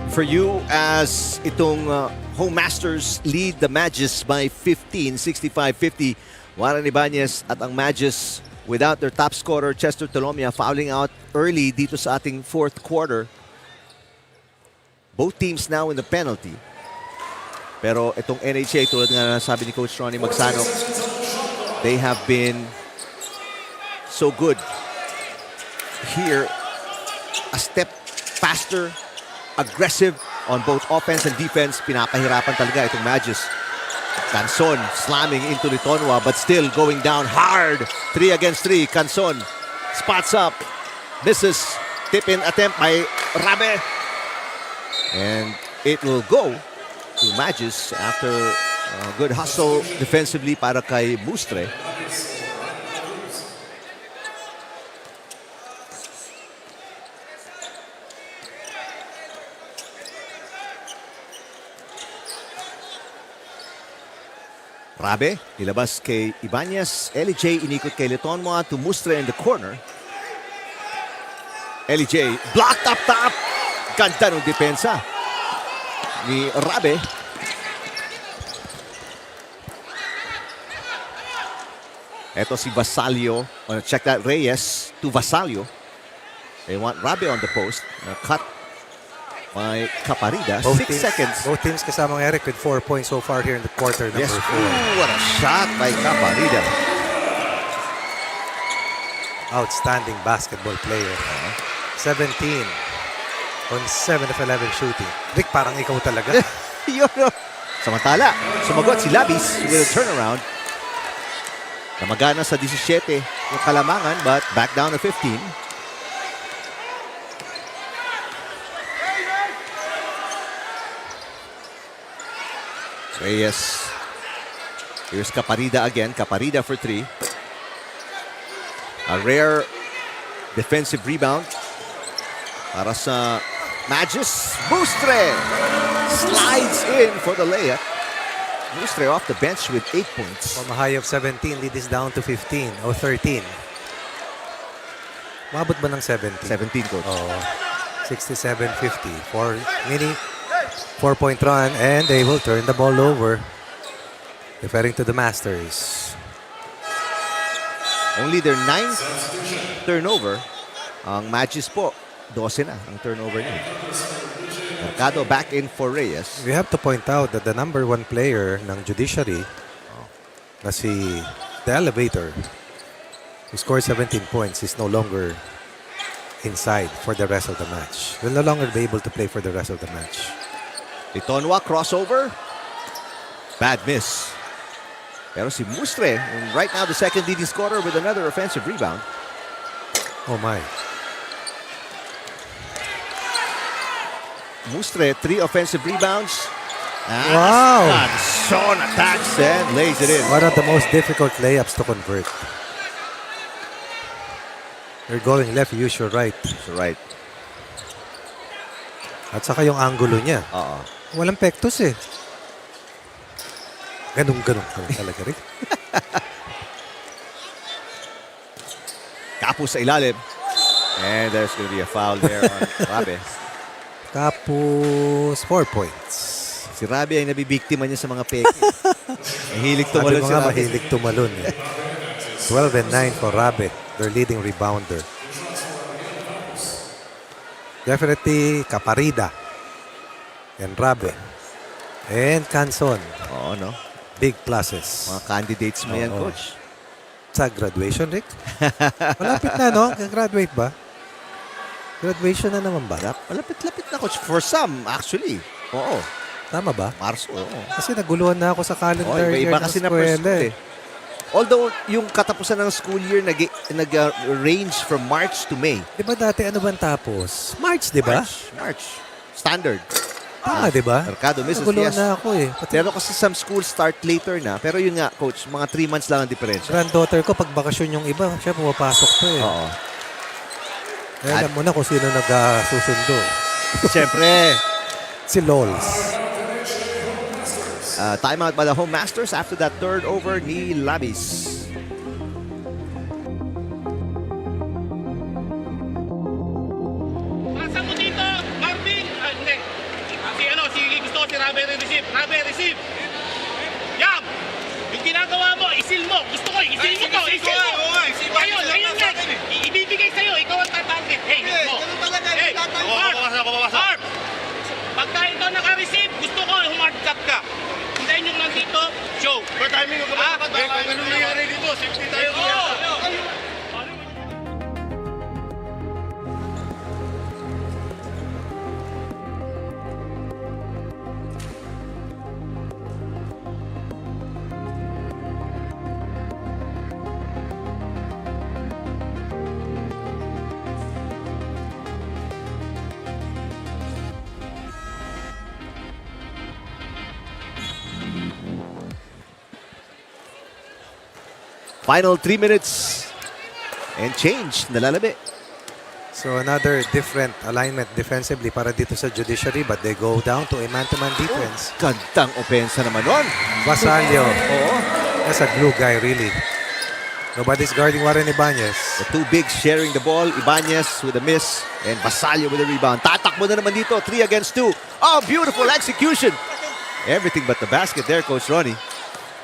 For you as itong Home Masters lead the Magis by 15, 65-50. Juan Ibanez at ang Magis without their top scorer, Chester Tolomia, fouling out early dito sa ating fourth quarter. Both teams now in the penalty. Pero itong NHA, tulad nga sabi ni Coach Ronnie Magsano, they have been so good here. A step faster, aggressive on both offense and defense. Pinapahirapan talaga itong Magis. Canson slamming into Litonwa but still going down hard. 3 against 3. Canson spots up. Misses. Tip-in attempt by Rabe. And it will go to Magis after a good hustle defensively para kay Mustre. Rabe, nilabas kay Ibanez. LJ inikot kay Litonwa to Mustre in the corner. LJ blocked up top. Ganda ng depensa ni Rabe. Eto si Vasalio. Check that, Reyes to Vasalio. They want Rabe on the post. Cut by Caparida. 6 seconds. Both teams kasama ng Eric with 4 points so far here in the quarter number Yes. 4. Ooh, what a shot by Caparida. Outstanding basketball player. 17 on 7 of 11 shooting. Rick, parang ikaw talaga. Yun. Samantala, sumagot si Labis with a turnaround. Namagana sa 17 yung Kalamangan but back down to 15. Reyes. Here's Caparida again. Caparida for 3. A rare defensive rebound para sa Magis. Bustre slides in for the layup. Bustre off the bench with 8 points. From a high of 17, lead is down to 15 or 13. Mabot ba ng 17? 17, coach. Oh, 67-50. 4-point run, and they will turn the ball over. Referring to the Masters. Only their 9th turnover. Ang Magis po, 12 na ang turnover niya. Mercado back in for Reyes. We have to point out that the number 1 player ng Judiciary, na si The Elevator, who scored 17 points, is no longer inside for the rest of the match. Will no longer be able to play for the rest of the match. Litonwa crossover. Bad miss. Pero si Mustre, right now the second leading scorer with another offensive rebound. Oh my. Mustre, 3 offensive rebounds. Wow. Sean attacks and lays it in. One of the most difficult layups to convert. You're going left, you use your right. That's right. At saka yung angulo niya. Walang pektos eh. Ganun talaga rin. Kapos sa ilalim. And there's going to be a foul there on Rabe. Kapos, 4 points. Si Rabe ay nabibiktima niya sa mga peke. Mahilig tumalon si Rabe. Mahilig tumalon eh. 12 and 9 for Rabe, their leading rebounder. Definitely Caparida and Rabe and Canson. Oo, no? Big pluses. Mga candidates mo yan, coach. Sa graduation, Rick? Malapit na, no? Graduate ba? Graduation na naman ba? Malapit-lapit na, coach. For some, actually. Oo. Tama ba? Marso, oo. Kasi naguluhan na ako sa calendar year iba ng kasi na per eskwela school eh. eh. Although, yung katapusan ng school year nag-range from March to May. Di ba dati ano bang tapos? March, di ba? March. Standard. Tama, di ba? Mercado misses, Naguluhan yes. na ako eh. Pero kasi some schools start later na. Pero yun nga, coach, mga 3 months lang ang diferensya. Granddaughter ko, pag bakasyon yung iba, siya pumapasok pa eh. Oo. Eh, alam mo na kung sino nag-susundo. Siyempre. Si Lols. Timeout by the Home Masters after that third over ni Labis. Pasa mo dito, Marvin. Hindi. Gusto ko si Rabe receive. Rabe receive. Yam! Yung ginagawa mo, isil mo. Gusto ko, isil mo to. Isil mo. Ayun nga. Ibibigay sa'yo. Ikaw ang tatarget. Hey, mo. Hey, Marv. Pagka ito naka-receive, gusto ko humard cut ka. Hintayin yung nandito, show. Per timing yung kapag anong nangyari dito? Safety tayo. Final 3 minutes and change. Nalalabi. So another different alignment defensively para dito sa Judiciary, but they go down to a man-to-man defense. Gandang opensa naman nun. Basalio. Oo. That's a glue guy really. Nobody's guarding Warren Ibanez. The two bigs sharing the ball. Ibanez with a miss and Basalio with a rebound. Tatakbo na naman dito. 3 against 2. Oh, beautiful execution. Everything but the basket there, Coach Ronnie.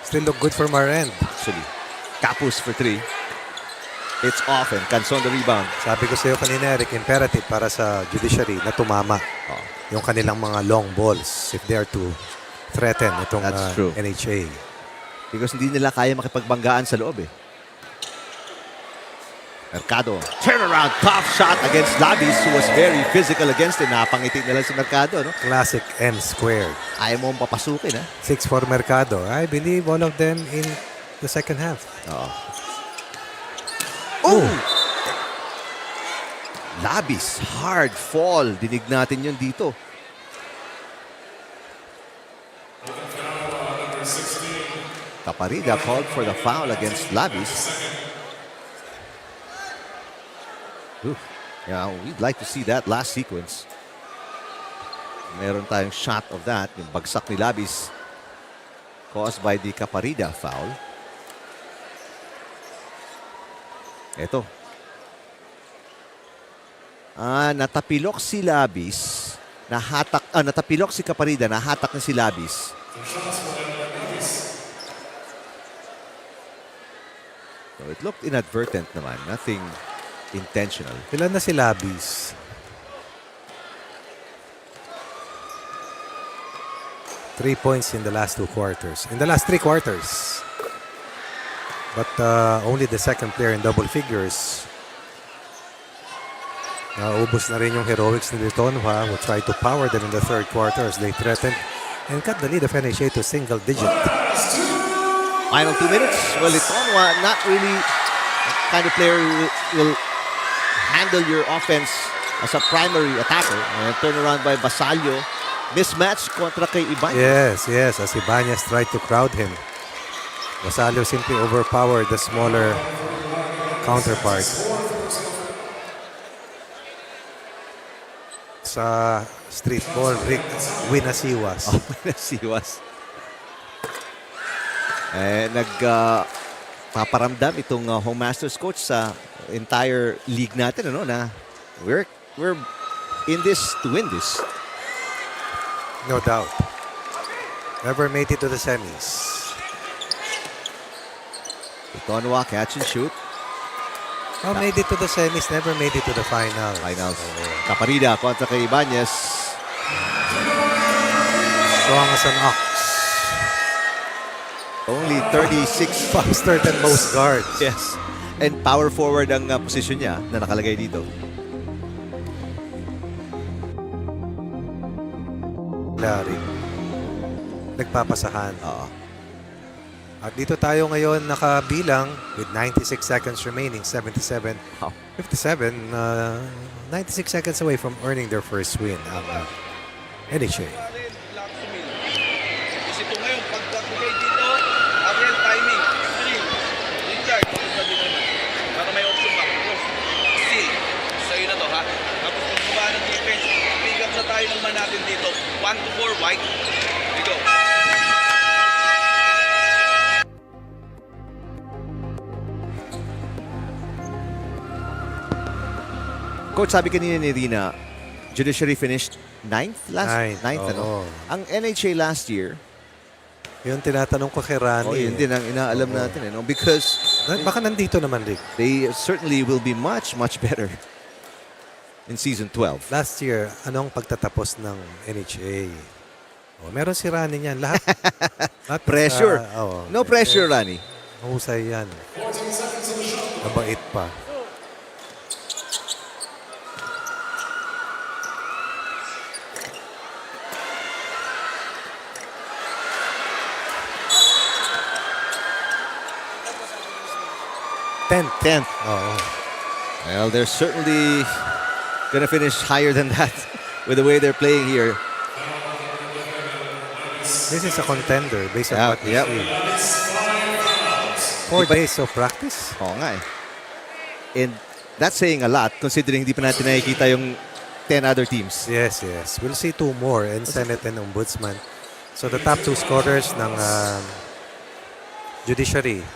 Still look good from our end. Actually, Capus for 3. It's off and Canson the rebound. Sabi ko sa iyo kanina, Eric, imperative para sa Judiciary na tumama yung kanilang mga long balls if they are to threaten itong NHA. Because hindi nila kaya makipagbanggaan sa loob eh. Mercado, turnaround, tough shot against Labis, who was very physical against him. Napangiti na lang si Mercado, no? Classic M squared. Ayaw mo papasukin, ha? 6 for Mercado. I believe all of them in the second half. Oh! Labis, hard fall. Dinig natin yun dito. Caparida called for the foul against Labis. Ooh. Yeah, we'd like to see that last sequence. Meron tayong shot of that. Yung bagsak ni Labis caused by the Caparida foul. Ito. Natapilok si Labis. Natapilok si Caparida. Nahatak na si Labis. So it looked inadvertent naman. Nothing intentional. Ilan na si Labis? Three points in the last 2 quarters. In the last 3 quarters. But only the second player in double figures. Naubos na rin yung heroics ni Litonhua, who tried to power them in the third quarter as they threatened and cut the lead of NHA to single digit. Final 2 minutes. Well, Litonhua, not really the kind of player who will handle your offense as a primary attacker. And turn around by Basalio. Mismatch kontra kay Ibanez. Yes. As Ibanez tried to crowd him. Basalio simply overpowered the smaller counterpart. Sa street ball, Rick Winasiwas. Winasiwas. Nagpaparamdam itong Home Masters coach sa entire league natin, ano, na we're in this to win this. No doubt. Never made it to the semis. Litonhua, catch and shoot. Made it to the semis, never made it to the finals. Caparida kontra kay Ibanez. Strong as an ox. Only 36. Faster than most guards. Yes. And power forward ang position niya na nakalagay dito. Larry. Nagpapasahan. At dito tayo ngayon nakabilang with 96 seconds remaining, 77, 57, 96 seconds away from earning their first win ang NHA. Isip ko ngayon, pagkakugay dito, Ariel timing, screen, recharge, para may option ka. Seal, sa'yo na to ha. Tapos kung kumahan ng defense, pick up na tayo ng man natin dito. 1 to 4, white. Here we go. Coach, sabi kanina ni Rina, Judiciary finished 9th last? 9th, ano? Ang NHA last year, Yun tinatanong ko kay Rani. yun din ang inaalam natin. No? Because baka nandito naman, Rick. they certainly will be much, much better in season 12. Last year, anong pagtatapos ng NHA? Meron si Rani niyan. Lahat. Pressure. No pressure, Rani. Mahusay yan. Mabait pa. Tenth. Well, they're certainly gonna finish higher than that with the way they're playing here. This is a contender based on what we see. 4 days of practice? Oo nga eh. And that's saying a lot considering hindi pa natin nakikita yung 10 other teams. Yes. We'll see 2 more in Senate and Ombudsman. So the top 2 scorers ng Judiciary,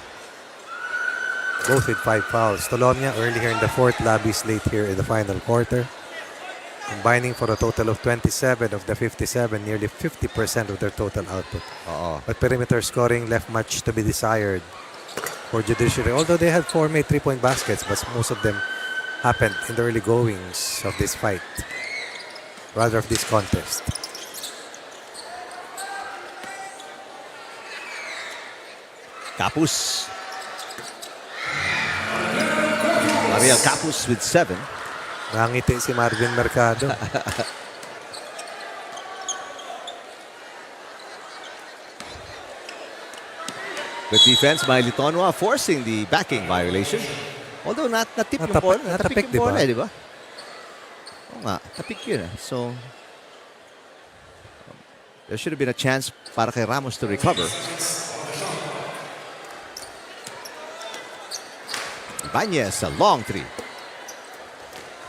both with 5 fouls. Tolomia earlier in the 4th, Labis late here in the final quarter. Combining for a total of 27 of the 57, nearly 50% of their total output. But perimeter scoring left much to be desired for Judiciary. Although they had 4 made 3-point baskets, but most of them happened in the early goings of this fight. Rather of this contest. Kapus. Ariel Capus with 7. Nangiti si Marvin Mercado. Good defense by Litonwa, forcing the backing violation. Although natip yung ball. Natapik, yung ball, di ba? di ba? Oo nga, tapik yun. So, there should have been a chance para kay Ramos to recover. Ibanez, a long 3.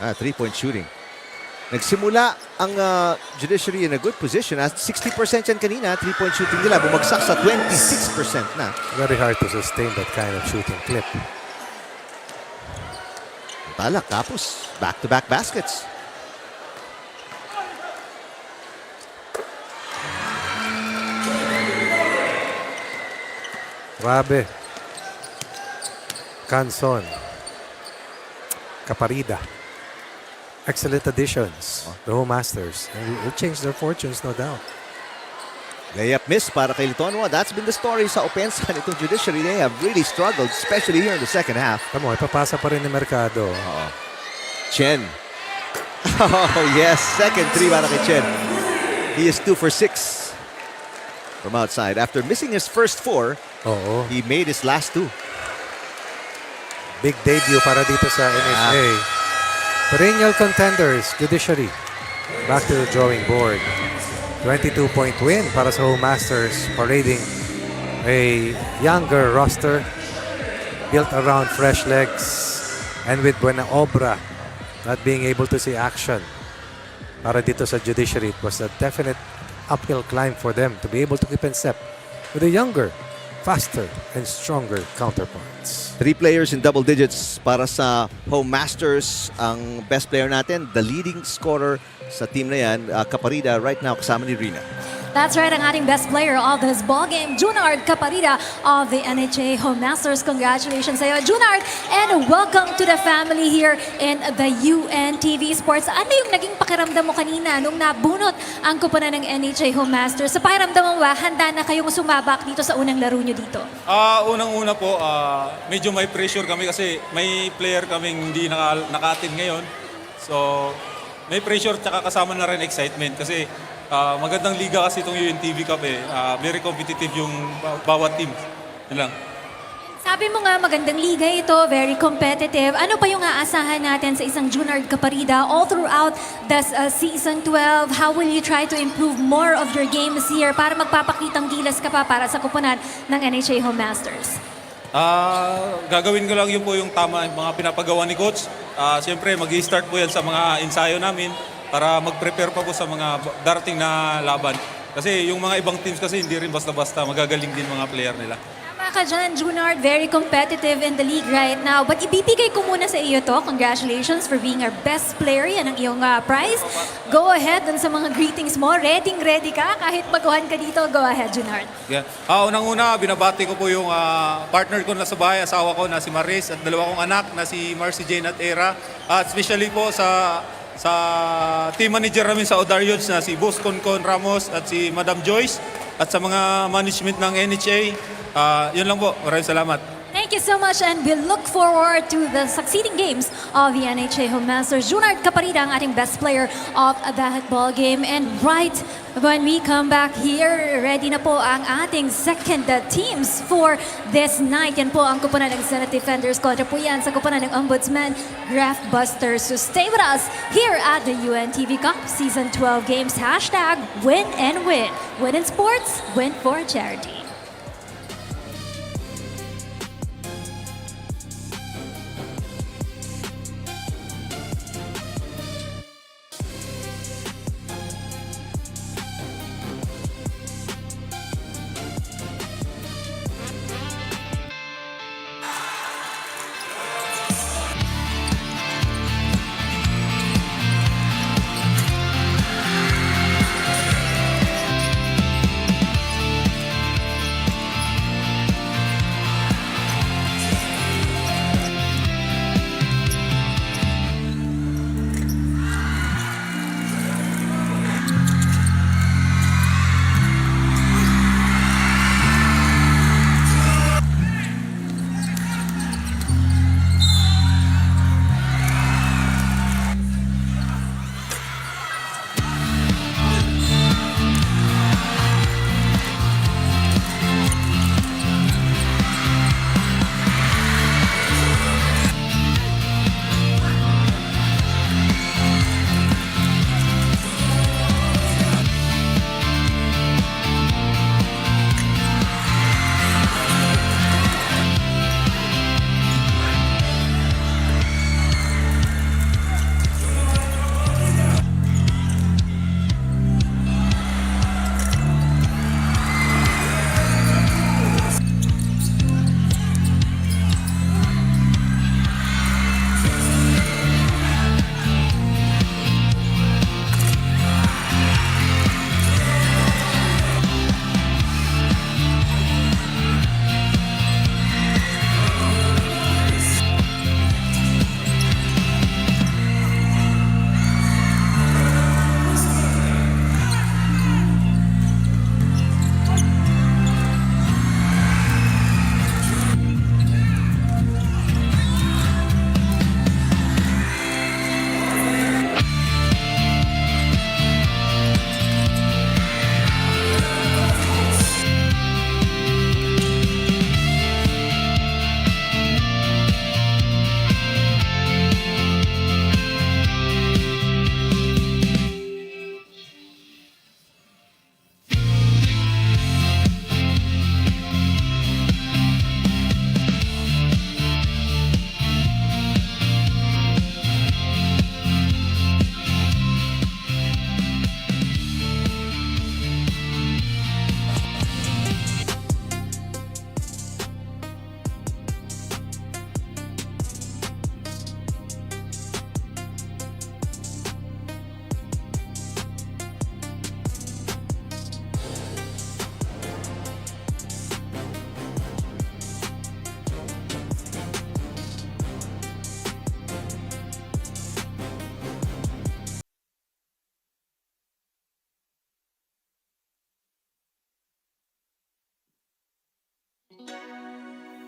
3-point shooting. Nagsimula ang Judiciary in a good position. At 60% yan kanina, 3-point shooting nila. Bumagsak sa 26% na. Very hard to sustain that kind of shooting clip. Tala, Capus, back-to-back baskets. Grabe. Canson. Caparida. Excellent additions. The Home Masters. And will change their fortunes, no doubt. Layup miss para kay Litonwa. That's been the story sa opensa nitong Judiciary. They have really struggled, especially here in the second half. Tamo, ipapasa pa rin ni Mercado. Chen. Oh, yes. Second 3 para kay Chen. He is 2 for 6 from outside. After missing his first 4, he made his last 2. Big debut para dito sa NHA. Perennial contenders, Judiciary. Back to the drawing board. 22-point win para sa Home Masters, parading a younger roster built around fresh legs and with buena obra, not being able to see action. Para dito sa Judiciary, it was a definite uphill climb for them to be able to keep in step with the younger, faster, and stronger counterparts. 3 players in double digits para sa Home Masters. Ang best player natin, the leading scorer sa team na yan, Caparida, right now kasama ni Rina. That's right, ang ating best player of this ballgame, Junard Caparida of the NHA Home Masters. Congratulations sa iyo, Junard, and welcome to the family here in the UNTV Sports. Ano yung naging pakiramdam mo kanina nung nabunot ang kuponan ng NHA Home Masters? Sa pakiramdam mo ba, handa na kayong sumabak dito sa unang laro nyo dito? Unang-una po, medyo may pressure kami kasi may player kaming hindi nakatin ngayon. So, may pressure tsaka kasama na rin excitement kasi magandang liga kasi itong UNTV Cup eh. Very competitive yung bawat team. Yun lang. Sabi mo nga magandang liga ito, very competitive. Ano pa yung aasahan natin sa isang Junard Caparida all throughout the season 12? How will you try to improve more of your games here para magpapakitang gilas ka pa para sa kuponan ng NHA Home Masters? Gagawin ko lang yun po yung tama yung mga pinapagawa ni Coach. Siyempre, mag-i-start po yan sa mga ensayo namin para mag-prepare pa po sa mga darating na laban. Kasi yung mga ibang teams kasi hindi rin basta-basta magagaling din mga player nila. Tama ka dyan, Junard. Very competitive in the league right now. But ibibigay ko muna sa iyo to. Congratulations for being our best player. Yan ang iyong prize. Go ahead dun sa mga greetings mo. Ready ka. Kahit baguhan ka dito, go ahead, Junard. Yeah. Unang-una, binabati ko po yung partner ko na sa bahay, asawa ko na si Maris at dalawa kong anak na si Marcy Jane at Era. At especially po sa team manager namin sa Odaryos na si Boss Concon Ramos at si Madam Joyce at sa mga management ng NHA. Yun lang po. Maraming salamat. Thank you so much, and we look forward to the succeeding games of the NHA Home Masters. Junard Caparida ang ating best player of that ball game. And right when we come back here, ready na po ang ating second teams for this night. Yan po ang kuponan ng Senate Defenders kontra po yan sa kuponan ng Ombudsman Graftbusters. So stay with us here at the UNTV Cup Season 12 Games. Hashtag win and win. Win in sports, win for charity.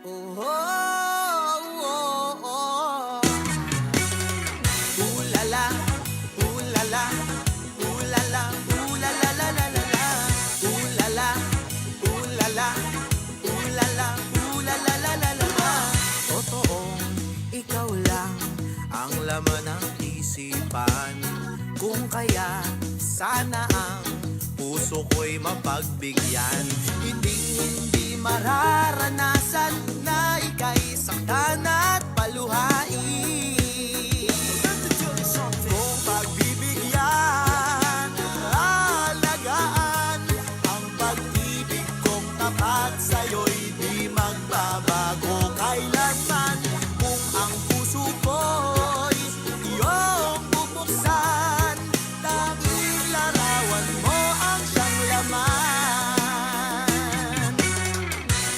Oh, oh, oh, oh. Ooh la la, ooh la la, ooh la la, ooh la la la la la la. Ooh la la, ooh la la, ooh la la, ooh la la la la la la. Totoong ikaw lang ang laman ng isipan. Kung kaya sana ang puso ko'y mapagbigyan. Hindi mararanasan na ika'y saktan at paluhain. Kung pagbibigyan, alagaan, ang pag-ibig kong tapat sa'yo'y di magbabago kailanman. Kung ang puso ko'y iyong bubuksan, tanging larawan mo ang siyang laman.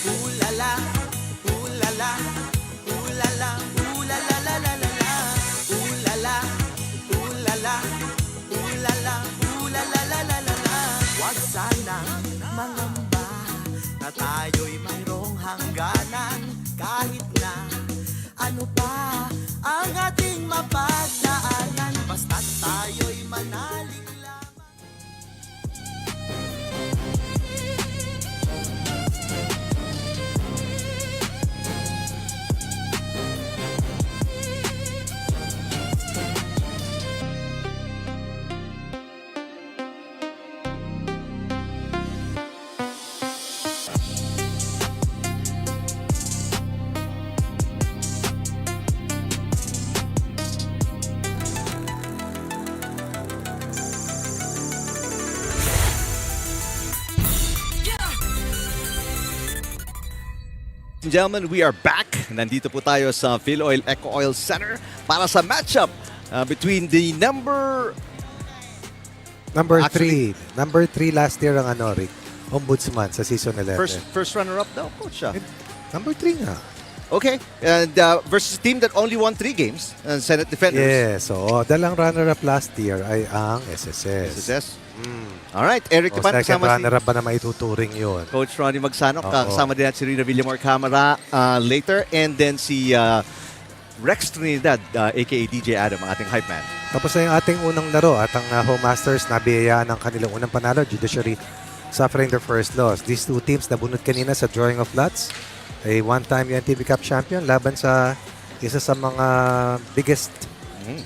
Ooh la la, ooh la la, ooh la la, ooh la la la la la la. Ooh la la, ooh la la, ooh la la, ooh la la la la la la. Huwag sanang mangamba na tayo'y mayroong hangganan, kahit na ano pa ang ating mapagdaanan, basta't tayo'y manalig lamang. And gentlemen, we are back. Nandito po tayo sa FilOil EcoOil Center para sa matchup between the Number Actually- 3. Number 3 last year ang Rick, Ombudsman sa season 11. first runner-up daw, coach. Number 3 nga. Okay, and versus a team that only won 3 games, Senate Defenders. Yes, so dalang runner-up last year ay ang SSS. SSS. Alright, Eric O, Tapan second kasama si runner-up ba na maituturing yun? Coach Ronnie Magsanok. Oo. Kasama din natin si Rina Villamor Camara later. And then si Rex Trinidad, aka DJ Adam, ang ating hype man. Tapos na yung ating unang laro at ang Home Masters nabiyayaan ng kanilang unang panalo, Judiciary suffering their first loss. These two teams nabunot kanina sa drawing of lots. A one-time UNTV Cup champion laban sa isa sa mga biggest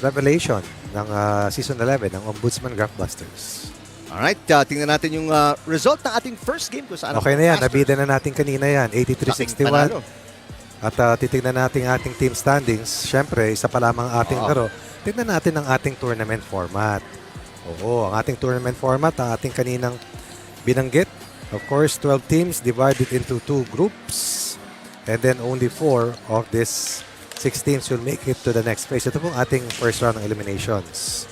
revelation ng Season 11, ng Ombudsman Graftbusters. Alright, tingnan natin yung result ng ating first game. Kung saan Okay na yan, Masters. nabida na natin kanina yan, Laking 83-61. panalo. At titignan natin ating team standings. Siyempre, isa pa lamang ating laro. Tignan natin ang ating tournament format. Oo, ang ating tournament format, ang ating kaninang binanggit. Of course, 12 teams divided into 2 groups. And then only 4 of these 6 teams will make it to the next phase. Ito pong ating first round ng eliminations.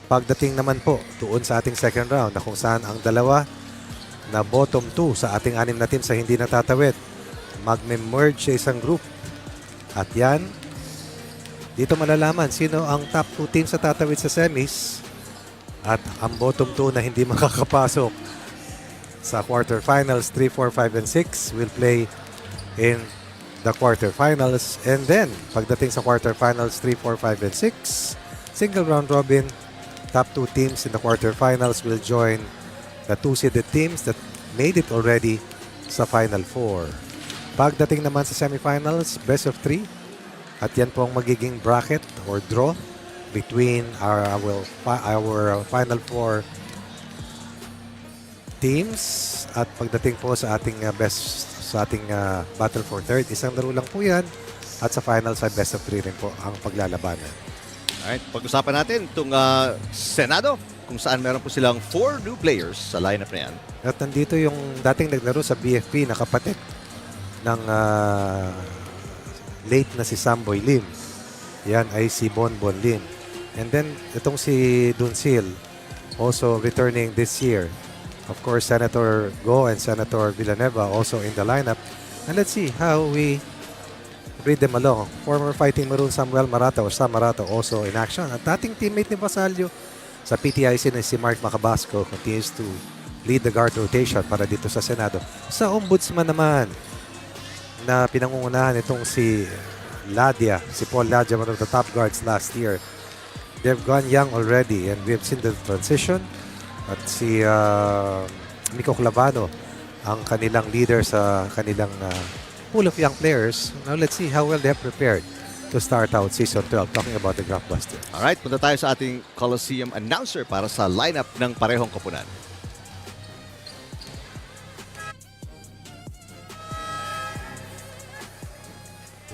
Pagdating naman po doon sa ating second round na kung saan ang dalawa na bottom 2 sa ating 6 na teams sa hindi natatawid magme-merge sa isang group. At yan, dito malalaman sino ang top 2 teams sa tatawid sa semis at ang bottom 2 na hindi makakapasok sa quarterfinals 3, 4, 5, and 6 will play in the quarterfinals. And then, pagdating sa quarterfinals 3, 4, 5, and 6, single round robin, top 2 teams in the quarterfinals will join the 2-seeded teams that made it already sa Final 4. Pagdating naman sa semifinals, best of 3. At yan po ang magiging bracket or draw between our Final 4 teams. At pagdating po sa ating battle for third, isang laro lang po yan. At sa finals ay best of 3 rin po ang paglalabanan. Alright, pag-usapan natin itong Senado, kung saan meron po silang 4 new players sa lineup na yan. At nandito yung dating naglaro sa BFP na kapatid ng late na si Samboy Lim. Yan ay si Bonbon Lim. And then itong si Duncil, also returning this year. Of course, Senator Go and Senator Villanueva also in the lineup. And let's see how we read them along. Former Fighting Maroon Samuel Marata or Sam Marata also in action. At dating teammate ni Basalio sa PTIC na si Mark Macabasco continues to lead the guard rotation para dito sa Senado. Sa Ombudsman naman, na pinangungunahan itong si Ladia, si Paul Ladia, one of the top guards last year. They've gone young already and we've seen the transition. At si Miko Clavano, ang kanilang leader sa kanilang pool of young players. Now let's see how well they're prepared to start out Season 12, talking about the Graftbusters. Alright, punta tayo sa ating Coliseum announcer para sa lineup ng parehong koponan.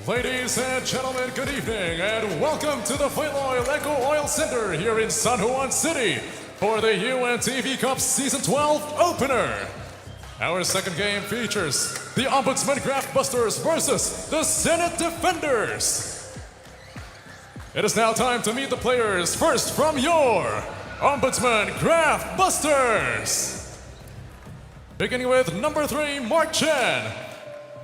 Ladies and gentlemen, good evening and welcome to the FilOil EcoOil Center here in San Juan City for the UNTV Cup Season 12 opener. Our second game features the Ombudsman Graftbusters versus the Senate Defenders. It is now time to meet the players. First from your Ombudsman Graftbusters. Beginning with number 3, Mark Chen.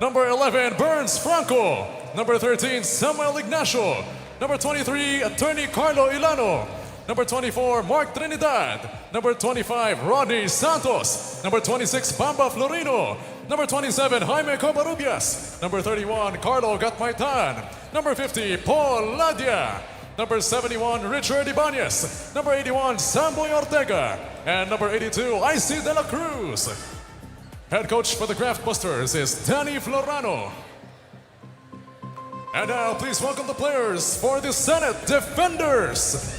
Number 11, Burns Franco. Number 13, Samuel Ignacio. Number 23, Attorney Carlo Ilano. Number 24, Mark Trinidad. Number 25, Rodney Santos. Number 26, Bamba Florino. Number 27, Jaime Covarrubias. Number 31, Carlo Gatmaitan. Number 50, Paul Ladia. Number 71, Richard Ibanez. Number 81, Samboy Ortega. And number 82, Icy De La Cruz. Head coach for the Graftbusters is Danny Florano. And now, please welcome the players for the Senate Defenders.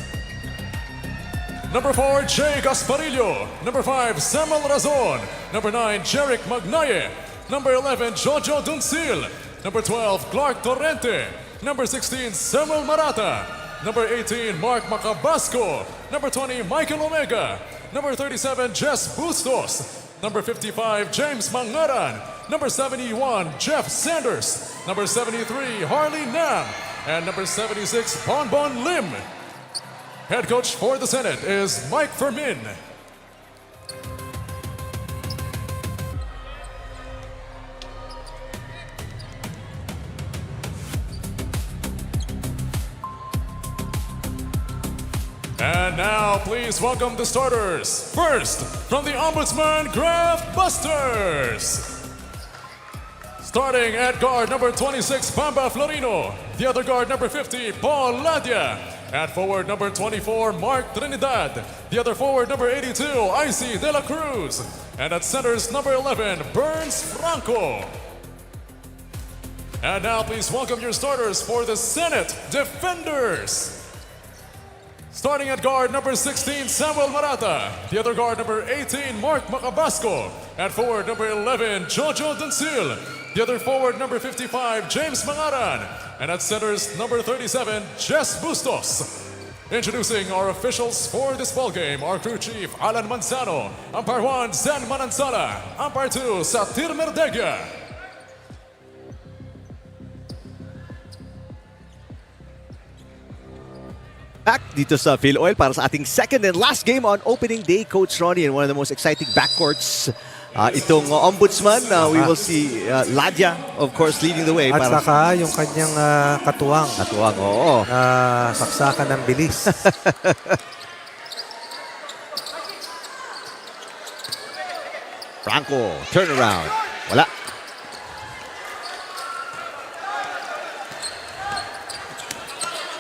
Number 4, Jay Gasparillo. Number 5, Samuel Razon. Number 9, Jeric Magnaye. Number 11, Jojo Duncil. Number 12, Clark Torrente. Number 16, Samuel Marata. Number 18, Mark Macabasco. Number 20, Michael Omega. Number 37, Jess Bustos. Number 55, James Mangaran. Number 71, Jeff Sanders. Number 73, Harley Nam. And number 76, Bonbon Lim. Head coach for the Senate is Mike Fermin. And now, please welcome the starters. First, from the Ombudsman Graftbusters. Starting at guard number 26, Bamba Florino. The other guard number 50, Paul Ladia. At forward number 24, Mark Trinidad. The other forward number 82, Icy De La Cruz. And at centers number 11, Burns Franco. And now, please welcome your starters for the Senate Defenders. Starting at guard number 16, Samuel Marata. The other guard number 18, Mark Macabasco. At forward number 11, Jojo Duncil. The other forward number 55, James Mangaran. And at centers number 37, Jess Bustos. Introducing our officials for this ballgame, our crew chief, Alan Manzano. Umpire 1, Zen Manansala. Umpire 2, Satir Merdega. Back dito sa FilOil para sa ating second and last game on opening day, Coach Ronnie, and one of the most exciting backcourts. Itong Ombudsman, we will see Ladia, of course, leading the way. At saka yung kanyang katuwang. Katuwang, oo. Saksakan ng bilis. Franco, turnaround. Wala.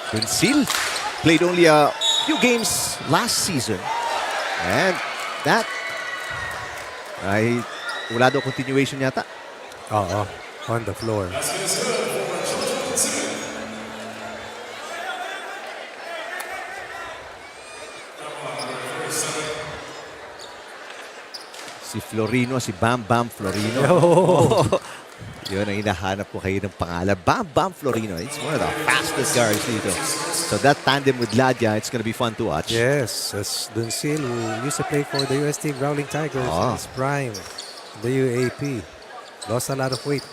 Duncil played only a few games last season. And that ay wala daw continuation yata. Oo, on the floor. Si Florino, si Bam Bam Florino. Yun ang hinahanap ko kayo ng pangalan. Bam Bam Florino. It's one of the fastest guards dito. So that tandem with Ladia, it's gonna be fun to watch. Yes, as Duncil, who used to play for the UST Growling Tigers in his prime, the UAP, lost a lot of weight.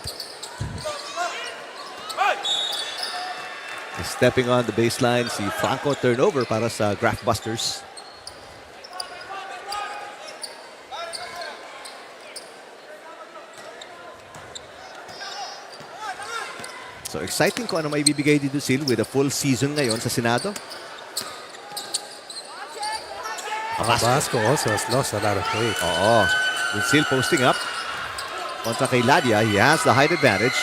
Stepping on the baseline, si Franco, turnover para sa Graftbusters. So exciting kung ano may bibigay dito Sil with a full season ngayon sa Senado. Vasco also has lost a lot of weight. Oo. Duncil posting up. Kontra kay Ladia, he has the height advantage.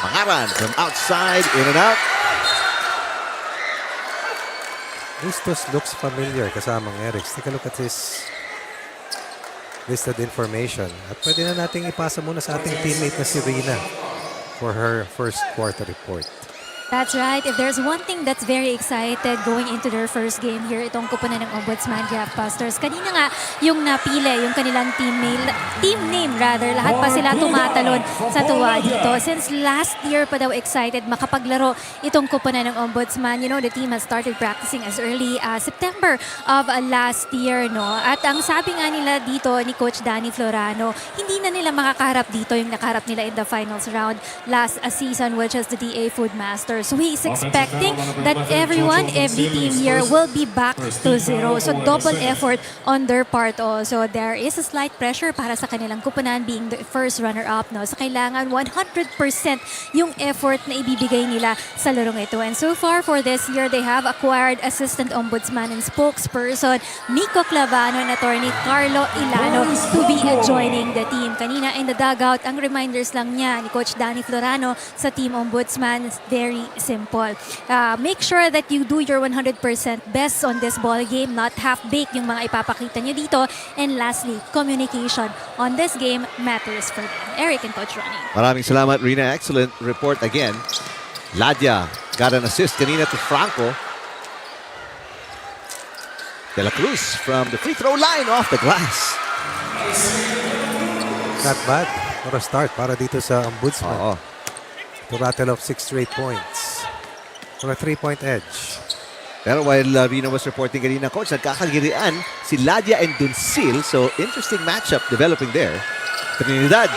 Mangaran from outside, in and out. Bustos looks familiar kasamang Eric. Take a look at his listed information. At pwede na nating ipasa muna sa ating teammate na si Rina for her first quarter report. That's right. If there's one thing that's very excited going into their first game here, itong kupunan ng Ombudsman Graftbusters. Kanina nga, yung napili, yung kanilang team name, lahat pa sila tumatalon sa tuwa dito. Since last year pa daw excited makapaglaro itong kupunan ng Ombudsman. You know, the team has started practicing as early as September of last year, no? At ang sabi nga nila dito ni Coach Danny Florano, hindi na nila makakaharap dito yung nakaharap nila in the finals round last season, which is the DA Food Masters. So he is expecting that every team here will be back to zero. So double effort on their part also. There is a slight pressure para sa kanilang kupunan being the first runner-up. No? So kailangan 100% yung effort na ibibigay nila sa larong ito. And so far for this year, they have acquired Assistant Ombudsman and Spokesperson Miko Clavano and Attorney Carlo Ilano to be joining the team. Kanina in the dugout, ang reminders lang niya ni Coach Danny Florano sa Team Ombudsman is very simple. Make sure that you do your 100% best on this ball game, not half-baked yung mga ipapakita nyo dito. And lastly, communication on this game matters for them. Eric and Coach Ronnie. Maraming salamat, Rina. Excellent report again. Ladia got an assist kanina to Franco. De La Cruz from the free throw line off the glass. Not bad for a start para dito sa Ombudsman. Oo. To rattle off 6 straight points. For a 3-point edge. Pero while Rina was reporting kanina, Coach, nagkakagirian si Ladia and Duncil. So, interesting matchup developing there. Trinidad,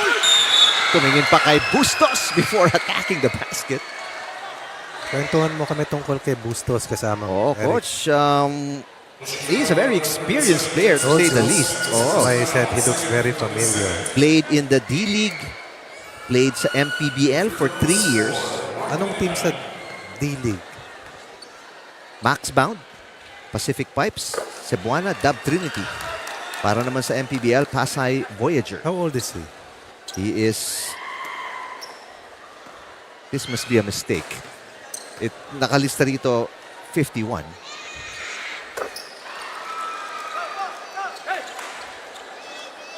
tumingin pa kay Bustos before attacking the basket. Kwentuhan mo kami tungkol kay Bustos kasama. Oh, Coach, he's a very experienced player, to say the least. That's why I said he looks very familiar. Played in the D-League. Played sa MPBL for 3 years. Anong team sa D-League? Maxbound, Pacific Pipes, Cebuana, Dub Trinity. Para naman sa MPBL, Pasay Voyager. How old is he? He is... This must be a mistake. Nakalista rito 51.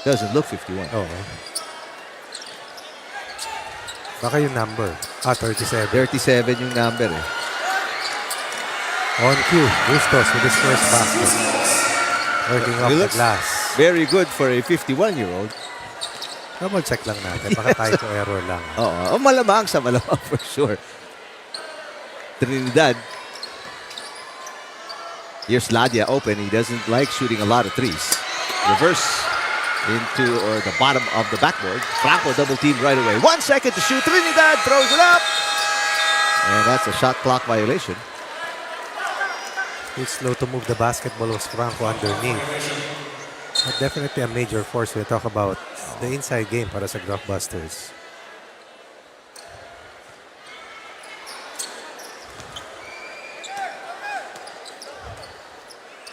Doesn't look 51. Oo. Baka yung number. 37. 37 yung number eh. On cue, Bustos with his first basket. Working off the glass. Very good for a 51-year-old. Double check lang natin. Baka typo error lang. Oo. Malamang for sure. Trinidad. Here's Ladia open. He doesn't like shooting a lot of threes. Reverse into the bottom of the backboard. Franco double teamed right away. 1 second to shoot. Trinidad throws it up. And that's a shot clock violation. It's slow to move the basketball was Franco underneath. But definitely a major force when we talk about the inside game para sa Graftbusters.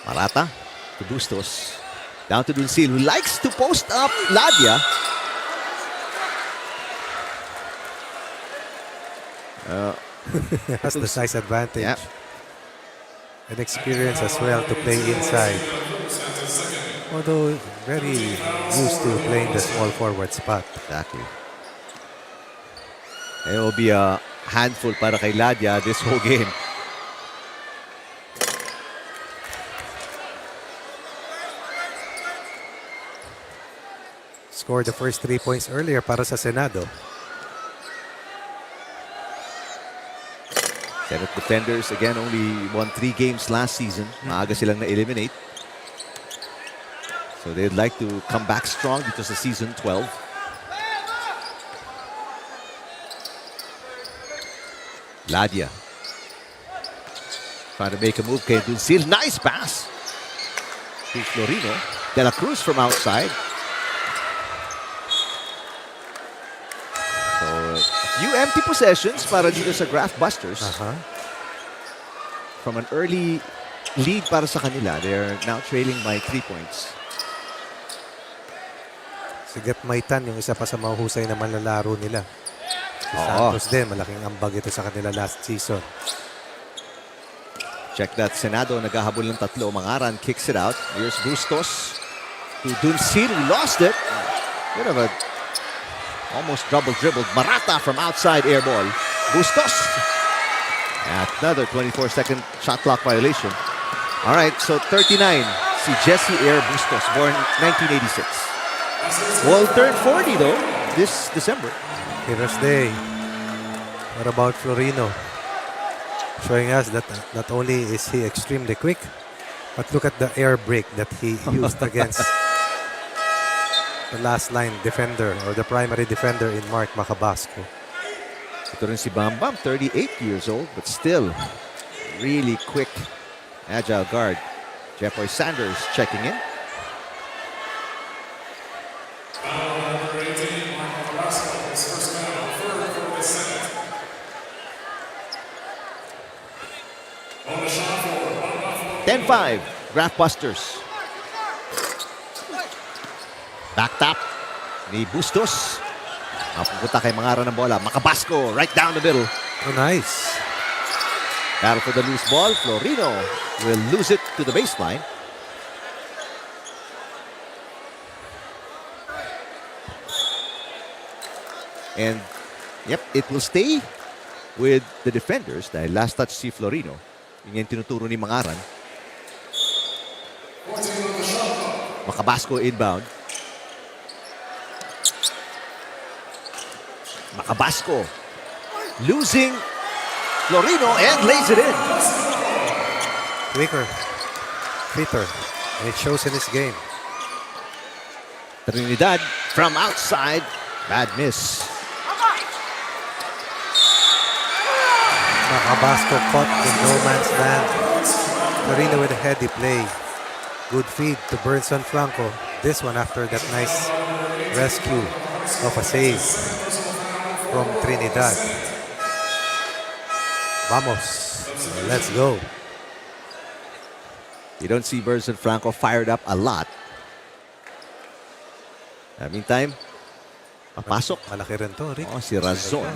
Marata to Bustos. Down to Duncil, who likes to post up Ladia. Has the size advantage. Yeah. And experience as well to play inside. Although very used to playing the small forward spot. Exactly. It will be a handful para kay Ladia this whole game. Scored the first 3 points earlier para sa Senado. Senate defenders, again, only won 3 games last season. Maaga silang na-eliminate. So they'd like to come back strong dito sa season 12. Ladia. Trying to make a move kay Duncil. Nice pass to Florino. De La Cruz from outside. So, few empty possessions para dito sa Graftbusters. From an early lead para sa kanila, they're now trailing by 3 points. Si Gat Maitan, yung isa pa sa mahuhusay na manlalaro nila. Santos din, malaking ambag ito sa kanila last season. Check that. Senado naghahabol ng tatlo. Mangaran kicks it out. Here's Bustos to Dunsil. Lost it. Bit of a almost double dribbled. Marata from outside air ball. Bustos. At another 24-second shot clock violation. All right, so 39. Si Jesse Air Bustos, born 1986. Will turn 40 though this December. Heroes Day. What about Florino? Showing us that not only is he extremely quick, but look at the air brake that he used against the last line defender or the primary defender in Mark Macabasco. Ito rin si Bambam, 38 years old, but still really quick, agile guard. Jeffoy Sanders checking in. Number 18, Michael Carrasco, his first foul, third for the Senate. On the shot for 10-5, Graftbusters. Back tap ni Bustos. Mapupunta kay Mangaran ng bola. Macabasco right down the middle. Oh, nice. Battle for the loose ball. Florino will lose it to the baseline. And, yep, it will stay with the defenders dahil last touch si Florino. Yun yung tinuturo ni Mangaran. Macabasco inbound. Macabasco losing Florino and lays it in. Quicker, fitter, and it shows in his game. Trinidad from outside. Bad miss. Macabasco caught in no man's land. Florino with a heady play. Good feed to Burnson Franco. This one after that nice rescue of a save from Trinidad. Vamos. Let's go. You don't see Burnson Franco fired up a lot. Meantime, papasok. Malaki rin to, Rick. Oh, si Razon.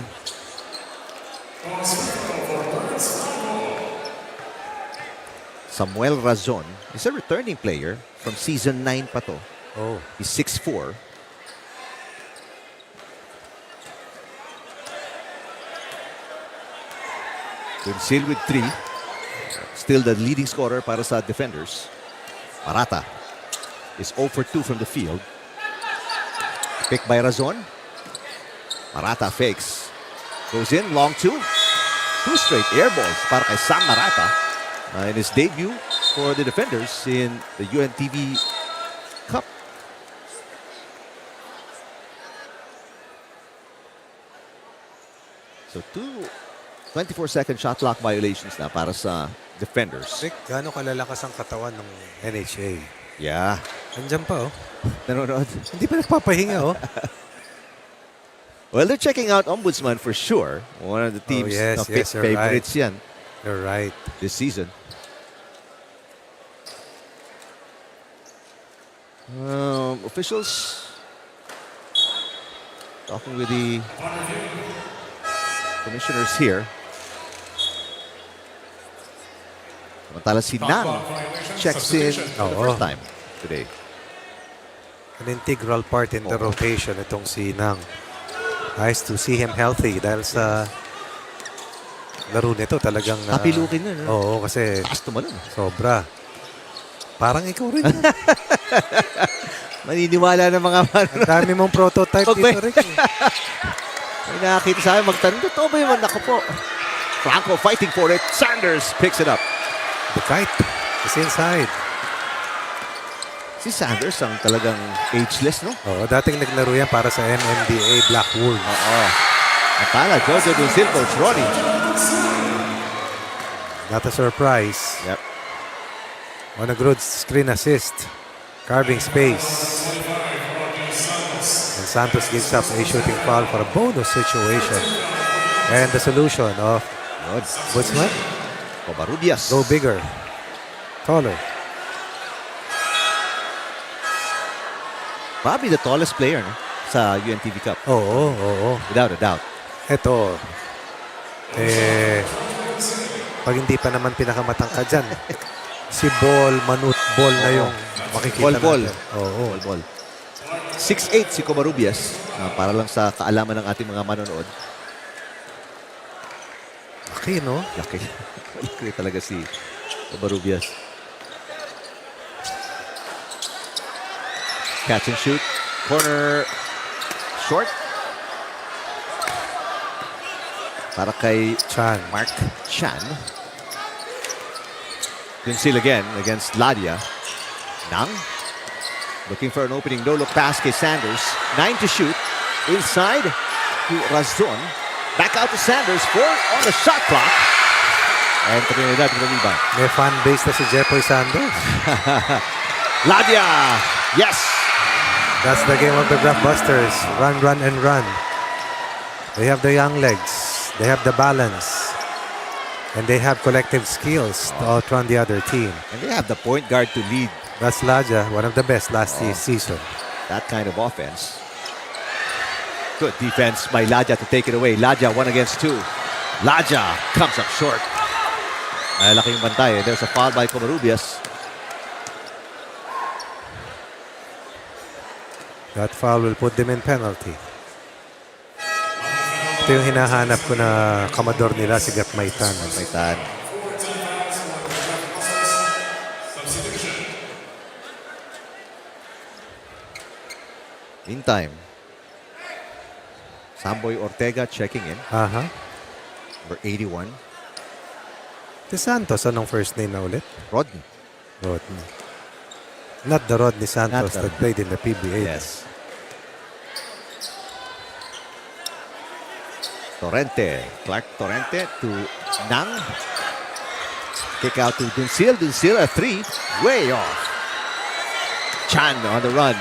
Samuel Razon is a returning player from season 9 pa to. Oh. He's 6'4". Dunsil with 3. Still the leading scorer para sa defenders. Marata is 0 for 2 from the field. Picked by Razon. Marata fakes. Goes in, long 2. 2 straight air balls para kay Sam Marata. In his debut for the defenders in the UNTV Cup. So 2 24-second shot clock violations na para sa defenders. Rick, gaano kalalakas ang katawan ng NHA? Yeah. Andyan pa, oh. Nanonood. Hindi pa nagpapahinga, oh. Well, they're checking out Ombudsman for sure. One of the team's yes, you're favorites yan You're right. this season. Officials talking with the commissioners here. Samantala si Nang checks in first time today. An integral part in the rotation itong si Nang. Nice to see him healthy dahil sa laro nito talagang... Kapilukin na, no? Oo, kasi taas tumalon. Sobra. Parang ikaw rin. Maniniwala ng mga Ang dami mong prototype dito, Rick. May nakakita sa akin magtanong, totoo ba yun? Naku po. Franco fighting for it. Sanders picks it up. The kite is inside. Si Sanders ang talagang ageless, no? Oo, dating naglaro yan para sa MMDA Black Wolves. Oo. Napala, Jojo Dunsil, Coach Ronnie. Not a surprise. Yep. On a good screen assist. Carving space. And Santos gives up a shooting foul for a bonus situation. And the solution of Ombudsman? Covarrubias. Go bigger. Taller. Probably the tallest player, no? Sa UNTV Cup. Oo. Without a doubt. Ito, pag hindi pa naman pinakamatangkad dyan, si Manut Ball na yung makikita Ball. natin. Oo. Ball. 6'8" si Comarubias. Para lang sa kaalaman ng ating mga manonood. Laki, no? Laki. Laki talaga si Comarubias. Catch and shoot. Corner short. Para kay Mark Chan. Dunsil again against Ladia. Nang. Looking for an opening. No-look pass kay Sanders. 9 to shoot. Inside to Razon. Back out to Sanders. 4 on the shot clock. And Trinidad with the rebound. May fan base na si Jeffoy Sanders. Ladia. Yes. That's the game of the Graftbusters. Run, run, and run. They have the young legs. They have the balance. And they have collective skills to outrun the other team. And they have the point guard to lead. That's Ladia, one of the best last season. That kind of offense. Good defense by Ladia to take it away. Ladia 1 against 2. Ladia comes up short. Malaking bantay. There's a foul by Comarubias. That foul will put them in penalty. Ito yung hinahanap ko na kamador nila, si Gatmaitan. Gatmaitan. Meantime, Samboy Ortega checking in. Number 81. De Santos, anong first name na ulit? Rodney. Rodney. Not the Rodney Santos Not that played in the PBA. Yes. Torrente. Clark Torrente to Nang. Kick out to Dunsil. Dunsil a 3. Way off. Chan on the run.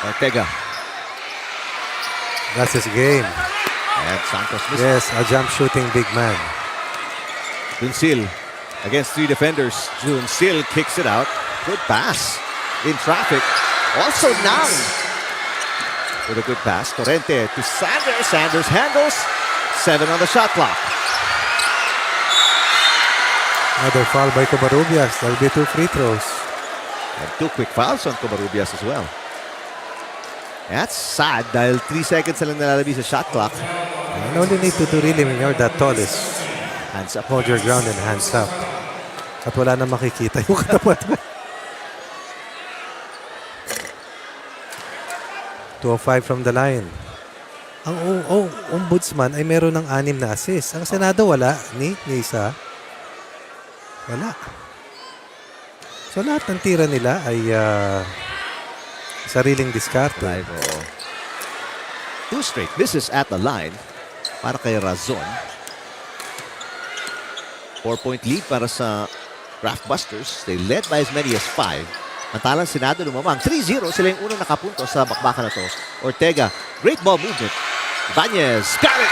Ortega. That's his game. And Santos misses. Yes, a jump shooting big man. Dunsil against 3 defenders. Dunsil kicks it out. Good pass in traffic. Also Nang with a good pass. Torrente to Sanders. Sanders handles. 7 on the shot clock. Another foul by Comarubias. That'll be 2 free throws. And 2 quick fouls on Comarubias as well. That's sad dahil 3 seconds na lang nalalabi sa shot clock. And all you need to do really when you're that tall is hands up. Hold your ground and hands up. At wala na makikita yung katapat mo. 205 from the line. Ang Ombudsman ay meron ng 6 na assist. Ang Senado wala. Ni isa. Wala. So lahat ng tira nila ay sariling diskarte. 2 straight misses at the line para kay Razon. 4-point lead para sa Graftbusters. They led by as many as 5. Mantalang Senado lumamang. 3-0. Sila yung unang nakapunto sa bakbakan na to. Ortega. Great ball movement. Vanguards. Got it!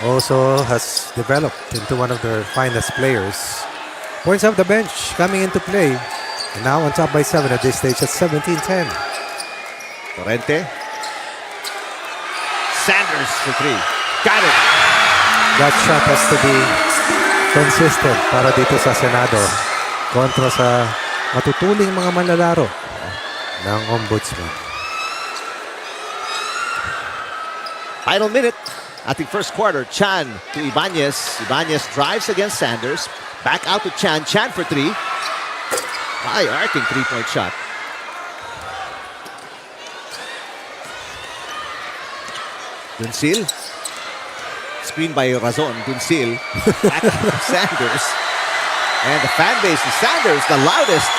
Also has developed into one of their finest players. Points off the bench coming into play. And now on top by 7 at this stage at 17-10. Torrente. Sanders for 3. Got it! That shot has to be consistent para dito sa Senado kontra sa matutuling mga manlalaro ng Ombudsman. Final minute. Ating first quarter. Chan to Ibanez. Ibanez drives against Sanders. Back out to Chan. Chan for 3. High-arcing 3-point shot. Dunsil. Screen by Razon. Dunsil. Back to Sanders. And the fan base is Sanders, the loudest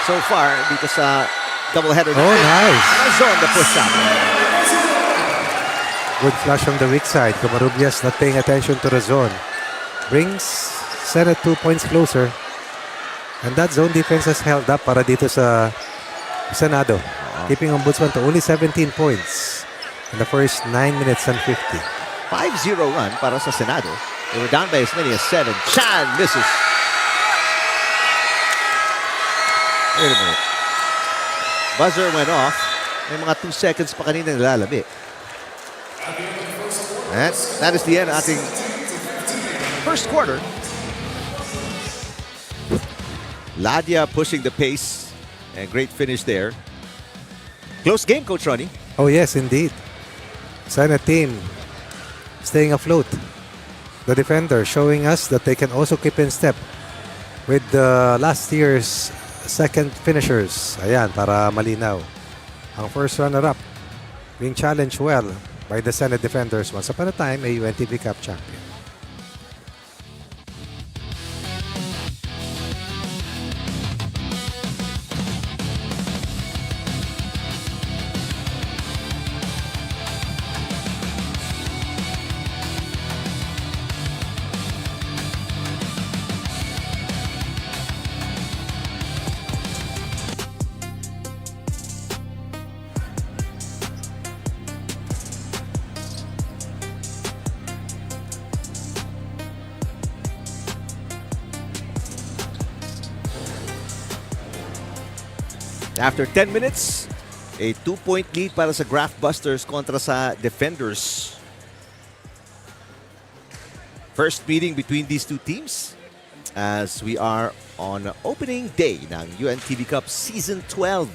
so far dito sa doubleheader. Oh, nice. Razon, the push-up. Good flash from the weak side. Comarubias not paying attention to Razon. Brings Senate 2 points closer. And that zone defense has held up para dito sa Senado. Keeping Ombudsman to only 17 points in the first 9 minutes and 50. 5-0 run para sa Senado. They were down by as many as 7. Chan misses. Buzzer went off. May mga 2 seconds pa kanina nilalabi. And that is the end of ating first quarter. Ladia pushing the pace. And great finish there. Close game, Coach Ronnie. Oh yes, indeed. Sana team staying afloat. The defender showing us that they can also keep in step with the last year's second finishers. Ayan, para malinaw. Ang first runner-up being challenged well by the Senate defenders, once upon a time a UNTV Cup champion. After 10 minutes, a 2-point lead para sa Graftbusters kontra sa Defenders. First meeting between these two teams as we are on opening day ng UNTV Cup Season 12.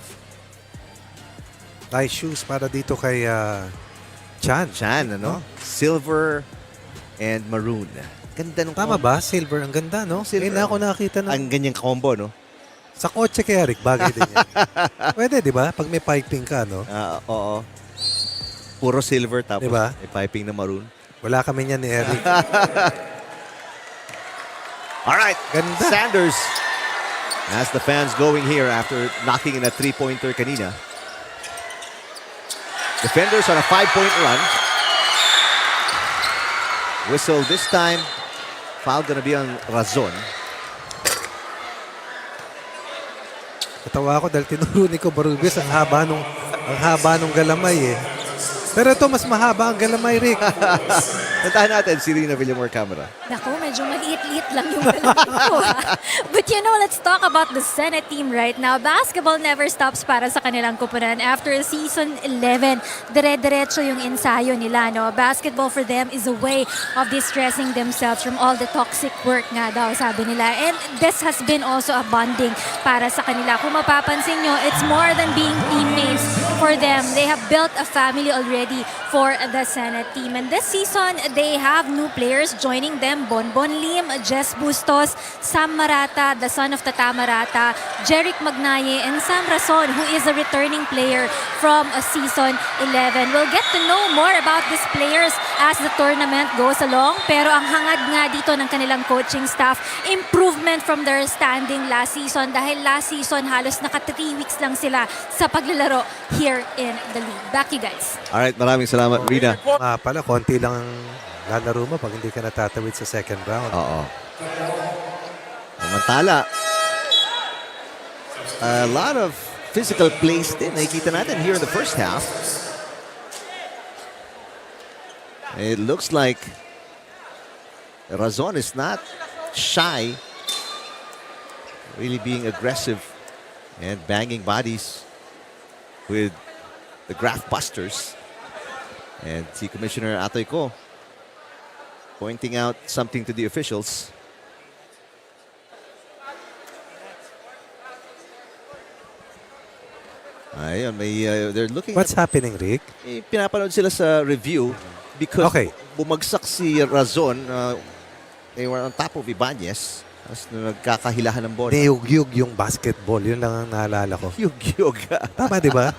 Nice shoes para dito kay Chan. Chan, ano? Silver and maroon. Ganda nung Tama ba? Silver, ang ganda, no? Silver. Na ako nakita ng... Ang ganyang combo, no? Sa kotse kaya, Rick, bagay din yan. Pwede, di ba? Pag may piping ka, no? Oo. Puro silver tapos Diba? may piping na maroon. Wala kami niyan ni Eric. All right, Ganda. Sanders has the fans going here after knocking in a 3-pointer kanina. Defenders on a 5-point run. Whistle this time. Foul gonna be on Razon. Katawa ako dahil tinuro ni Cobarubis ang haba nung galamay eh. Pero ito mas mahaba ang galamay, Rick. Puntahan natin si Rina Villamor camera. Naku, medyo maliit-liit lang yung galamay ko. But you know, let's talk about the Senate team right now. Basketball never stops para sa kanilang kupunan. After season 11, dire-diretso yung ensayo nila. No? Basketball for them is a way of distressing themselves from all the toxic work nga daw, sabi nila. And this has been also a bonding para sa kanila. Kung mapapansin nyo, it's more than being teammates for them. They have built a family already for the Senate team. And this season, they have new players joining them. Bonbon Lim, Jess Bustos, Sam Marata, the son of Tata Marata, Jeric Magnaye, and Sam Rason, who is a returning player from season 11. We'll get to know more about these players as the tournament goes along. Pero ang hangad nga dito ng kanilang coaching staff, improvement from their standing last season. Dahil last season, halos naka 3 weeks lang sila sa paglalaro here in the league. Back you guys. All right, maraming salamat, Rina. Pala, konti lang ang lalaro mo pag hindi ka natatawid sa second round. Oo. Samantala, a lot of physical plays din nakikita natin here in the first half. It looks like Razon is not shy, really being aggressive and banging bodies with the Graftbusters. And si Commissioner Atoy ko pointing out something to the officials. Ayun, they're looking What's happening, Rick? pinapanood sila sa review because Okay. bumagsak si Razon. They were on top of Ibanez. Tapos nagkakahilahan ng bola. Niyug-yug yung basketball. Yun lang ang naalala ko. Yug-yug. Tama, di ba?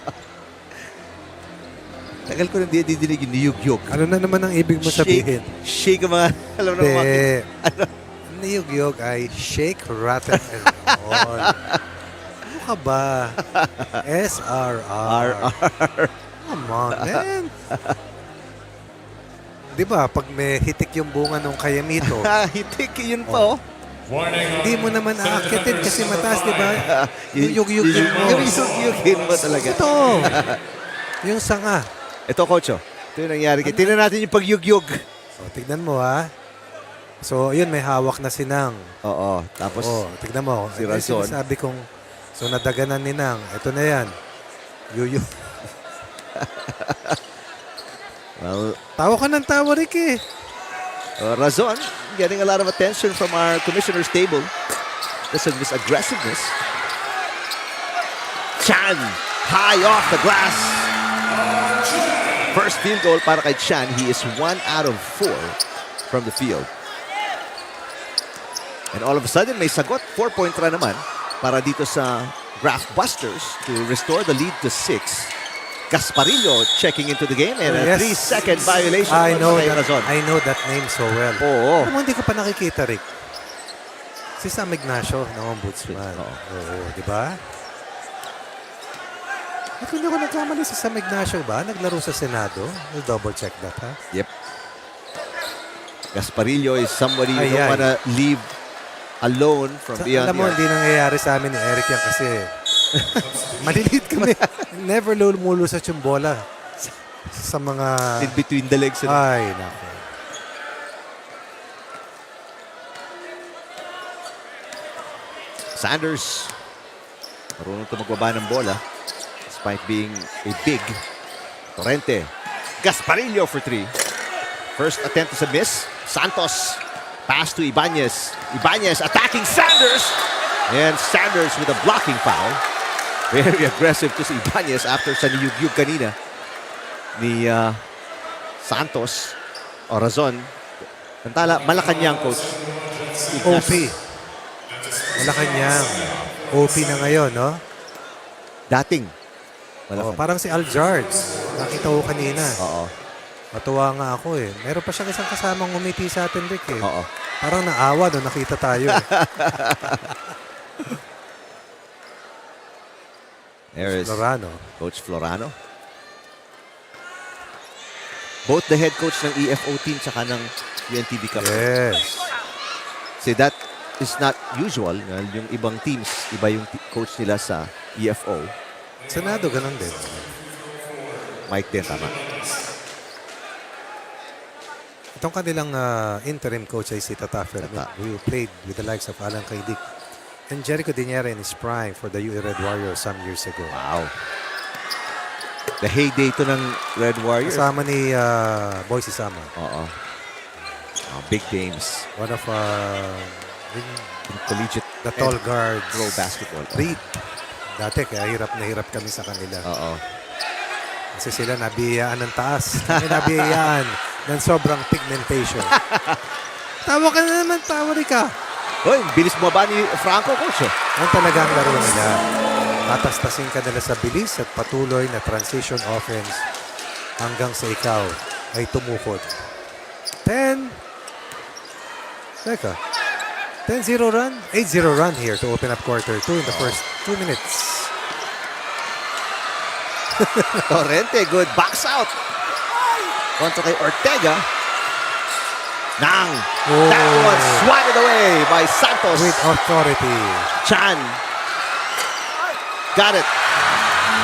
Tagal ko nang didinig yung niyug-yug. Ano na naman ang ibig mo sabihin? Shake ang mga, alam na mga. Hindi. Niyug-yug ay shake, rattle, and roll. Ano ka ba? SRR. Come on, man. Di ba, pag may hitik yung bunga ng kayamito, Hitik yun po. hindi mo naman aakitin kasi mataas, di ba? Yug-yugin mo. Yung yug-yugin mo talaga. Ito. Yung sanga. Ito, Coach. Ito yung nangyari. Tingnan natin yung pag-yug-yug. So, tignan mo, ha? So, yun, may hawak na sinang. Oo. Tapos, Tignan mo. si Razon. Sabi kong, so nadaganan ni Nang. Ito na yan. Yuyu. Well, Tawa ka ng tawa, Rick eh. Razon getting a lot of attention from our commissioner's table. Listen to this aggressiveness. Chan, high off the glass. First field goal para kay Chan. He is 1 out of 4 from the field. And all of a sudden, may sagot. 4-point run naman para dito sa Graftbusters to restore the lead to 6. Gasparillo checking into the game and a Yes. 3-second violation. I know kay that, Razon. I know that name so well. Oo. Alam mo, hindi ko pa nakikita, Rick. Si Sam Ignacio ng Ombudsman. Oo. Oo, di ba? At kung hindi ko nagkamali si Sam Ignacio ba? Naglaro sa Senado? We'll double check that, ha? Yep. Gasparillo is somebody you Ay, don't ay. wanna leave alone from beyond Alam mo, the hindi nangyayari sa amin ni Eric yan kasi maliliit kami. Never lumulusat yung bola sa mga... in between the legs. Ay, nako. Sanders, marunong ito magbaba ng bola despite being a big Torrente. Gasparillo for 3. First attempt is a miss. Santos, pass to Ibanez. Ibanez attacking Sanders. And Sanders with a blocking foul. Very aggressive to si Ibanez after sa niyug-yug kanina ni Santos o Razon. Antala, Malacanang coach. OP. Malacanang. OP na ngayon, no? Dating. Oh, parang si Aljards. Nakita ko kanina. Oo. Matuwa nga ako eh. Meron pa siyang isang kasamang umiti sa atin, Rick eh. Oo. Parang naawa no nakita tayo eh. There is Lorano. Coach Florano. Both the head coach ng EFO team tsaka ng UNTV Cup. Yes. See, that is not usual. Yung ibang teams, iba yung coach nila sa EFO. Senado, ganun din. Mike din, tama. Itong kanilang interim coach ay si Tata Fermin, who played with the likes of Alan Kaidik and Jericho Diniera in his prime for the UE Red Warriors some years ago. Wow. The heyday to ng Red Warriors. Kasama ni Boyce Isama. Oo. Big games. One of In collegiate the tall guards. pro basketball. Reed. Dati kaya hirap na hirap kami sa kanila. Oo. Kasi sila nabiyayaan ng taas. Kami nabiyayaan ng sobrang pigmentation. Tawa ka na naman, tawa rin ka. Hoy, bilis mo ba ni Franco, coach? Yan talaga ang laro nila. Tatastasin ka nila sa bilis at patuloy na transition offense hanggang sa ikaw ay tumukod. 10 10-0 run? 8-0 run here to open up quarter 2 in the first 2 minutes. Torrente, good box out. Kontra kay Ortega. Nang. That one swatted away by Santos. With authority. Chan. Got it.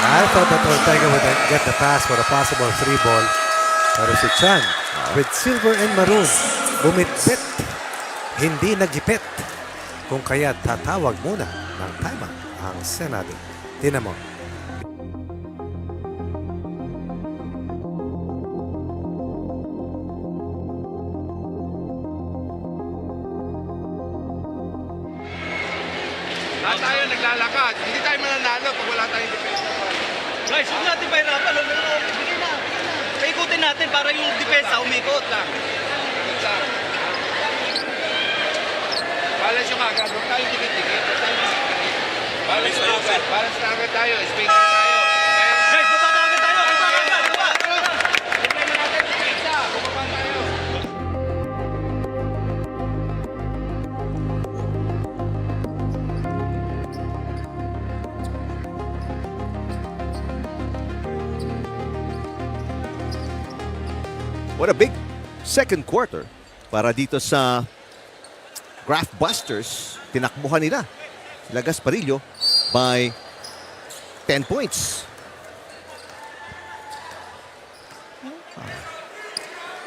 I thought that Ortega would get the pass for a possible 3-ball. Pero si Chan, with silver and maroon, bumitbit. Hindi nagipit. Kung kaya tatawag muna ng timeout ang Senado. Tingnan mo. Lahat tayo naglalakad. Hindi tayo mananalo pag wala tayong depensa. Guys, huwag natin pahirapan. Bigay na. Paikutin natin para yung depensa umikot lang. Balance yung agad. Huwag tayong dikit-dikit. Balance yung agad. Balance na agad tayo. Space na tayo. Guys, baba ka agad tayo. Baba. Problema natin, depensa. Bumaba tayo. What a big second quarter para dito sa Graftbusters. Tinakbuhan nila sila Gasparillo by 10 points.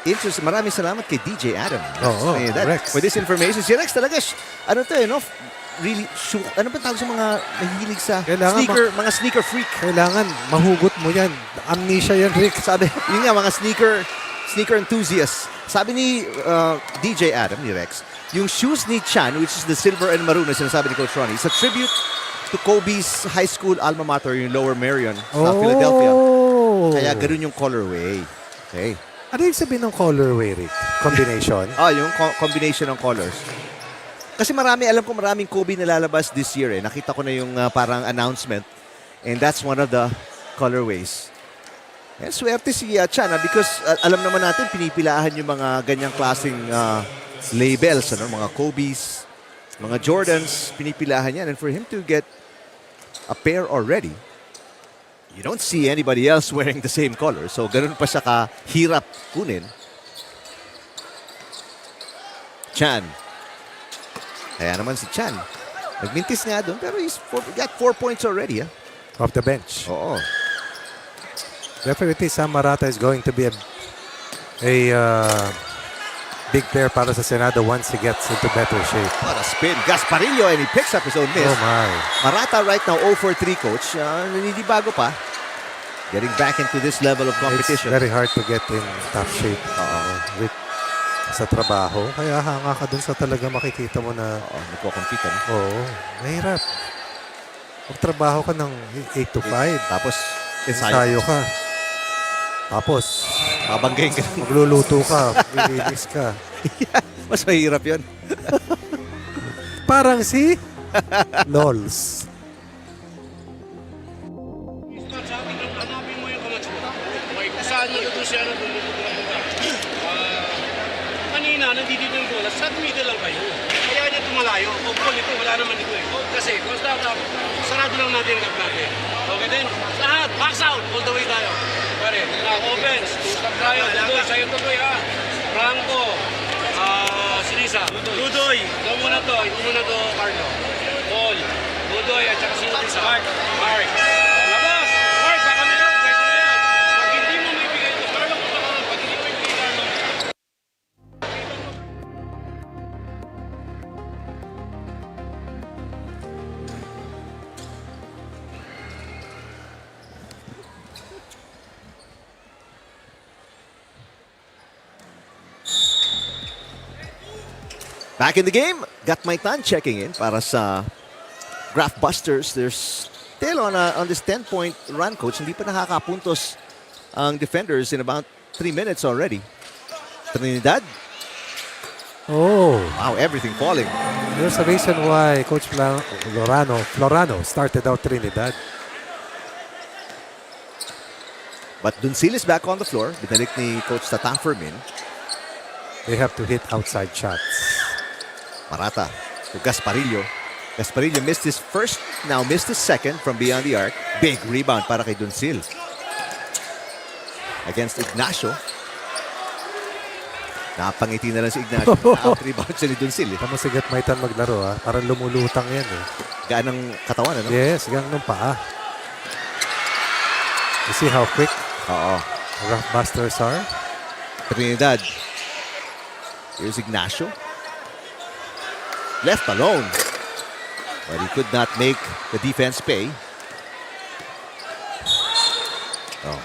Interesting. Maraming salamat kay DJ Adam. Oo, correct. For this information. Si Rex talaga, ano to eh, no? really, ano ba tawag sa mga nahihilig sa Kailangan mga sneaker freak? Kailangan mahugot mo yan. Amnesia yan, Rick. Sabi, yun nga, mga sneaker enthusiasts. Sabi ni DJ Adam, ni Rex, yung shoes ni Chan, which is the silver and maroon na sinasabi ni Coach Ronnie, it's a tribute to Kobe's high school alma mater, yung Lower Merion sa Philadelphia. Kaya ganun yung colorway. Okay. Ano yung sabihin ng colorway, Rick? Combination? Yung combination ng colors. Kasi alam ko maraming Kobe na lalabas this year eh. Nakita ko na yung parang announcement. And that's one of the colorways. And swerte si Chan because alam naman natin pinipilahan yung mga ganyang klaseng labels, ano, mga Kobe's, mga Jordans, pinipilahan yan. And for him to get a pair already, you don't see anybody else wearing the same color. So, ganun pa siya kahirap kunin. Chan. Kaya naman si Chan. Nagmintis nga doon, pero got 4 points already. Off the bench. Oo. Definitely, Sam Marata is going to be a big player para sa Senado once he gets into better shape. What a spin. Gasparillo, and he picks up his own miss. Oh my. Marata right now 0 for 3, coach. Hindi bago pa. Getting back into this level of competition. It's very hard to get in top shape sa trabaho. Kaya hanga ka dun sa talaga makikita mo na nagko-compete ka na. Oo. Mahirap. Magtrabaho ka ng 8 to 5. Tapos, ensayo ka. Tapos, babanggain ka. Magluluto ka. Lilinis ka. Mas mahirap yun. Parang si Lols. Hanapin mo yung kamatch mo. Okay, kung saan nandun siya, kanina, nandito yung bola, sa middle lang kayo. Kaya niya tumalayo. O, ball ito, wala naman ito eh. Kasi, kung sarado lang natin ang gap natin. Okay din? Lahat, box out, all the way tayo. Pare, offense, two-stop tayo. Tuloy, sa'yo tuloy ha. Franco, Sinisa, Dudoy. Ito muna to, Carlo. Paul, Dudoy, at saka Sinisa. Mark. Labas! Mark, baka meron, pwede na yan. Pag hindi mo may bigay ito, Carlo, punta ka lang. Pag hindi mo may bigay Carlo. Back in the game, got my time checking in para sa Graftbusters. They're still on this 10-point run, coach. Hindi pa nakakapuntos ang defenders in about 3 minutes already. Trinidad. Oh. Wow, everything falling. There's a reason why Coach Florano started out Trinidad. But Duncil is back on the floor. Binalik ni Coach Tata Fermin. They have to hit outside shots. Marata to Gasparillo. Gasparillo missed his first, now missed his second from beyond the arc. Big rebound para kay Duncil. Against Ignacio. Napangiti na lang si Ignacio. Out-rebound siya ni Duncil. Tama si Gatmaitan maglaro ha. Parang lumulutang yan eh. Gaan ng katawan, ano? Yes, gaan ng paa. You see how quick Graftbusters are? Trinidad. Here's Ignacio. Left alone. But he could not make the defense pay. Oh.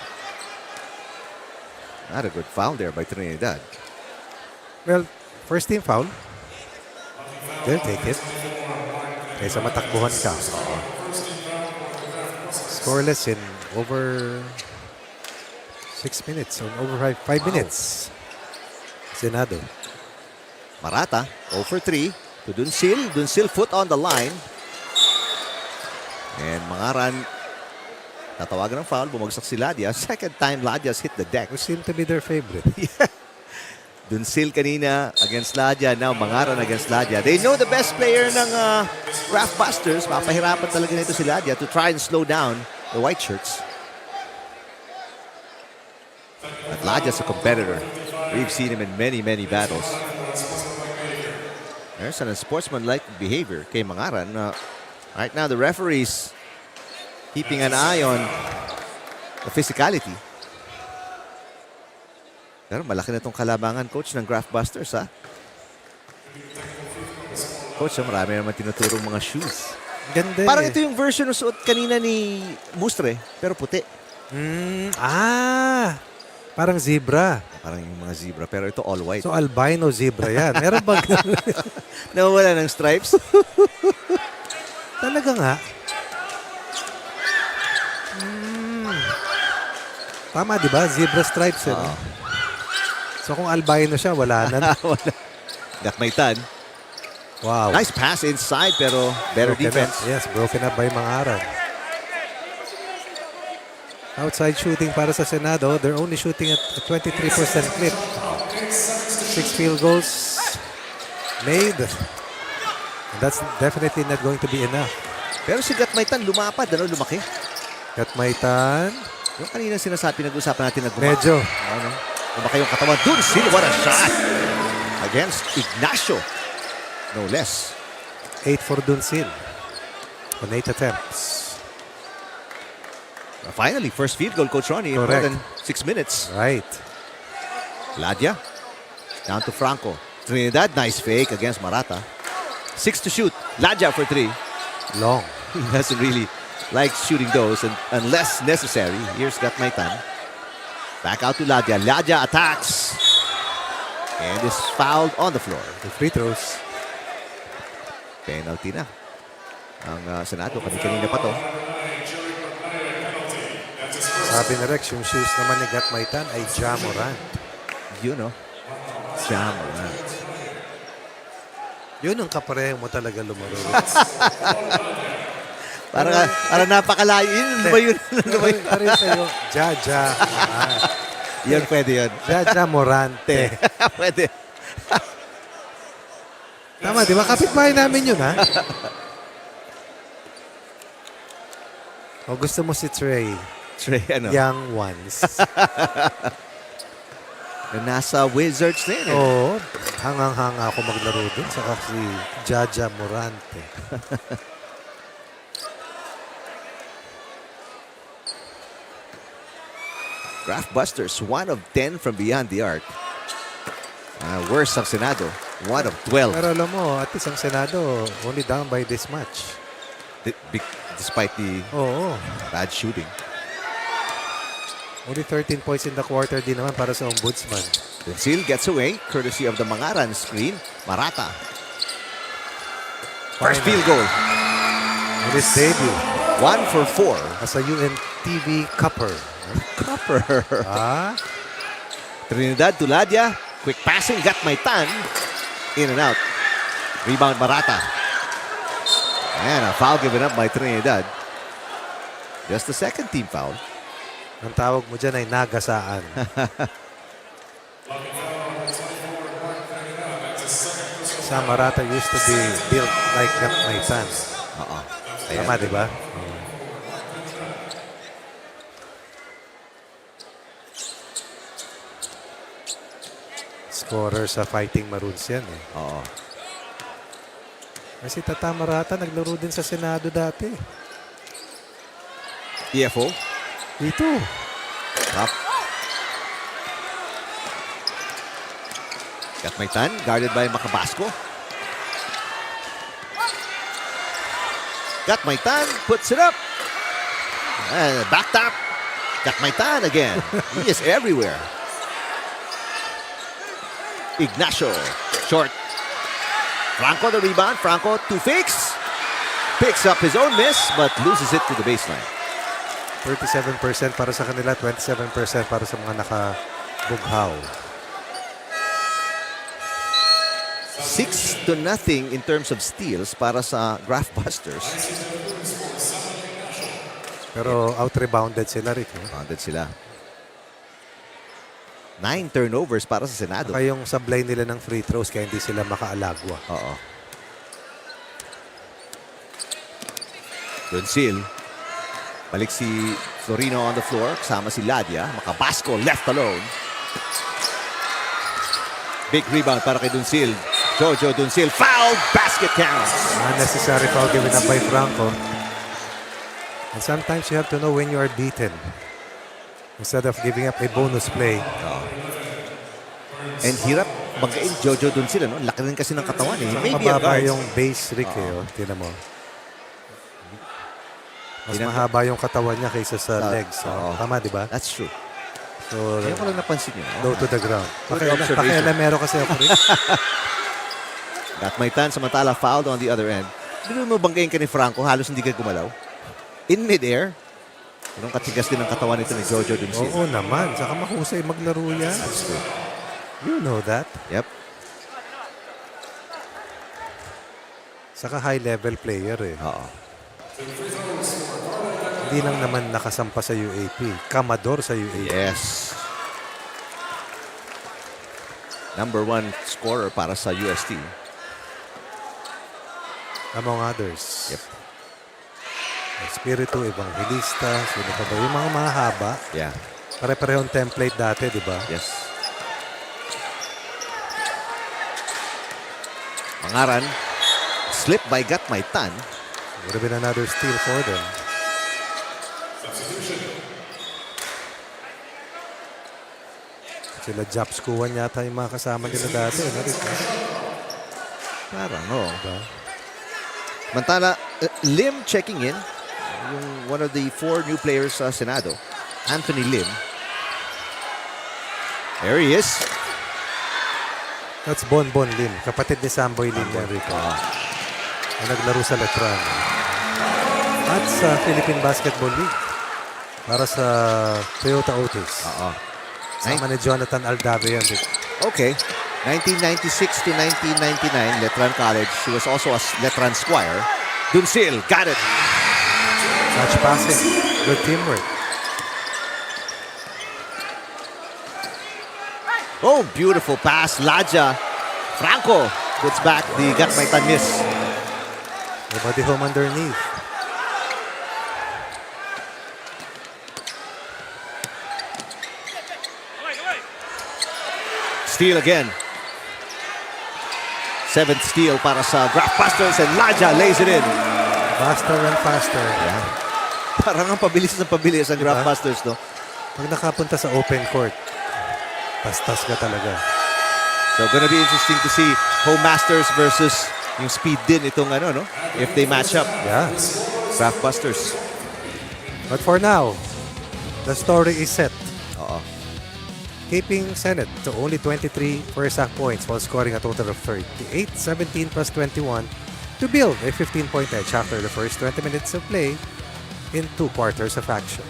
Not a good foul there by Trinidad. Well, first team foul. They'll take it. Kaysa matakbuhan ka. Scoreless in over 6 minutes. Or over 5 minutes. Senado. Marata, 0 for 3. To Duncil. Duncil foot on the line. And Mangaran, tatawagan ng foul. Bumagsak si Ladia. Second time Ladia's hit the deck. Who seem to be their favorite. Yeah. Duncil kanina against Ladia. Now Mangaran against Ladia. They know the best player ng Graftbusters. Mapahirapan talaga nito si Ladia to try and slow down the white shirts. But Ladia's a competitor. We've seen him in many battles. There's an unsportsmanlike behavior kay Mangaran. Right now, the referee's keeping an eye on the physicality. Pero malaki na itong kalabangan, coach, ng Graftbusters, ha? Coach, marami naman tinuturong mga shoes. Ganda Parang eh. ito yung version ng suot kanina ni Mustre, pero puti. Parang zebra. Parang yung mga zebra, pero ito all white. So albino zebra yan. Meron bang Nawawala ng stripes. talaga nga? Tama, di ba? Zebra stripes yun. Oo. So kung albino siya, wala na. Wala. Gatmaytan. Wow. Nice pass inside, pero better Broken defense. up. Yes, broken up by Mangaran. Outside shooting para sa Senado. They're only shooting at a 23% clip. 6 field goals made. And that's definitely not going to be enough. Pero si Gatmaytan lumapad, lumaki. Gatmaytan. Yung kanina sinasabi, nag-usapan natin na Medyo. lumaki yung katawan. Dun, what a shot! Against Ignacio. No less. 8 for Dunsil. On 8 attempts. Finally, first field goal, Coach Ronnie, in more Correct. than 6 minutes. Right. Ladia, down to Franco. Trinidad, nice fake against Marata. 6 to shoot. Ladia for 3. Long. He doesn't really like shooting those unless necessary. Here's Gatmaytan. Back out to Ladia. Ladia attacks. And is fouled on the floor. The free throws. Penalty na. Ang Senado, kanina pa to. Sabi ni Rex, yung shoes naman ni Gatmaytan ay Jamorant. You know. Jamorant. Yun ang kapareho mo talaga lumaro. Para napakalayo. Yun ba yun? Parin sa'yo, Jaja. Yun, pwede yun. Jaja Morante. Pwede. Tama, di ba? Kapitbahay namin yun, ha? O gusto mo si Trey? Trey, ano? Young ones. Nasa Wizards na yun. Oo. Hangang-hanga ako maglaro dun. Saka si Jaja Morante. Graftbusters, 1 of 10 from beyond the arc. Worse ang Senado, 1 of 12. Pero alam mo, at least ang Senado only down by this much. Despite the Oo. bad shooting. Only 13 points in the quarter din naman para sa Ombudsman. Dunsil gets away, courtesy of the Mangaran screen. Marata. First field goal. In his debut 1 for 4. as a UNTV Cupper. Copper. Trinidad to Ladia. Quick passing, Gatmaytan. In and out. Rebound Marata. And a foul given up by Trinidad. Just the second team foul. Ang tawag mo dyan ay nagasaan. Sa Marata used to be built like Gatmaytan. Tama, di ba? Scorer sa Fighting Maroons yan eh. Oo. Kasi Tata Marata naglaro din sa Senado dati. EFO. Dito. Up. Gatmaytan, guarded by Macabasco. Gatmaytan puts it up. Back tap. Gatmaytan again. He is everywhere. Ignacio, short. Franco the rebound. Franco, 2 fakes. Picks up his own miss, but loses it to the baseline. 37% para sa kanila, 27% para sa mga nakabughaw. 6-0 in terms of steals para sa Graftbusters. Pero out-rebounded sila, Rick. No? Rebounded sila. 9 turnovers para sa Senado. Saka yung sablay nila ng free throws kaya hindi sila makaalagwa. Oo. Dunsil. Balik si Florino on the floor. Kasama si Ladia. Macabasco left alone. Big rebound para kay Dunsil. Jojo Dunsil. Foul. Basket counts. Unnecessary foul given up by Franco. And sometimes you have to know when you are beaten. Instead of giving up a bonus play. And hirap banggain, Jojo dun sila, no? Laki rin kasi ng katawan, eh. Maybe a Mababa guard. yung base, Rick, eh. Oh. Tingnan mo. Mas mahaba yung katawan niya kaysa sa legs. Oh. Tama, di ba? That's true. So, Kaya ko lang napansin yun. low to the ground. Good observation. Pakialamero kasi ako, Rick. Got my tan, samantala fouled on the other end. Hindi mo banggain ka ni Franco, halos hindi ka gumalaw. In mid-air, anong katigas din ang katawan nito ni Jojo dun sila. Oo naman. Saka mahusay maglaro yan. That's true. You know that. Yep. Saka high-level player eh. Oo. Hindi lang naman nakasampa sa UAP. Kamador sa UAP. Yes. Number 1 scorer para sa UST. Among others. Yep. Espiritu, Evangelista, sino pa ba? Yung mga mahaba. Yeah. Pare-parehong template dati, di ba? Yes. Pangaran. Slip by Gat Maitan. Would have been another steal for them. Sila Japs Kuwan yata yung mga kasama nila dati. Parang, oo. Diba? Mantala, Lim checking in. Yung one of the 4 new players sa Senado. Anthony Lim. There he is. That's Bon Lim. Kapatid ni Samboy Lim yan, Rico. Na naglaro sa Letran. At sa Philippine Basketball League. Para sa Toyota Otis. Sama ni Jonathan Aldave yan, Rico. Okay. 1996 to 1999, Letran College. She was also a Letran Squire. Dunsil, got it. Touch passing. Good teamwork. Oh, beautiful pass. Laja. Franco puts back the Gat Maitan miss. Nobody home underneath. Steal again. 7th steal para sa Graftbusters and Laja lays it in. Faster and faster. Yeah. Parang ang pabilis ng pabilis ang Graftbusters, no? Pag nakapunta sa open court, tas-tas ka talaga. So, gonna be interesting to see Home Masters versus yung speed din itong ano, no? If they match up. Yeah. Graftbusters. But for now, the story is set. Oo. Keeping Senate to only 23 first half points while scoring a total of 38, 17 plus 21 to build a 15-point edge after the first 20 minutes of play in 2 quarters of action.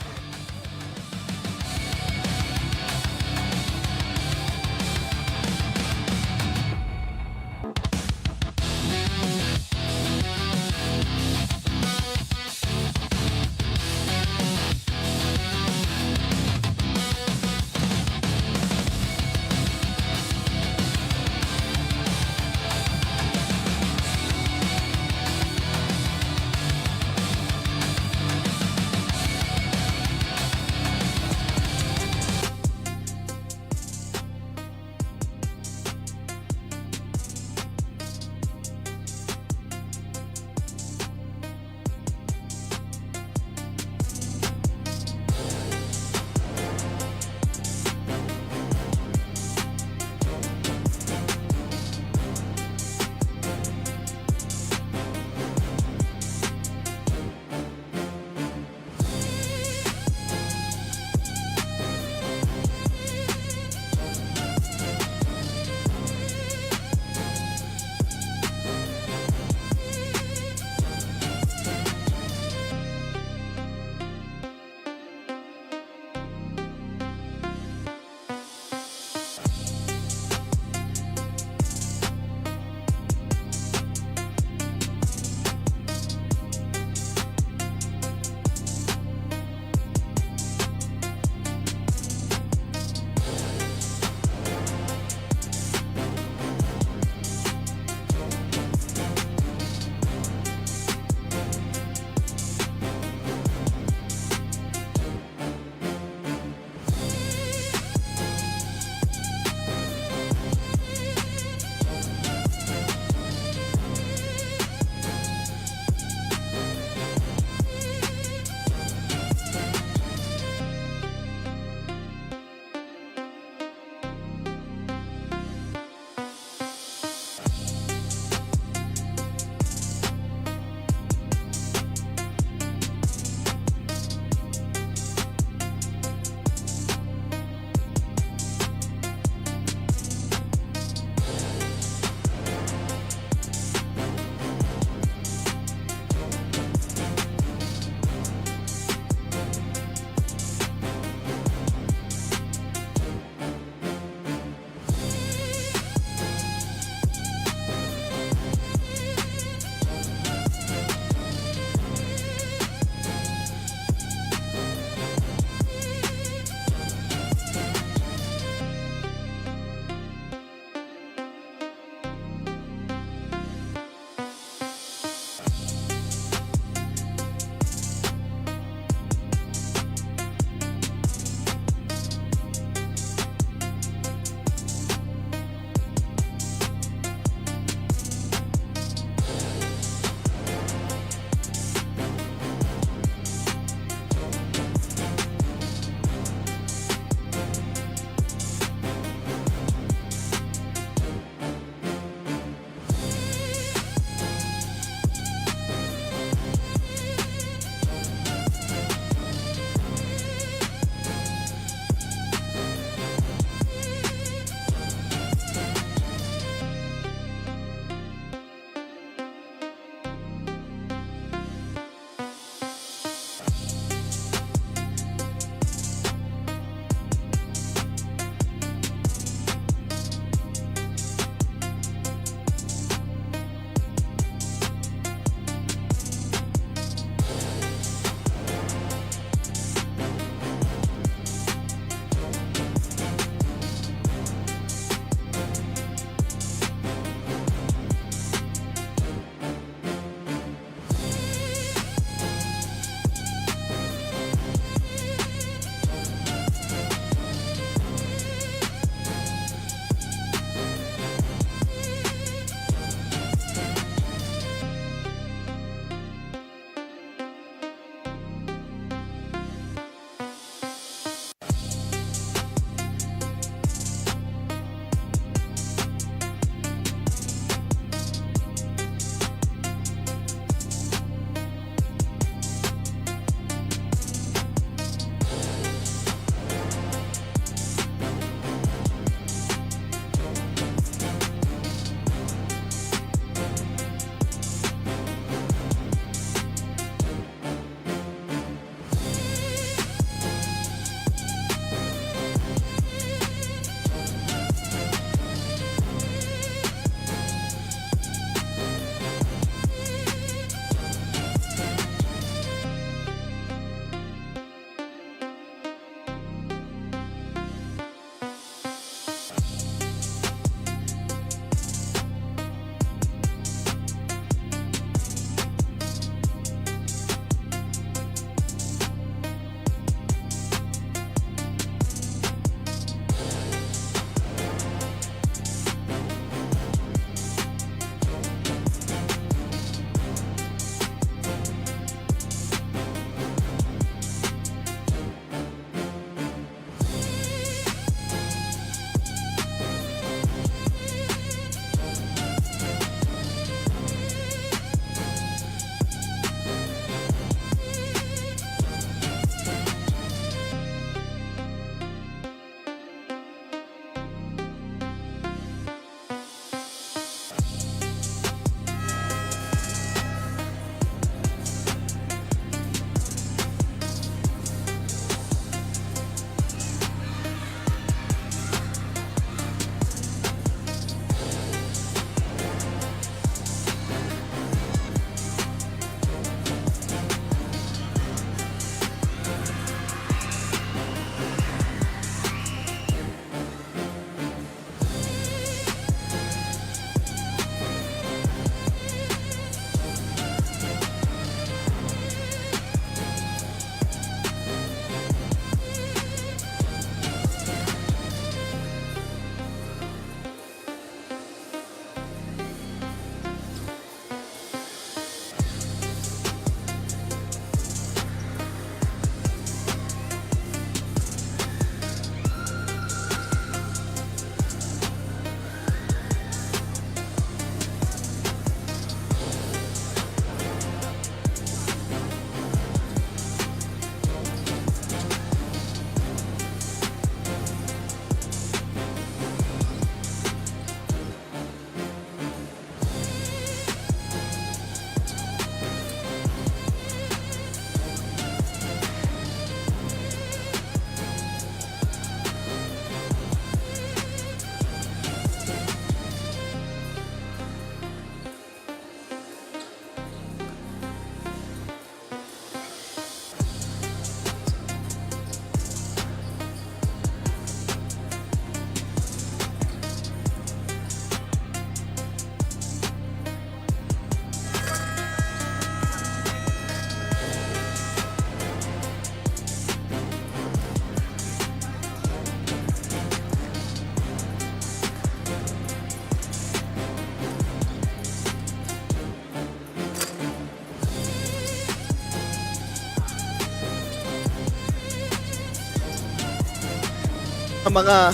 Mga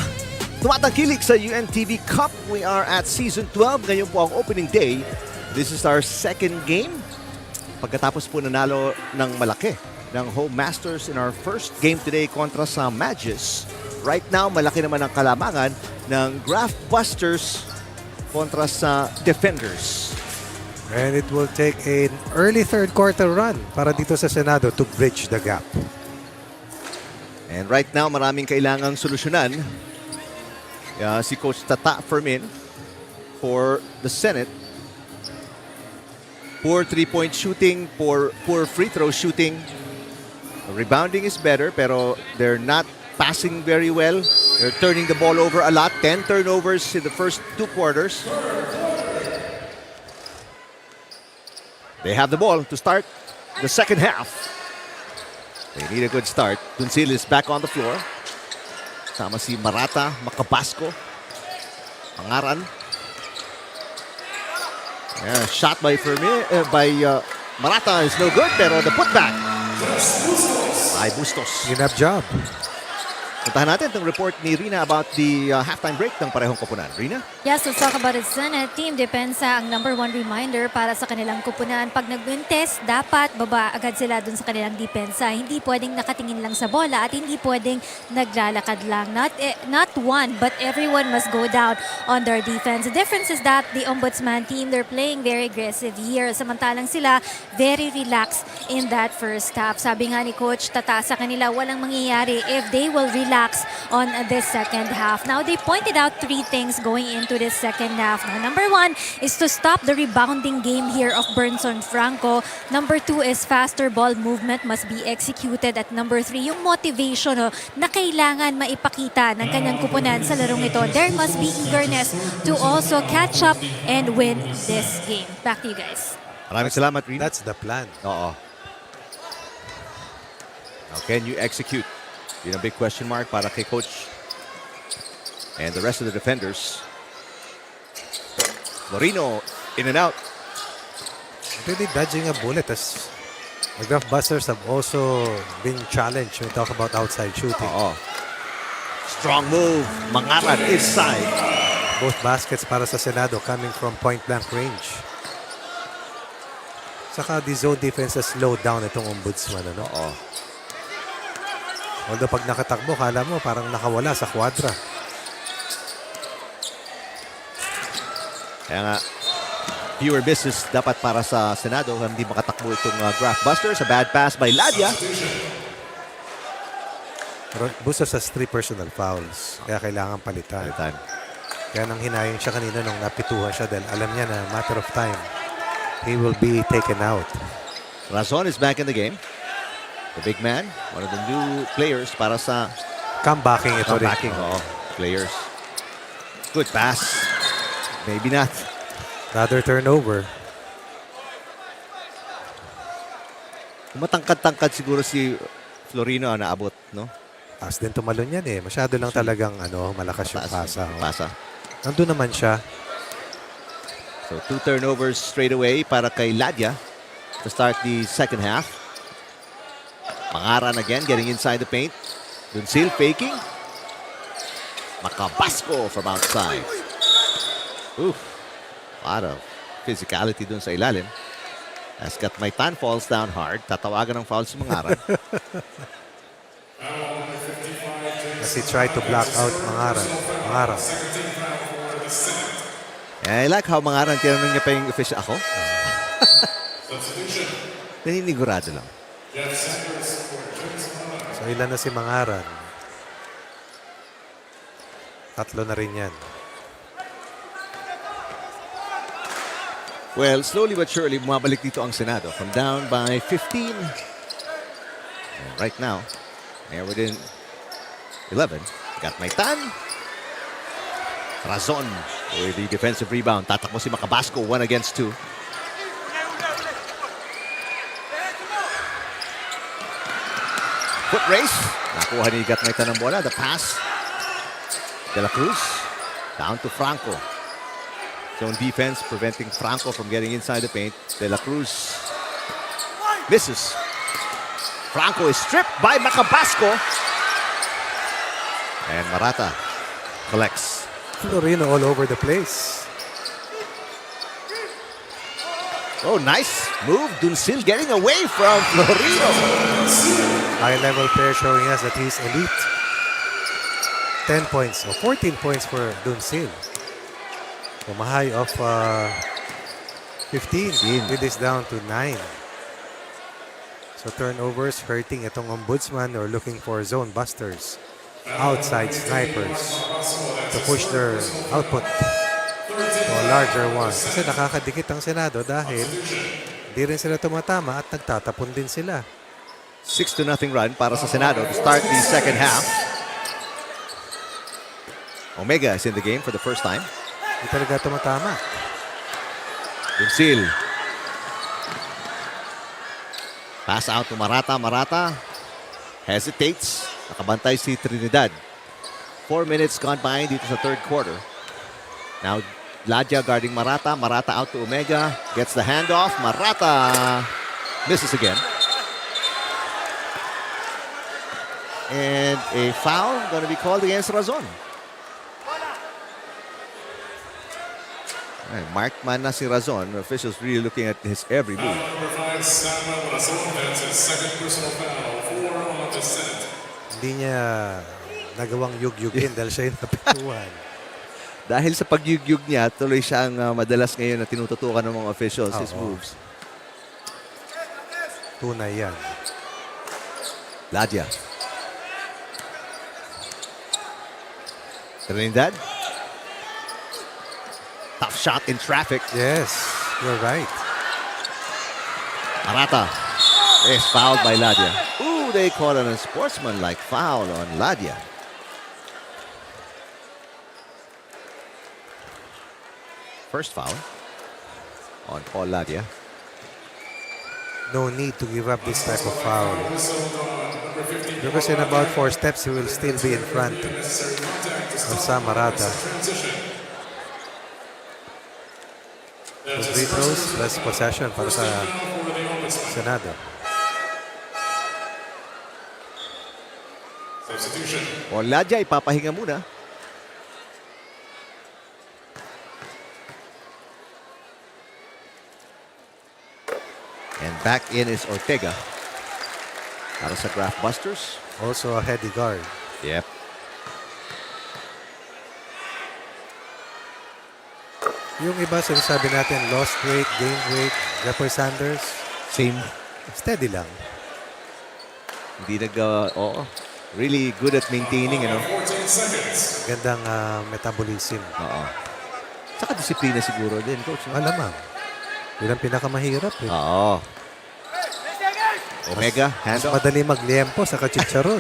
tumatangkilik sa UNTV Cup, we are at Season 12. Ngayon po ang opening day. This is our second game. Pagkatapos po nanalo ng malaki ng Home Masters in our first game today kontra sa Magis. Right now, malaki naman ang kalamangan ng Graftbusters kontra sa Defenders. And it will take an early third quarter run para dito sa Senado to bridge the gap. And right now, maraming kailangang solusyonan. Si Coach Tata Fermin for the Senate. Poor three-point shooting, poor free throw shooting. Rebounding is better, pero they're not passing very well. They're turning the ball over a lot. 10 turnovers in the first 2 quarters. They have the ball to start the second half. They need a good start. Tunsil is back on the floor. Sama si Marata, Makabasco, Pangaran. Yeah, shot by Marata is no good, pero the putback by Bustos. Enough job. Puntahan natin itong report ni Rina about the halftime break ng parehong koponan. Rina? Yes, let's talk about it, Senate. Team Depensa ang #1 reminder para sa kanilang koponan. Pag nag-win test, dapat baba agad sila dun sa kanilang depensa. Hindi pwedeng nakatingin lang sa bola at hindi pwedeng naglalakad lang. Not one, but everyone must go down on their defense. The difference is that the Ombudsman team, they're playing very aggressive here. Samantalang sila, very relaxed in that first half. Sabi nga ni Coach Tata sa kanila, walang mangyayari if they will relax on this second half. Now, they pointed out 3 things going into this second half. Now, #1 is to stop the rebounding game here of Burnson Franco. #2 is faster ball movement must be executed. At #3, yung motivation na kailangan maipakita ng kanyang kupunan sa larong ito. There must be eagerness to also catch up and win this game. Back to you guys. Maraming salamat, Rina. That's the plan. Oo. Now, can you execute? Yun ang big question mark para kay Coach and the rest of the defenders. Lorino in and out. Really dodging a bullet as the Graftbusters have also been challenged when we talk about outside shooting. Oo. Strong move. Mangaran inside. Both baskets para sa Senado coming from point-blank range. Saka the zone defense has slowed down itong Ombudsman. Ano? Oo. Although pag nakatakbo, kala mo parang nakawala sa kwadra. Kaya nga, fewer misses dapat para sa Senado. Hindi makatakbo itong Graftbusters. A bad pass by Ladia. Bustos has 3 personal fouls. Kaya kailangan palitan. Kaya nang hinayang siya kanina nung napituhan siya dahil alam niya na matter of time, he will be taken out. Razon is back in the game. The big man, one of the new players para sa comebacking ito rin. Players. Good pass. Maybe not. Rather turnover. Matangkad-tangkad siguro si Florino na abot, no? Taas din tumalon yan eh. Masyado lang talagang malakas yung pasa. Nandun naman siya. So 2 turnovers straight away para kay Ladia to start the second half. Pangaran again, getting inside the paint. Dunsil faking. Makabasco from outside. Oof. A lot of physicality dun sa ilalim. As Katmaytan falls down hard. Tatawagan ng foul si Mangaran. As he tried to block out Mangaran. I like how Mangaran tinanong niya pa yung official. Ako? Naninigurado lang. So ilan na si Mangaran? 3 na rin yan. Well, slowly but surely, bumabalik dito ang Senado. From down by 15. And right now, they're within 11. Got Maitan. Razon with the defensive rebound. Tatakbo si Makabasco, 1 against 2. Foot race. Nakuha ni Gatmaitan ng bola. The pass. De La Cruz. Down to Franco. Zone defense preventing Franco from getting inside the paint. De La Cruz misses. Franco is stripped by Makabasco. And Marata collects. Florino all over the place. Oh, nice move. Duncil getting away from Florino. High-level player showing us that he's elite. 10 points or 14 points for Duncil. From a high of 15. It is down to 9. So turnovers hurting itong Ombudsman or looking for zone busters. Outside snipers to push their output to a larger one. Kasi nakakadikit ang Senado dahil di rin sila tumatama at nagtatapon din sila. 6-0 run para sa Senado to start the second half. Omega is in the game for the first time. Di talaga tumatama. Duncil. Pass out to Marata. Marata hesitates. Nakabantay si Trinidad. 4 minutes gone by dito sa third quarter. Now, Ladja guarding Marata. Marata out to Omega. Gets the handoff. Marata misses again. And a foul going to be called against Razon. Marked man na si Razon. Officials really looking at his every move. Number 5, Samuel Razon. That's his second personal foul. 4 on the set. Hindi niya nagawang yugyugin dahil siya yung napituan. Dahil sa pagyugyug niya, tuloy siyang madalas ngayon na tinututukan ng mga officials, his moves. Tunay yan. Ladja. Trinidad. Tough shot in traffic. Yes, you're right. Marata is fouled by Ladja. Ooh, they call it a sportsman-like foul on Ladja. First foul on Paul Ladja. No need to give up this type of foul. Because in about 4 steps, he will still be in front of Sam Marata. So free throws plus possession para sa Senado. O Ladja, ipapahinga muna. And back in is Ortega para sa Graftbusters. Also a heady guard. Yep. Yung iba sinasabi natin, lost weight, gained weight, Jeffrey Sanders, Same. steady lang. Hindi oo. Really good at maintaining, you know. Gandang metabolism. Oo. Saka disiplina siguro din, coach. No? Malamang. Yun ang pinakamahirap. Eh. Oo. Omega, Mas handoff. madali magliempo sa kachicharon.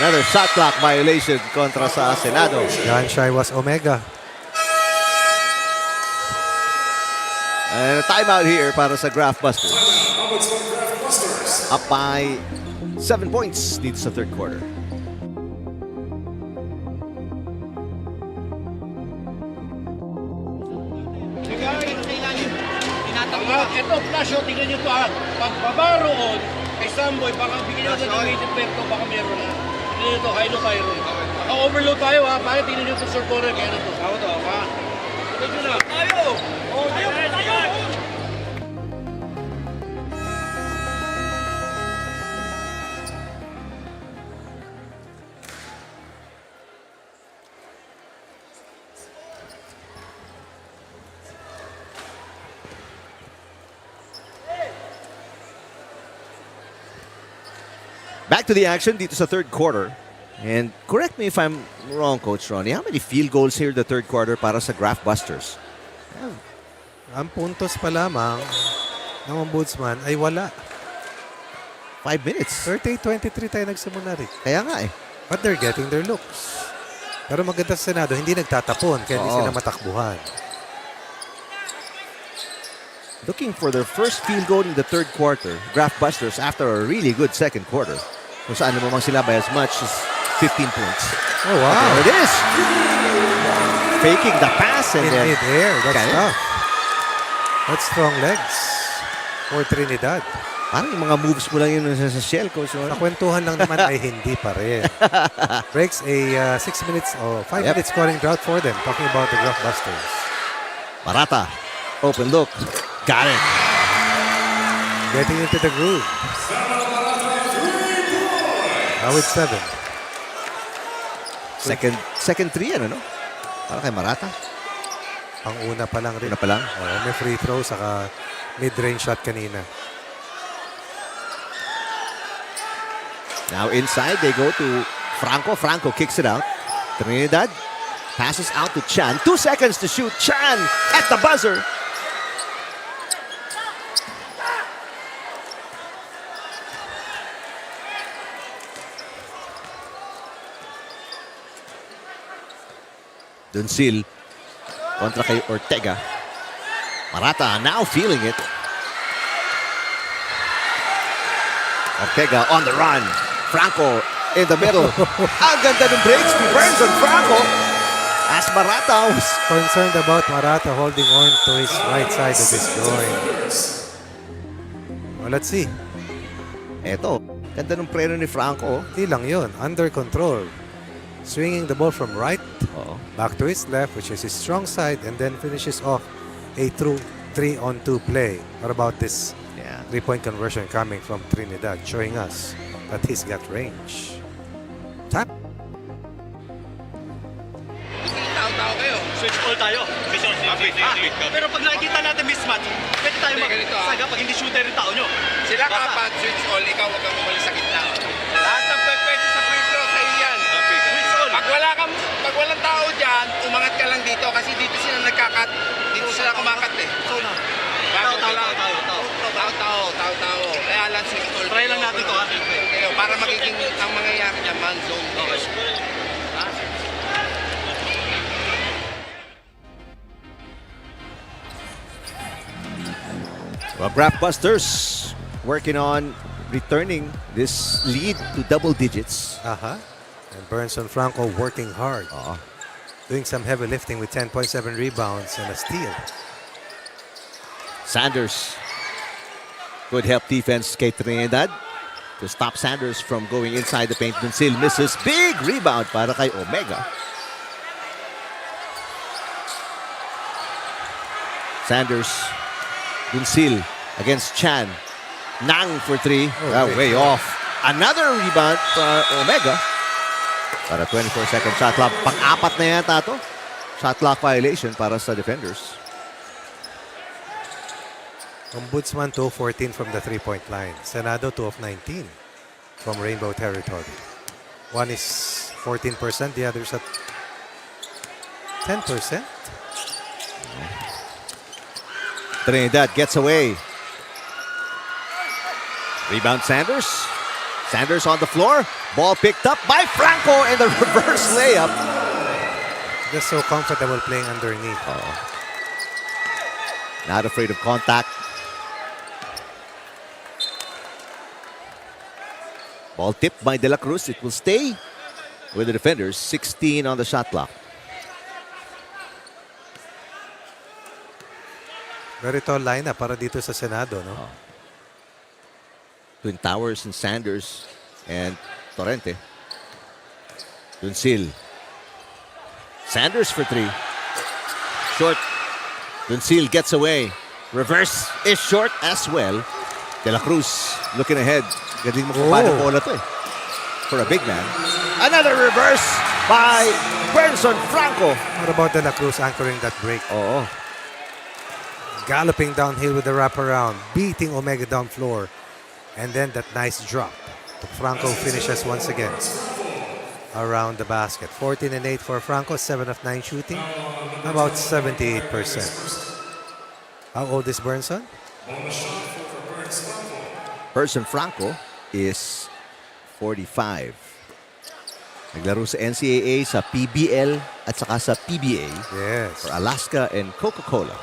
Another shot clock violation kontra sa Senado. Yan siya was Omega. And a timeout here para sa Graftbusters. Up by 7 points dito sa third quarter. Ito, flash, tingnan nyo ito pagbaba roon, kay Samboy, baka bigyan natin ng weighted perto, baka meron na. Tingnan nyo ito, high low tayo roon. Naka-overload tayo bakit tingnan nyo ito, short corner, kaya na ito. Ako ito, tingnan nyo na. Tayo! Tayo! Back to the action dito sa third quarter. And correct me if I'm wrong, Coach Ronnie. How many field goals here in the third quarter para sa Graftbusters? Ang puntos pa lamang ng Ombudsman ay wala. 5 minutes. 38-23 tayo nagsimula rin. Kaya nga eh. But they're getting their looks. Pero maganda sa Senado, hindi nagtatapon kaya hindi sila matakbuhan. Looking for their first field goal in the third quarter. Graftbusters after a really good second quarter. Kung saan namang sila by as much as 15 points. Oh, wow. There it is. Faking the pass and In then mid-air. That's Okay. tough. That's strong legs for Trinidad. Parang yung mga moves mo lang yun sa shell, Coach. Sa kwentuhan lang naman ay hindi pa rin. Breaks a 6 minutes or 5 minutes scoring drought for them. Talking about the Graftbusters. Barata. Open look. Got it. Getting into the groove. Now it's 7. Second three, ano, no? Para kay Marata. Ang una pa lang rin. Una pa lang? Oo, may free throw saka mid-range shot kanina. Now inside, they go to Franco. Franco kicks it out. Trinidad passes out to Chan. 2 seconds to shoot. Chan at the buzzer. Dunsil kontra kay Ortega. Marata now feeling it. Ortega on the run. Franco in the middle. Ang ganda ng breaks. Burns on Franco. As Marata was Concerned about Marata holding on to his right side of his groin. Well, let's see. eto, ganda ng preno ni Franco. Hindi lang yun. Under control. Swinging the ball from right Oo. back to his left, which is his strong side, and then finishes off a true 3-on-2 play. What about this Yeah. 3-point conversion coming from Trinidad, showing us that he's got range. Tap. Tao-tao kayo. Switch all tayo. Pero pag nakikita natin mismatch, pwede tayo magsaga pag hindi shooter yung tao nyo. Sila kapat, switch all, ikaw huwag kang umalis sa gitna. Lahat ng pwede sa free throw sa iyan. Switch all. Pag walang tao dyan, umangat ka lang dito kasi dito sila nagkakat. Dito sila kumakat eh. Tao. Kaya lang switch all. Try lang natin to, ha? Kayo, para magiging ang mangyayari niya, man zone. Well, Graftbusters working on returning this lead to double digits. And Burnson Franco working hard. Doing some heavy lifting with 10.7 rebounds and a steal. Sanders. Good help defense kay Trinidad to stop Sanders from going inside the paint. Dunsil misses. Big rebound para kay Omega. Sanders. Dunsil against Chan. Nang for 3. Way off. Another rebound for Omega. Para 24-second shot clock. Pang-apat na yata ito. Shot clock violation para sa defenders. Ombudsman 2 of 14 from the 3-point line. Senado 2 of 19 from Rainbow Territory. One is 14%, the other's at 10%. Trinidad gets away. Rebound Sanders. Sanders on the floor. Ball picked up by Franco in the reverse layup. Just so comfortable playing underneath. Not afraid of contact. Ball tipped by De La Cruz. It will stay with the defenders. 16 on the shot clock. Very tall lineup para dito sa Senado, no? Twin Towers and Sanders and Torrente. Dunsil. Sanders for 3. Short. Dunsil gets away. Reverse is short as well. De La Cruz looking ahead. Galing mo kung paano bola to eh. For a big man. Another reverse by Burnson Franco. What about De La Cruz anchoring that break? Galloping downhill with the wraparound, beating Omega down floor. And then that nice drop. Franco finishes once again around the basket. 14 and 8 for Franco, 7 of 9 shooting, about 78%. How old is Burnson? Burnson Franco is 45. Naglaro sa NCAA, sa PBL at saka sa PBA. Yes. For Alaska and Coca-Cola.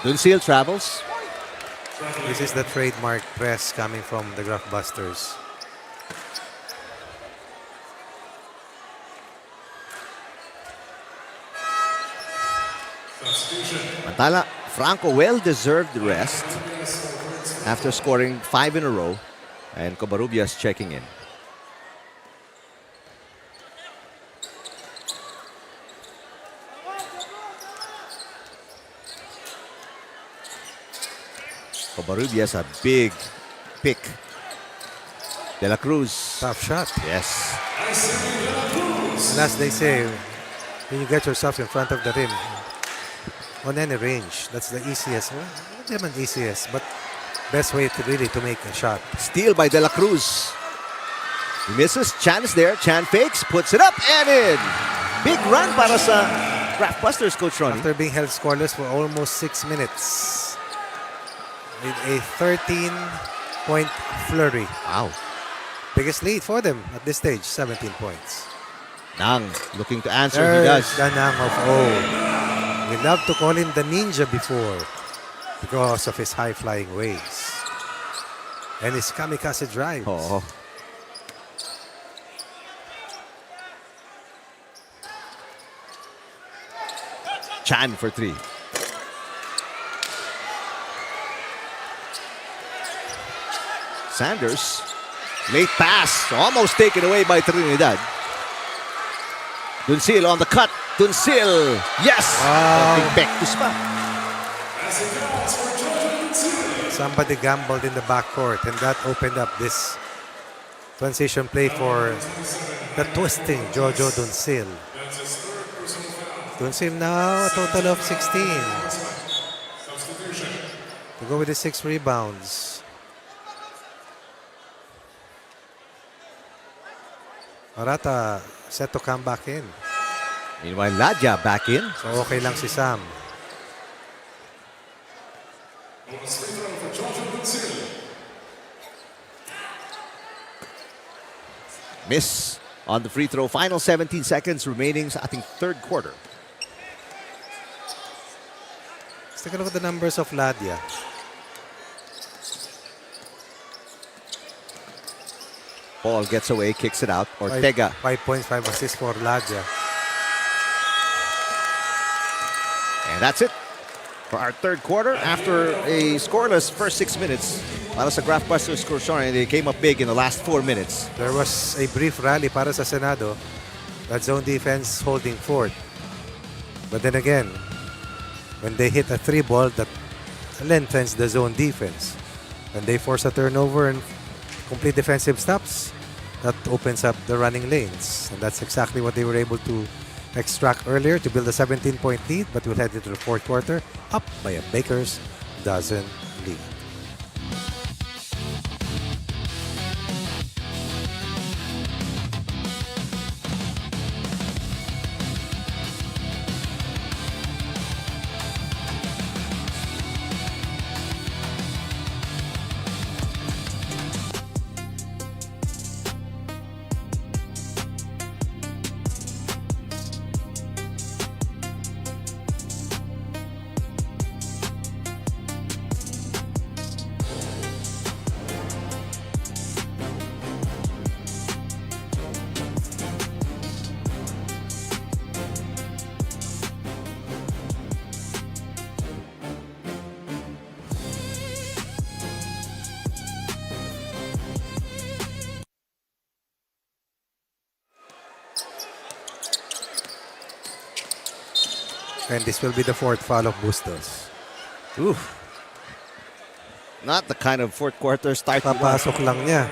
Dunsil travels. This is the trademark press coming from the Graftbusters. Mantala, Franco well-deserved rest after scoring 5 in a row. And Covarrubias checking in. Covarrubias, a big pick. De la Cruz. Tough shot. Yes. And as they say, when you get yourself in front of the rim, on any range, that's the easiest. Well, not even easiest, but best way to really to make a shot. Steal by De La Cruz. He misses. Chan is there. Chan fakes, puts it up and in. Big run para sa Graftbusters, Coach Ronnie. After being held scoreless for almost 6 minutes. With a 13-point flurry. Wow. Biggest lead for them at this stage, 17 points. Nang looking to answer. There's He does. the Nang of O. We love to call him the ninja before because of his high-flying ways. And his kamikaze drives. Oh. Chan for 3. Sanders. Late pass. Almost taken away by Trinidad. Duncil on the cut. Duncil. Yes. Big back to spot. Somebody gambled in the backcourt, and that opened up this transition play for the twisting Jojo Duncil. Duncil now a total of 16. To go with the 6 rebounds. Marata set to come back in. Meanwhile, Ladja back in. So okay lang si Sam. Miss on the free throw. Final 17 seconds remaining sa ating third quarter. Let's take a look at the numbers of Ladja. Paul gets away, kicks it out. Ortega. 5 points, 5 assists for Ladja. And that's it for our third quarter. After a scoreless first 6 minutes, para sa Graftbusters, they came up big in the last 4 minutes. There was a brief rally para sa Senado. That zone defense holding forth. But then again, when they hit a 3 ball, that lengthens the zone defense. When they force a turnover and complete defensive stops, that opens up the running lanes. And that's exactly what they were able to extract earlier to build a 17-point lead, but we'll head into the fourth quarter up by a baker's dozen lead. And this will be the fourth foul of Bustos. Ooh. Not the kind of fourth quarter start. Papasok lang niya.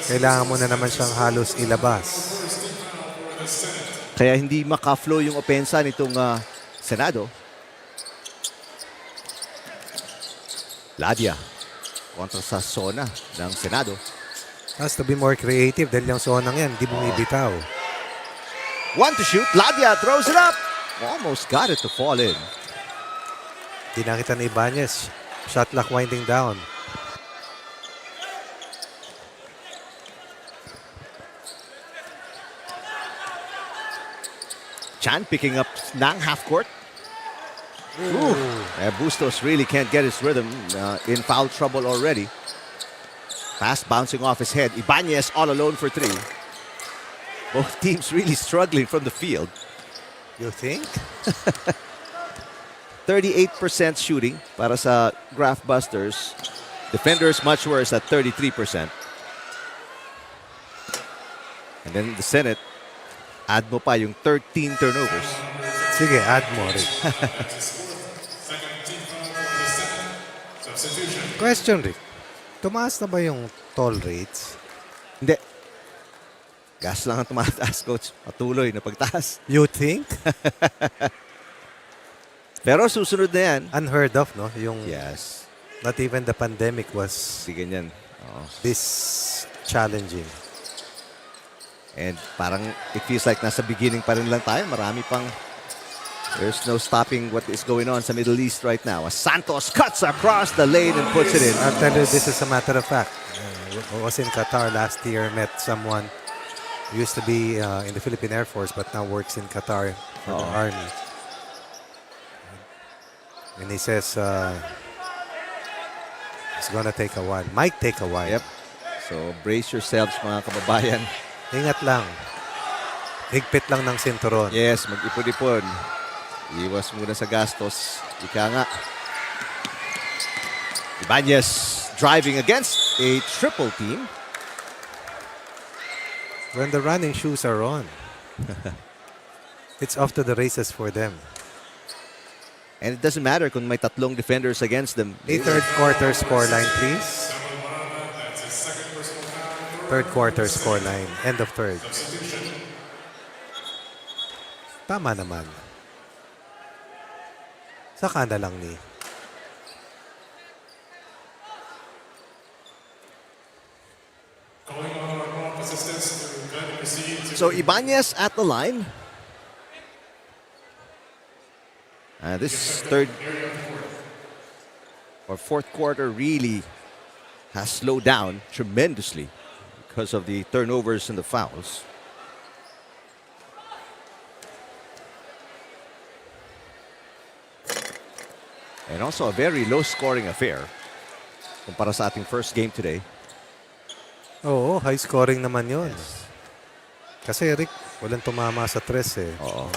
Kailangan mo na naman siyang halos ilabas. Kaya hindi maka-flow yung opensa nitong Senado. Ladja kontra sa zona ng Senado. Has to be more creative dahil yung zonang yan, hindi bumibitaw. One to shoot. Ladja throws it up. Almost got it to fall in. Di nakita ni Ibanez. Shot clock winding down. Chan picking up Nang half court. Ooh. Bustos really can't get his rhythm. In foul trouble already. Fast bouncing off his head. Ibanez all alone for 3. Both teams really struggling from the field. You think? 38% shooting para sa Graftbusters. Defenders much worse at 33%. And then the Senate, add mo pa yung 13 turnovers. Sige, add mo rin. Question, Rick. Tumaas na ba yung toll rates? Hindi. Gas lang ang tumataas, coach. Patuloy na pagtaas. You think? Pero susunod na yan. Unheard of, no? Yung Yes. not even the pandemic was Hindi ganyan. Oo. this challenging. And parang it feels like nasa beginning pa rin lang tayo. Marami pang... There's no stopping what is going on sa Middle East right now. As Santos cuts across the lane and puts it in. I'll tell you, this is a matter of fact. I was in Qatar last year, met someone who used to be in the Philippine Air Force but now works in Qatar for the Army. And he says it's gonna take a while. Might take a while. Yep. So brace yourselves mga kababayan. Ingat lang. Higpit lang ng sinturon. Yes, mag-ipon-ipon. Iwas muna sa gastos. Ika nga. Ibanez driving against a triple team. When the running shoes are on, it's off to the races for them. And it doesn't matter kung may tatlong defenders against them. A third quarter scoreline, please. Third quarter scoreline. End of third. Tama naman. Saka na lang ni. So Ibanez at the line. This third or fourth quarter really has slowed down tremendously because of the turnovers and the fouls. And also a very low-scoring affair kumpara sa ating first game today. Oo, high scoring naman yun. Kasi Rick, walang tumama sa tres eh. Oo.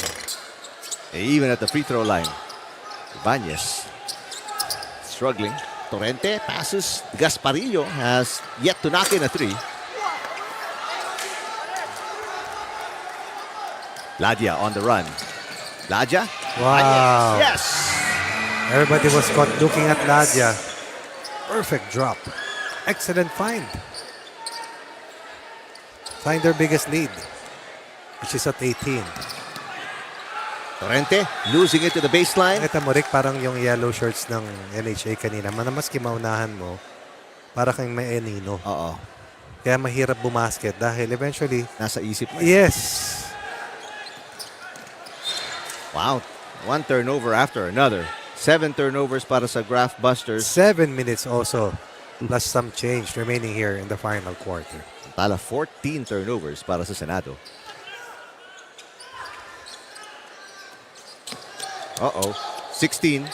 Even at the free throw line, Ibanez struggling. Torrente passes. Gasparillo has yet to knock in a three. Ladia on the run. Ladia. Wow. Ibanez. Yes. Everybody was caught looking at Ladia. Perfect drop. Excellent find. Find their biggest lead, which is at 18. Torrente losing it to the baseline. Ito mo, Rick, parang yung yellow shirts ng NHA kanina. Maski maunahan mo, para kang may enino. Oo. Kaya mahirap bumasket dahil eventually... Nasa isip mo. Yes. Wow. One turnover after another. 7 turnovers para sa Graftbusters. 7 minutes also, plus some change remaining here in the final quarter. Tala 14 turnovers para sa Senado. Uh-oh. 16.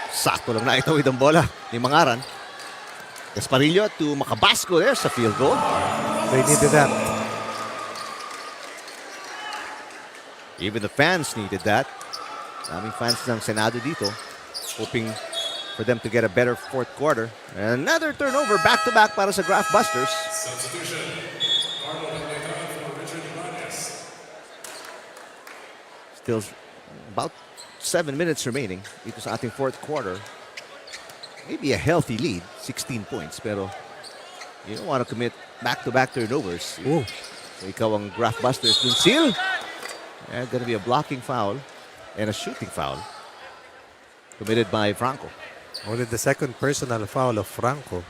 Sakto lang na itawid ang bola ni Mangaran. Gasparillo to Macabasco there sa field goal. They needed that. Even the fans needed that. Daming fans ng Senado dito, hoping for them to get a better fourth quarter. And another turnover back-to-back para sa Graftbusters. Still about 7 minutes remaining dito sa ating fourth quarter. Maybe a healthy lead, 16 points, pero you don't want to commit back-to-back turnovers. Ooh. So ikaw ang Graftbusters. Dunsil. And gonna be a blocking foul and a shooting foul committed by Franco. Only the second personal foul of Franco.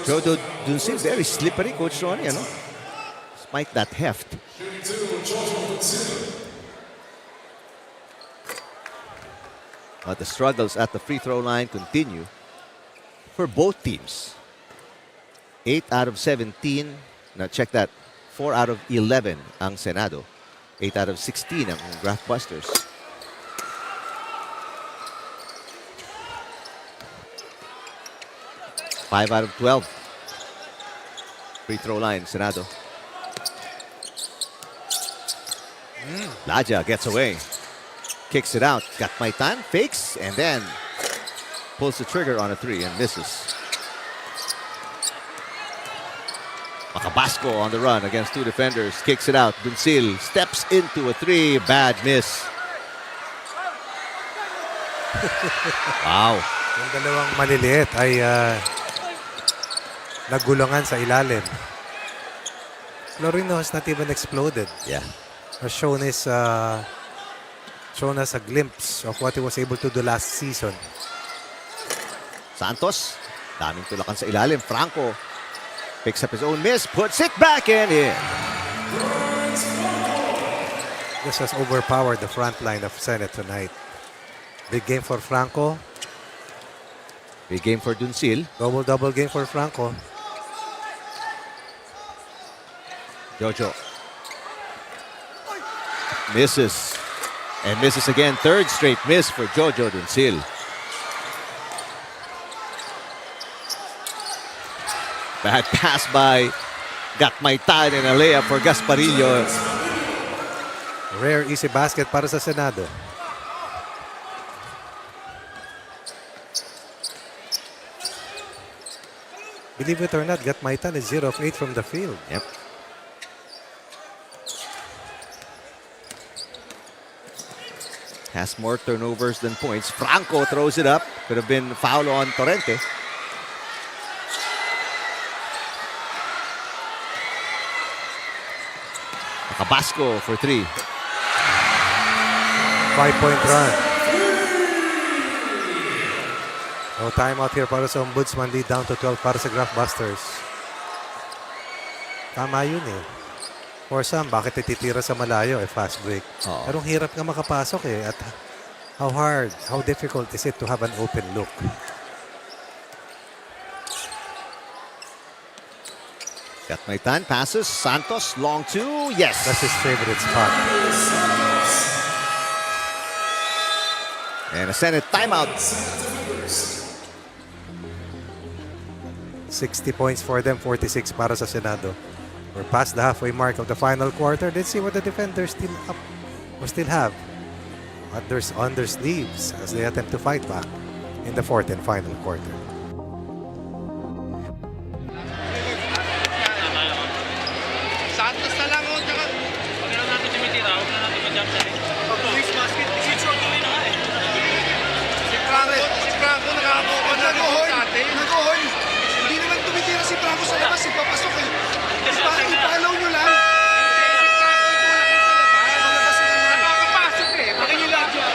Jojo Dunsil, very slippery, Coach Ronnie, ano? Despite that heft. But the struggles at the free throw line continue for both teams. 8 out of 17. Now check that. 4 out of 11 ang Senado. 8 out of 16 ang Graftbusters. Five out of 12. Free throw line, Senado. Laja gets away. Kicks it out. Got Maitan, fakes, and then pulls the trigger on a 3 and misses. Macabasco on the run against 2 defenders. Kicks it out. Duncil steps into a 3. Bad miss. Wow. Yung dalawang maliliit ay nagulungan sa ilalim. Florino has not even exploded. Yeah. Has shown us a glimpse of what he was able to do last season. Santos, daming tulakan sa ilalim. Franco picks up his own miss, puts it back and in. This has overpowered the front line of Senate tonight. Big game for Franco. Big game for Duncil. Double game for Franco. Jojo misses and misses again. Third straight miss for Jojo Duncil. Bad pass by Gatmaitan and a layup for Gasparillo. Rare easy basket para sa Senado. Believe it or not, Gatmaitan is 0 of 8 from the field. Yep. Has more turnovers than points. Franco throws it up. Could have been foul on Torrente. Macabasco for 3. 5-point run. No timeout here para sa Ombudsman. Lead down to 12 para sa Graftbusters. Tama yun eh. For some, bakit ititira sa malayo? Fast break. Oo. Pero ang hirap nga makapasok eh. At how difficult is it to have an open look? Gatmaitan passes. Santos, long 2. Yes. That's his favorite spot. And a Senate timeout. 60 points for them, 46 para sa Senado. We're past the halfway mark of the final quarter. Let's see what the defenders still have on their sleeves as they attempt to fight back in the fourth and final quarter. Santos na lang o, tsaka huwag na natin tumitira, huwag na natin ma-jump sa rin. Pag-police basket, si-short gawin na nga eh. Si Franco nakakakuha na rin sa atin. Nag-ohoy! Hindi naman tumitira si Franco sa labas, ipapasok eh. Ipalaw nyo lang. Nakakapasok eh. Bakit nyo lang yun?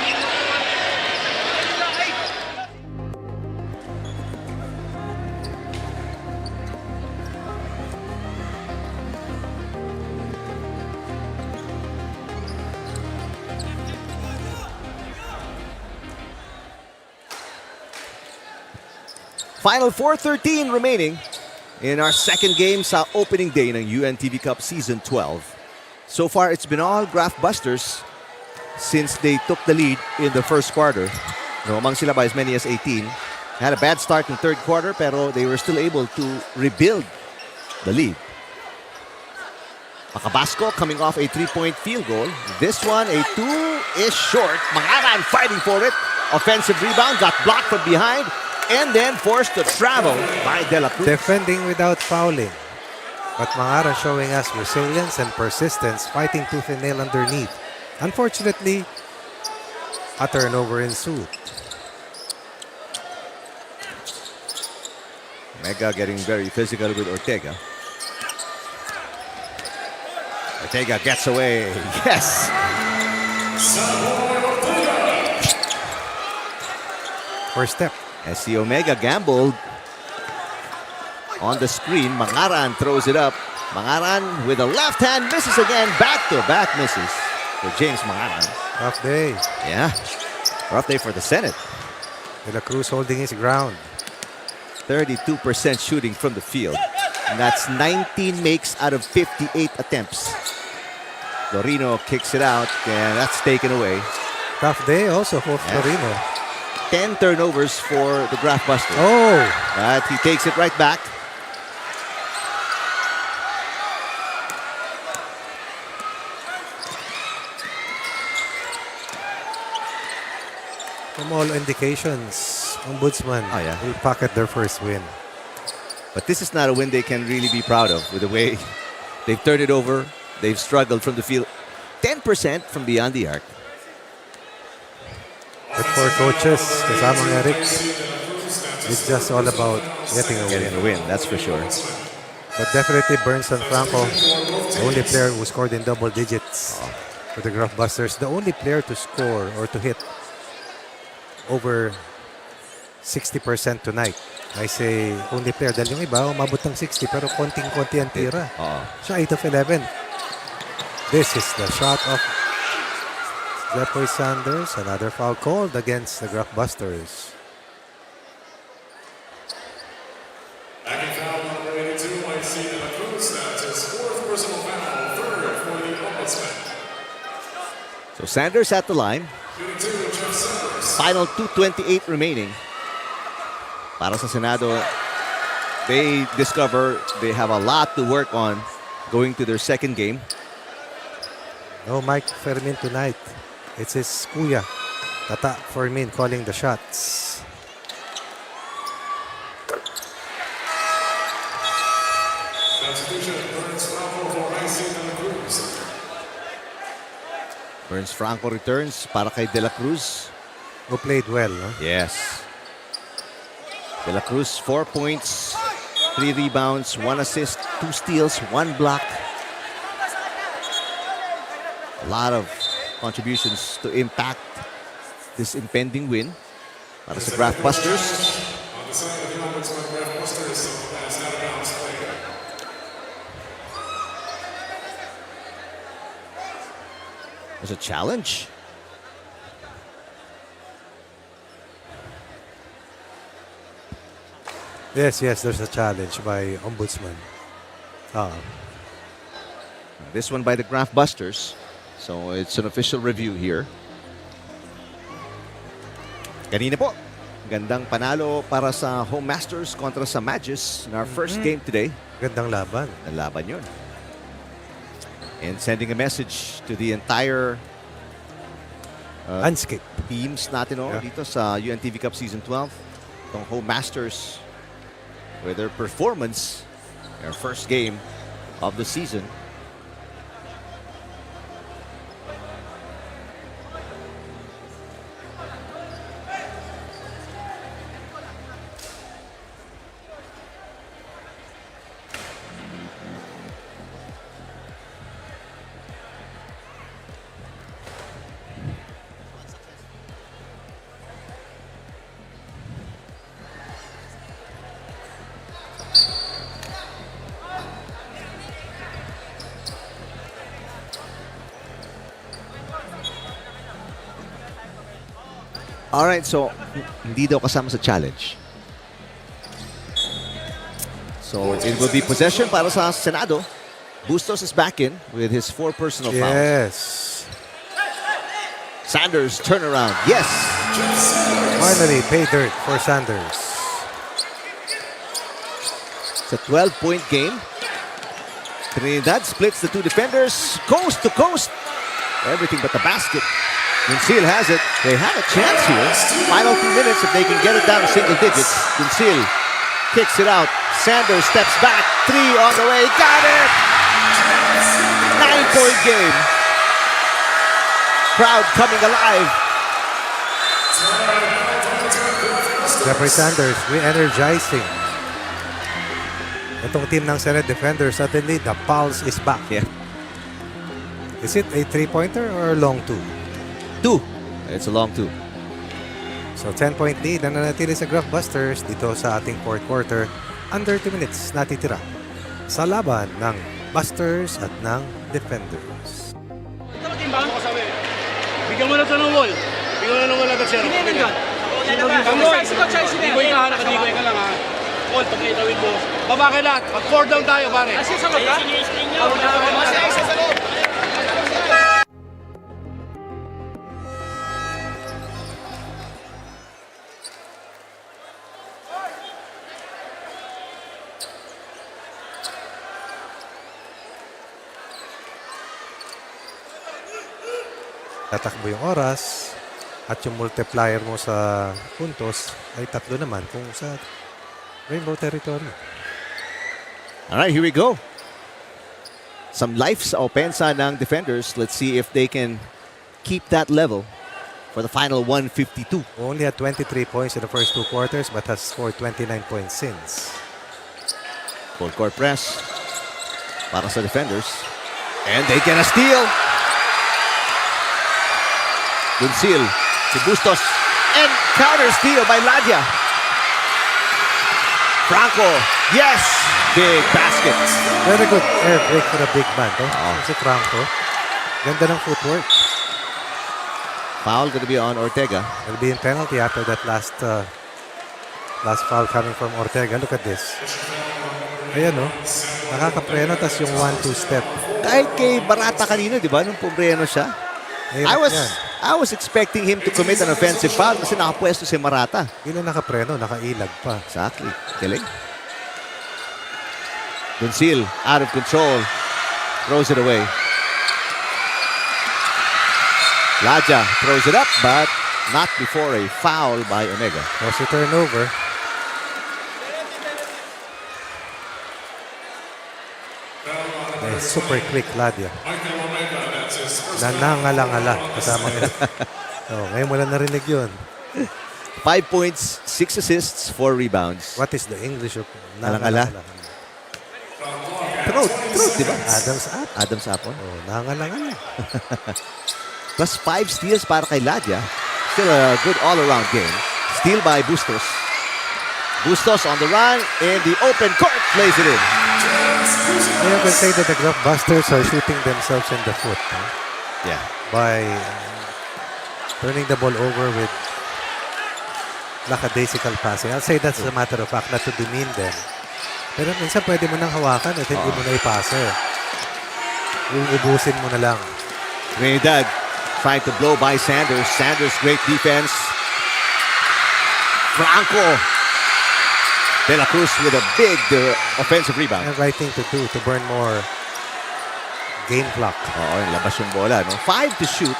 Final 4:13 remaining in our second game sa opening day ng UNTV Cup Season 12. So far, it's been all Graftbusters since they took the lead in the first quarter. Among sila by as many as 18. Had a bad start in third quarter pero they were still able to rebuild the lead. Macabasco coming off a 3-point field goal. This one, a 2 is short. Mangaran fighting for it. Offensive rebound, got blocked from behind. And then forced to travel by De La Cruz. Defending without fouling. But Mangaran showing us resilience and persistence, fighting tooth and nail underneath. Unfortunately, a turnover ensued. Mega getting very physical with Ortega. Ortega gets away. Yes! First step. As the Omega gambled on the screen, Mangaran throws it up. Mangaran with a left hand misses again. Back-to-back misses for James Mangaran. Rough day. Yeah, rough day for the Senate. De La Cruz holding his ground. 32% shooting from the field. And that's 19 makes out of 58 attempts. Dorino kicks it out, and that's taken away. Tough day also for Florino. 10 turnovers for the Graftbusters. Oh! But he takes it right back. From all indications, Ombudsman Oh, yeah. will pocket their first win. But this is not a win they can really be proud of with the way they've turned it over. They've struggled from the field. 10% from beyond the arc. But for coaches, kasamang Eric, it's just all about getting a win. Getting a win, that's for sure. But definitely Burns and Franco, the only player who scored in double digits for the Graftbusters, the only player to score or to hit over 60% tonight. I say only player dahil yung iba umabot ng 60 pero konting-konti ang tira. Siya 8 of 11. This is the shot of Jeffrey Sanders. Another foul called against the Graftbusters. Backing foul number 82, I see De La Cruz. That's his fourth personal foul, third for the Ombudsman. So Sanders at the line. Shooting 2, Jeff Sanders. Final 2:28 remaining. Para sa Senado, they discover they have a lot to work on going to their second game. No Mike Fermin tonight. It's his kuya, Tata Fermin, calling the shots. Substitution, Burns Franco for IC De La Cruz. Burns Franco returns para kay De La Cruz. Who played well, no? Yes. De La Cruz, 4 points, 3 rebounds, 1 assist, 2 steals, 1 block. A lot of contributions to impact this impending win para sa Graftbusters. On the side of the Ombudsman Graftbusters, has had a bounce play. There's a challenge. Yes, there's a challenge by Ombudsman. This one by the Graftbusters. So it's an official review here. Kanina po, gandang panalo para sa Home Masters kontra sa Magis in our first game today. Gandang laban. Ang laban yun. And sending a message to the entire landscape teams natin dito sa UNTV Cup Season 12. Itong Home Masters with their performance, their first game of the season. Alright, so hindi daw kasama sa challenge. So it will be possession para sa Senado. Bustos is back in with his 4 personal fouls. Yes. Sanders turnaround. Yes. Finally, pay dirt for Sanders. It's a 12-point game. Trinidad splits the 2 defenders. Coast to coast. Everything but the basket. Duncil has it. They have a chance here. Final 2 minutes if they can get it down to single digits. Duncil kicks it out. Sanders steps back. 3 on the way. Got it! 9-point game. Crowd coming alive. Jeffrey Sanders, re-energizing. Itong team ng Senate Defenders, suddenly the pulse is back. Yeah. Is it a 3-pointer or a long 2? 2. It's a long 2. So 10-point lead na nanatili sa Graftbusters dito sa ating fourth quarter. Under 2 minutes natitira sa laban ng Busters at ng Defenders. Bigyan mo na ito ng wall. Bigyan mo na ng wall agad, sir. Sino yun doon? Digoy ka, nakadigoy ka lang ha. Wall, pag naitawid mo. Baba kayo lahat. Pag 4 down tayo, pare. Kasi sa mag ka? Kasi sa loob. Tatakbo yung oras. At yung multiplier mo sa puntos ay 3 naman kung sa Rainbow Territory. Alright, here we go. Some life sa opensa ng defenders. Let's see if they can keep that level for the final 152. Only had 23 points in the first 2 quarters but has scored 29 points since. Full court press para sa defenders. And they get a steal. Duncil to Bustos. And counter steal by Ladia. Franco. Yes! Big basket. Very good air break for a big man. Si Franco. Ganda ng footwork. Foul gonna be on Ortega. Will be in penalty after that last foul coming from Ortega. Look at this. Ayan nakakapreno tas yung 1-2 step. Kahit kay Barata kanina, di ba? Nung pumreno siya. I was expecting him to commit an offensive foul kasi nakapwesto si Marata. Hindi na nakapreno, nakailag pa. Exactly. Galing. Duncil, out of control. Throws it away. Laja throws it up, but not before a foul by Omega. Was a turnover. Super quick, Ladia. Nanangala-ngala kasama nila. Ngayon mo lang narinig yun. 5 points, 6 assists, 4 rebounds. What is the English of Nangala? Throat, diba? Adam's apple. Nangalangala. Plus 5 steals para kay Ladia. Still a good all-around game. Steal by Bustos. Bustos on the run in the open court. Plays it in. You can say that the Graftbusters are shooting themselves in the foot. Yeah. By turning the ball over with lackadaisical passing. I'll say that's a matter of fact, not to demean them. Pero minsan pwede mo nang hawakan at hindi mo na ipasa. Ubusin mo na lang. Trinidad trying to blow by Sanders. Sanders, great defense. Franco. De La Cruz with a big offensive rebound. And right thing to do to burn more game clock. Labas yung bola. 5 to shoot.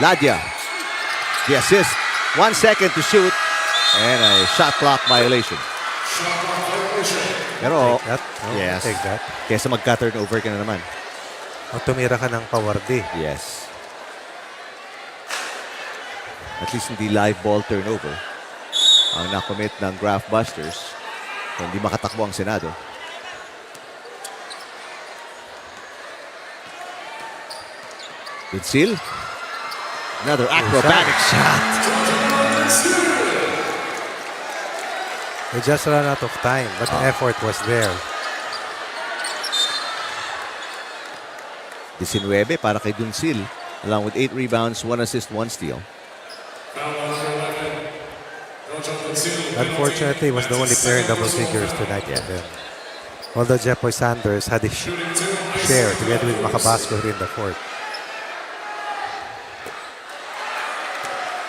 Ladia. The assist. 1 second to shoot. And a shot clock violation. Pero, take that. yes. Take that. Kesa magka-turnover ka na naman. O tumira ka ng pawardi. Yes. At least hindi live ball turnover ang nakomit ng Graftbusters. Hindi makatakbo ang Senado. Duncil. Another acrobatic shot. They just ran out of time, but the effort was there. 19 para kay Duncil, along with 8 rebounds, 1 assist, 1 steal. Unfortunately, he was the only player in double figures tonight. Yeah. Although Jeffoy Sanders had his share together with Macabasco here in the fourth.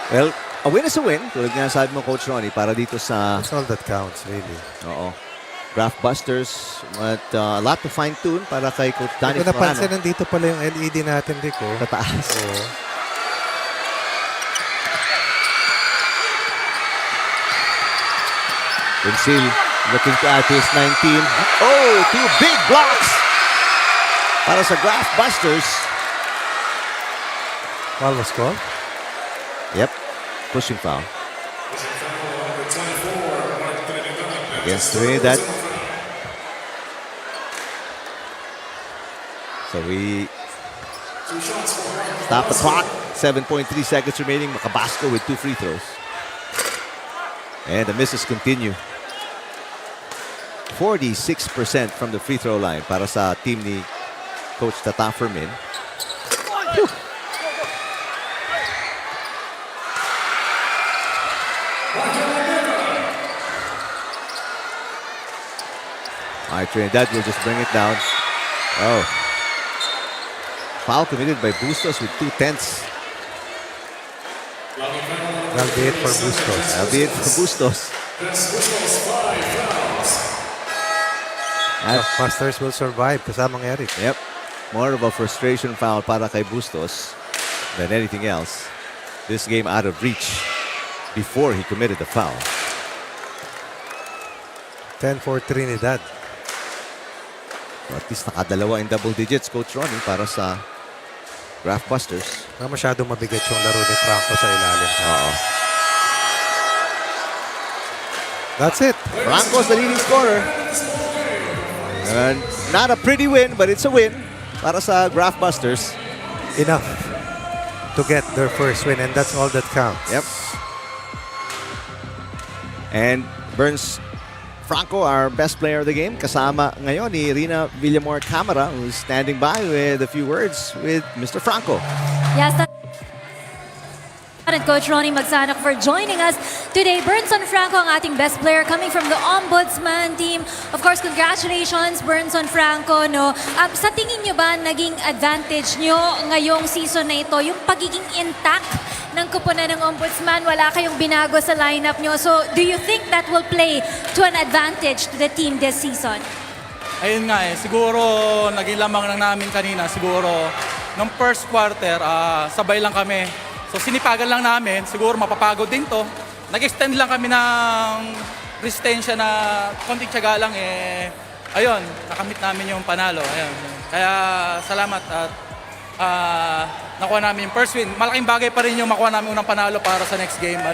Well, a win is a win. Tulad nga sabi mo, Coach Ronnie, para dito sa... That's all that counts, really. Oo. Graftbusters, but a lot to fine-tune para kay Coach Danny Kung Farano. napansin, nandito pala yung LED natin, Rico. Tataas. Oo. Duncil looking to add his 19. Oh, 2 big blocks para sa Graftbusters. Foul was called? Yep. Pushing foul. Against Trinidad. So we stop the clock. 7.3 seconds remaining. Macabasco with 2 free throws. And the misses continue. 46% from the free throw line para sa team ni Coach Tata Fermin. All right, Trinidad will just bring it down. Oh. Foul committed by Bustos with 2/10. That'll be it for Bustos. That'll be it for Bustos. Masters will survive kasamang Eric. Yep. More of a frustration foul para kay Bustos than anything else. this game out of reach before he committed the foul. 10 for Trinidad. So at least nakadalawa in double digits, Coach Ronnie, para sa Graftbusters. Masyadong mabigat yung laro ni Franco sa ilalim. That's it. Franco's the leading scorer. And not a pretty win, but it's a win para sa Graftbusters. Enough to get their first win, and that's all that counts. Yep. And Burns Franco, our best player of the game, kasama ngayon ni Rina Villamor Camara, who's standing by with a few words with Mr. Franco. Yes, and Coach Ronnie Magsanak for joining us today. Burnson Franco, ang ating best player coming from the Ombudsman team. Of course, congratulations, Burnson Franco. No? Sa tingin nyo ba naging advantage nyo ngayong season na ito, yung pagiging intact ng kupunan ng Ombudsman, wala kayong binago sa lineup nyo. So, do you think that will play to an advantage to the team this season? Ayun nga siguro naging lamang lang namin kanina, siguro nung first quarter, sabay lang kami. So sinipagan lang namin, siguro mapapagod din to. Nag-extend lang kami ng resistensya na konting tiyaga lang ayun, nakamit namin yung panalo. Ayun. Kaya salamat at nakuha namin yung first win. Malaking bagay pa rin yung makuha namin unang panalo para sa next game,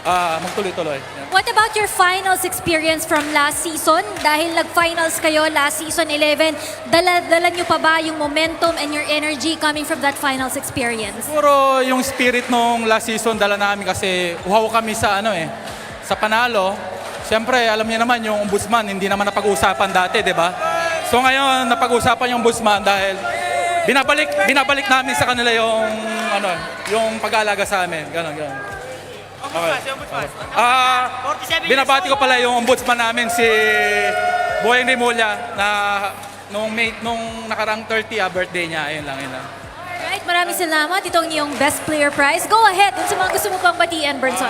magtuloy-tuloy. Yeah. What about your finals experience from last season? Dahil nag-finals kayo last season 11, dala nyo pa ba yung momentum and your energy coming from that finals experience? Siguro yung spirit nung last season dala namin kasi uhaw kami sa sa panalo. Siyempre, alam niyo naman yung Ombudsman, hindi naman napag-uusapan dati, di ba? So ngayon, napag-uusapan yung Ombudsman dahil binabalik namin sa kanila yung pag-aalaga sa amin. Ganon. Okay. Binabati ko pala yung Ombudsman namin, si Boyeng Rimulya, na nung nakarang 30 birthday niya. Ayun lang. Alright, maraming salamat. Itong iyong best player prize. Go ahead. Kung sa mga gusto mo pang batian, Burnson.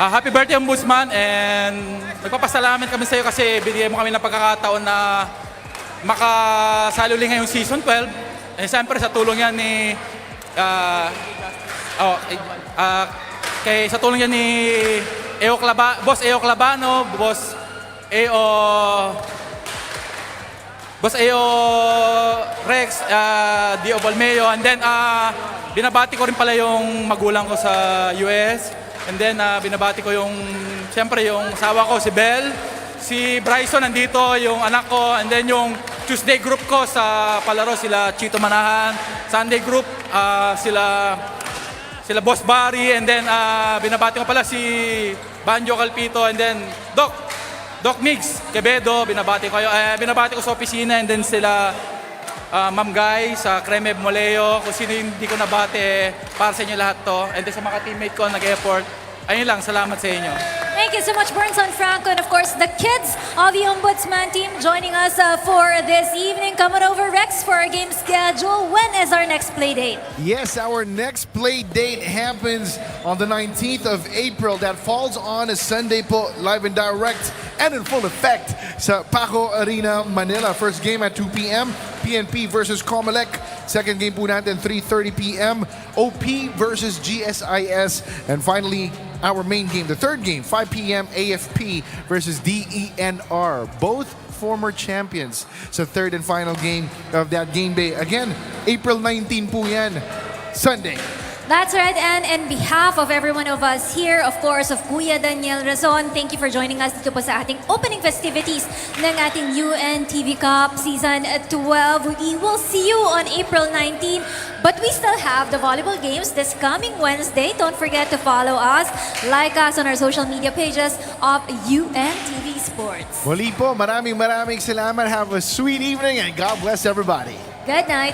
Happy birthday, Ombudsman, and nagpapasalamat kami sa iyo kasi binigyan mo kami ng pagkakataon na makasali ngayong season 12. Siyempre sa tulong yan ni sa tulong yan ni Boss Eo Clabano, Boss Eo Rex, Dio Balmeo, and then binabati ko rin pala yung magulang ko sa US, and then binabati ko siyempre yung asawa ko si Belle, si Bryson nandito, yung anak ko, and then yung Tuesday group ko sa palaro, sila Chito Manahan, Sunday group, sila Boss Barry, and then binabati ko pala si Banjo Calpito, and then Doc Migs Quevedo, binabati ko sa opisina, and then sila Ma'am Guy sa Cremeb Moleo, kung sino yung hindi ko nabati, para sa inyo lahat to, and then sa mga teammate ko nag-effort. Ayun lang, salamat sa inyo. Thank you so much, Burnson Franco, and of course, the kids of the Ombudsman team joining us for this evening. Coming over, Rex, for our game schedule. When is our next play date? Yes, our next play date happens on the 19th of April. That falls on a Sunday po, live and direct and in full effect sa Paco Arena, Manila. First game at 2 p.m. PNP versus Comelec. Second game po natin 3:30 p.m. OP versus GSIS. And finally, our main game, the third game, 5 p.m. AFP versus DENR. Both former champions sa third and final game of that game day. Again, April 19 po yan, Sunday. That's right, and on behalf of every one of us here, of course, of Kuya Daniel Razon, thank you for joining us dito po sa ating opening festivities ng ating UNTV Cup Season 12. We will see you on April 19, but we still have the volleyball games this coming Wednesday. Don't forget to follow us, like us on our social media pages of UNTV Sports. Muli po, maraming salamat. Have a sweet evening and God bless everybody. Good night.